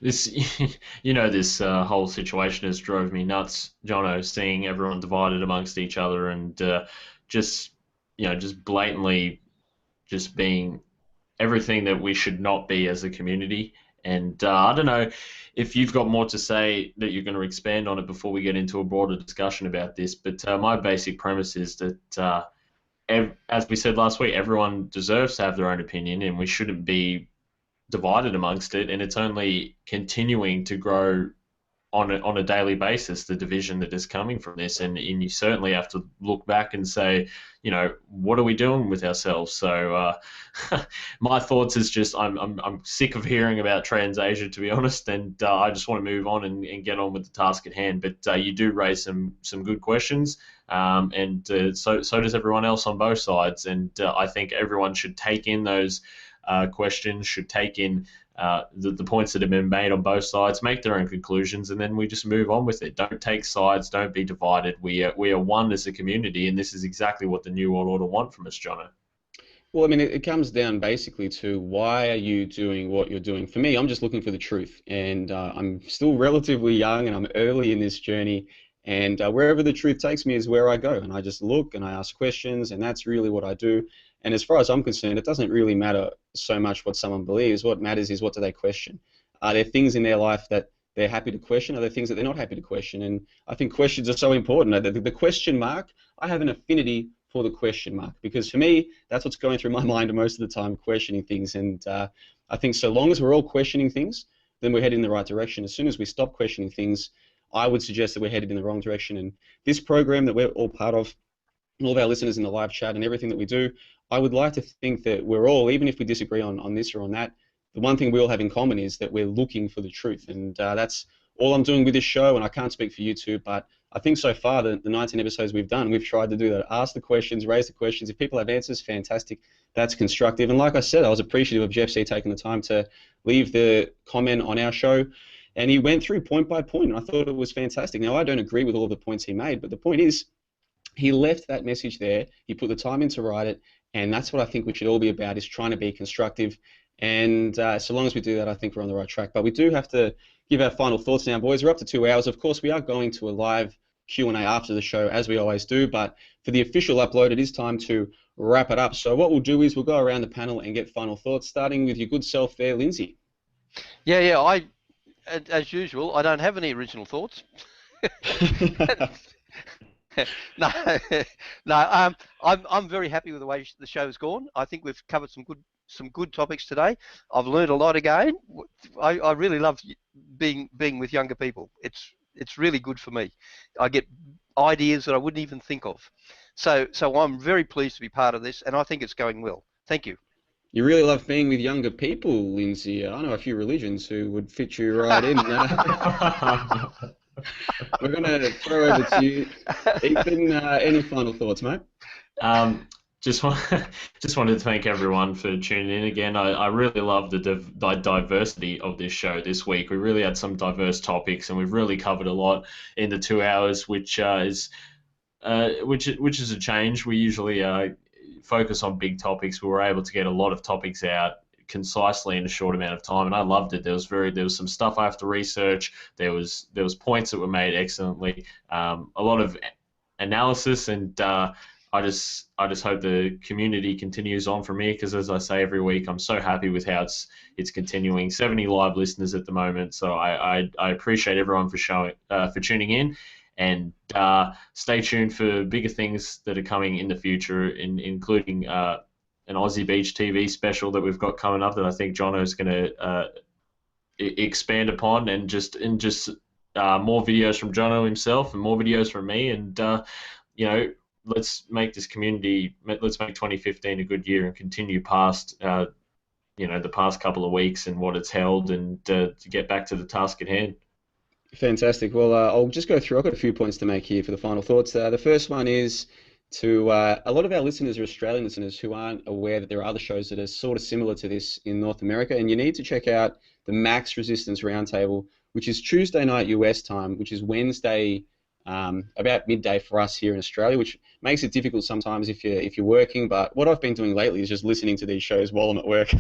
This whole situation has drove me nuts, Johnno, seeing everyone divided amongst each other and just blatantly just being everything that we should not be as a community. And I don't know if you've got more to say that you're going to expand on it before we get into a broader discussion about this, but my basic premise is that, as we said last week, everyone deserves to have their own opinion and we shouldn't be divided amongst it, and it's only continuing to grow on a daily basis, the division that is coming from this, and you certainly have to look back and say, what are we doing with ourselves? So my thoughts is just I'm sick of hearing about TransAsia, to be honest, and I just want to move on and get on with the task at hand. But you do raise some good questions, and so does everyone else on both sides, and I think everyone should take in those questions, should take in the points that have been made on both sides, make their own conclusions, and then we just move on with it. Don't take sides, don't be divided. We are one as a community, and this is exactly what the New World Order want from us, Johnno. Well, I mean, it comes down basically to why are you doing what you're doing? For me, I'm just looking for the truth, and I'm still relatively young, and I'm early in this journey, and wherever the truth takes me is where I go, and I just look and I ask questions, and that's really what I do. And as far as I'm concerned, it doesn't really matter so much what someone believes. What matters is what do they question. Are there things in their life that they're happy to question? Are there things that they're not happy to question? And I think questions are so important. The question mark, I have an affinity for the question mark because for me, that's what's going through my mind most of the time, questioning things. And I think so long as we're all questioning things, then we're heading in the right direction. As soon as we stop questioning things, I would suggest that we're headed in the wrong direction. And this program that we're all part of, all of our listeners in the live chat and everything that we do, I would like to think that we're all, even if we disagree on this or on that, the one thing we all have in common is that we're looking for the truth. And that's all I'm doing with this show, and I can't speak for you two, but I think so far, the 19 episodes we've done, we've tried to do that. Ask the questions, raise the questions. If people have answers, fantastic. That's constructive. And like I said, I was appreciative of Jeff C taking the time to leave the comment on our show. And he went through point by point, and I thought it was fantastic. Now, I don't agree with all the points he made, but the point is, he left that message there. He put the time in to write it, and that's what I think we should all be about, is trying to be constructive. And so long as we do that, I think we're on the right track. But we do have to give our final thoughts now, boys. We're up to 2 hours. Of course, we are going to a live Q&A after the show, as we always do. But for the official upload, it is time to wrap it up. So what we'll do is we'll go around the panel and get final thoughts, starting with your good self there, Lindsay. Yeah. As usual, I don't have any original thoughts. No. I'm very happy with the way the show's gone. I think we've covered some good topics today. I've learned a lot again. I really love being with younger people. It's really good for me. I get ideas that I wouldn't even think of. So I'm very pleased to be part of this, and I think it's going well. Thank you. You really love being with younger people, Lindsay. I know a few religions who would fit you right in. We're going to throw over to you. Ethan, any final thoughts, mate? Just wanted to thank everyone for tuning in again. I really love the diversity of this show this week. We really had some diverse topics, and we've really covered a lot in the 2 hours, which is a change. We usually focus on big topics, but we're able to get a lot of topics out concisely in a short amount of time, and I loved it. There was some stuff I have to research. There was points that were made excellently. A lot of analysis, and I just hope the community continues on from here, because as I say every week, I'm so happy with how it's continuing. 70 live listeners at the moment, so I appreciate everyone for tuning in. And stay tuned for bigger things that are coming in the future, including an Aussie Beach TV special that we've got coming up that I think Johnno is going to expand upon, and just more videos from Johnno himself and more videos from me, and let's make this community, let's make 2015 a good year and continue past the past couple of weeks and what it's held, and to get back to the task at hand. Fantastic. Well, I'll just go through. I've got a few points to make here for the final thoughts. The first one is to a lot of our listeners are Australian listeners who aren't aware that there are other shows that are sort of similar to this in North America, and you need to check out the Max Resistance Roundtable, which is Tuesday night US time, which is Wednesday about midday for us here in Australia, which makes it difficult sometimes if you're working. But what I've been doing lately is just listening to these shows while I'm at work.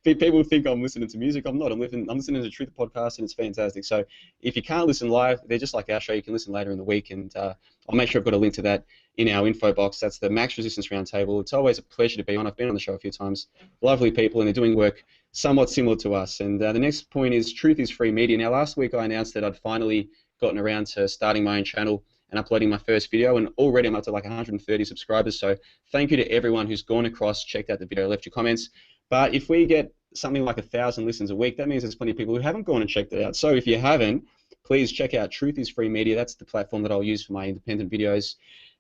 People think I'm listening to music. I'm not. I'm listening to Truth Podcast, and it's fantastic. So if you can't listen live, they're just like our show. You can listen later in the week, and I'll make sure I've got a link to that in our info box. That's the Max Resistance Roundtable. It's always a pleasure to be on. I've been on the show a few times. Lovely people, and they're doing work somewhat similar to us. And the next point is Truth is Free Media. Now, last week I announced that I'd finally gotten around to starting my own channel and uploading my first video, and already I'm up to like 130 subscribers. So thank you to everyone who's gone across, checked out the video, left your comments. But if we get something like 1,000 listens a week, that means there's plenty of people who haven't gone and checked it out. So if you haven't, please check out Truth is Free Media. That's the platform that I'll use for my independent videos.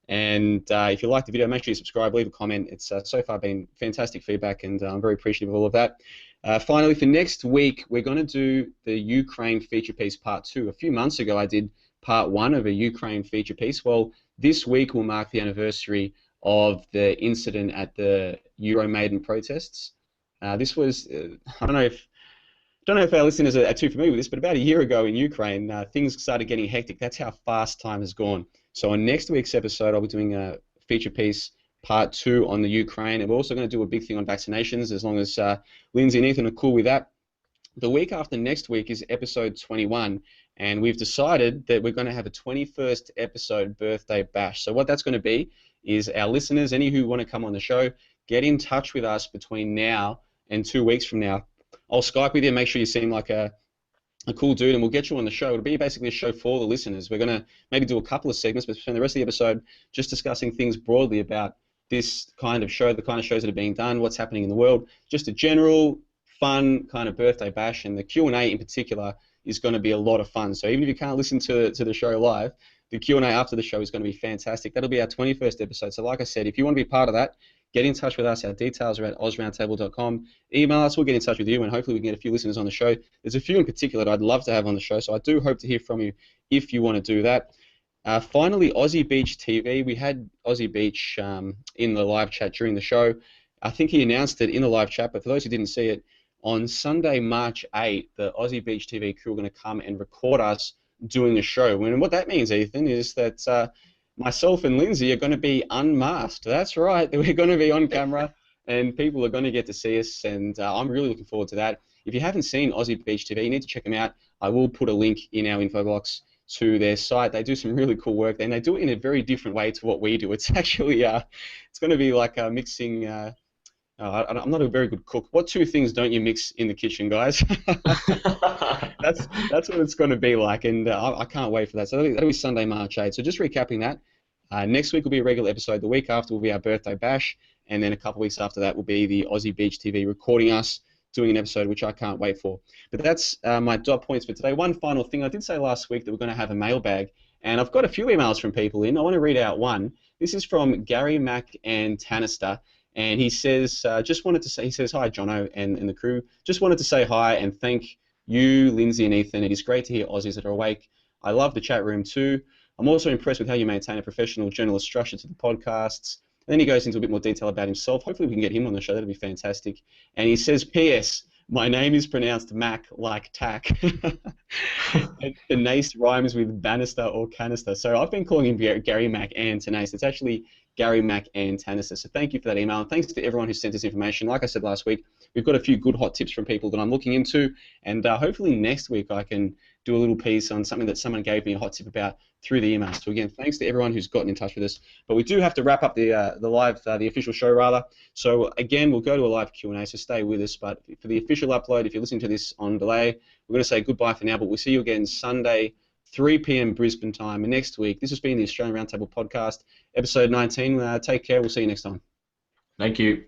And if you like the video, make sure you subscribe, leave a comment. It's so far been fantastic feedback, and I'm very appreciative of all of that. Finally, for next week, we're going to do the Ukraine feature piece part 2. A few months ago, I did part 1 of a Ukraine feature piece. Well, this week will mark the anniversary of the incident at the Euromaidan protests. This was, I don't know if our listeners are too familiar with this, but about a year ago in Ukraine, things started getting hectic. That's how fast time has gone. So on next week's episode, I'll be doing a feature piece part 2 on the Ukraine, and we're also going to do a big thing on vaccinations, as long as Lindsay and Ethan are cool with that. The week after next week is episode 21, and we've decided that we're going to have a 21st episode birthday bash. So what that's going to be is our listeners, any who want to come on the show, get in touch with us between now and 2 weeks from now. I'll Skype with you, make sure you seem like a cool dude, and we'll get you on the show. It'll be basically a show for the listeners. We're going to maybe do a couple of segments, but spend the rest of the episode just discussing things broadly about this kind of show, the kind of shows that are being done, what's happening in the world, just a general fun kind of birthday bash, and the Q&A in particular is going to be a lot of fun. So even if you can't listen to the show live, the Q&A after the show is going to be fantastic. That'll be our 21st episode. So like I said, if you want to be part of that, get in touch with us. Our details are at ozroundtable.com. Email us, we'll get in touch with you, and hopefully we can get a few listeners on the show. There's a few in particular that I'd love to have on the show, so I do hope to hear from you if you want to do that. Finally, Aussie Beach TV. We had Aussie Beach in the live chat during the show. I think he announced it in the live chat, but for those who didn't see it, on Sunday, March 8th, the Aussie Beach TV crew are going to come and record us doing the show. And what that means, Ethan, is that myself and Lindsay are going to be unmasked. That's right. We're going to be on camera, and people are going to get to see us, and I'm really looking forward to that. If you haven't seen Aussie Beach TV, you need to check them out. I will put a link in our info box to their site. They do some really cool work, and they do it in a very different way to what we do. It's actually, it's going to be like mixing... I'm not a very good cook. What two things don't you mix in the kitchen, guys? That's what it's going to be like, and I can't wait for that. So that'll be Sunday, March 8th. So just recapping that, next week will be a regular episode. The week after will be our birthday bash, and then a couple of weeks after that will be the Aussie Beach TV recording us, doing an episode, which I can't wait for. But that's my dot points for today. One final thing. I did say last week that we're going to have a mailbag, and I've got a few emails from people in. I want to read out one. This is from Gary Mack and Tannister. And he says, he says, hi, Johnno and the crew. Just wanted to say hi and thank you, Lindsay and Ethan. It is great to hear Aussies that are awake. I love the chat room too. I'm also impressed with how you maintain a professional journalist structure to the podcasts. And then he goes into a bit more detail about himself. Hopefully we can get him on the show. That'd be fantastic. And he says, P.S. My name is pronounced Mac like tack. And Tenace rhymes with banister or canister. So I've been calling him Gary Mac and Tenace. It's actually Gary Mac and Tannister. So thank you for that email. And thanks to everyone who sent us information. Like I said last week, we've got a few good hot tips from people that I'm looking into. And hopefully next week I can do a little piece on something that someone gave me a hot tip about through the emails. So again, thanks to everyone who's gotten in touch with us. But we do have to wrap up the official show rather. So again, we'll go to a live Q&A, so stay with us. But for the official upload, if you're listening to this on delay, we're going to say goodbye for now, but we'll see you again Sunday, 3 p.m. Brisbane time next week. This has been the Australian Roundtable Podcast, episode 19. Take care. We'll see you next time. Thank you.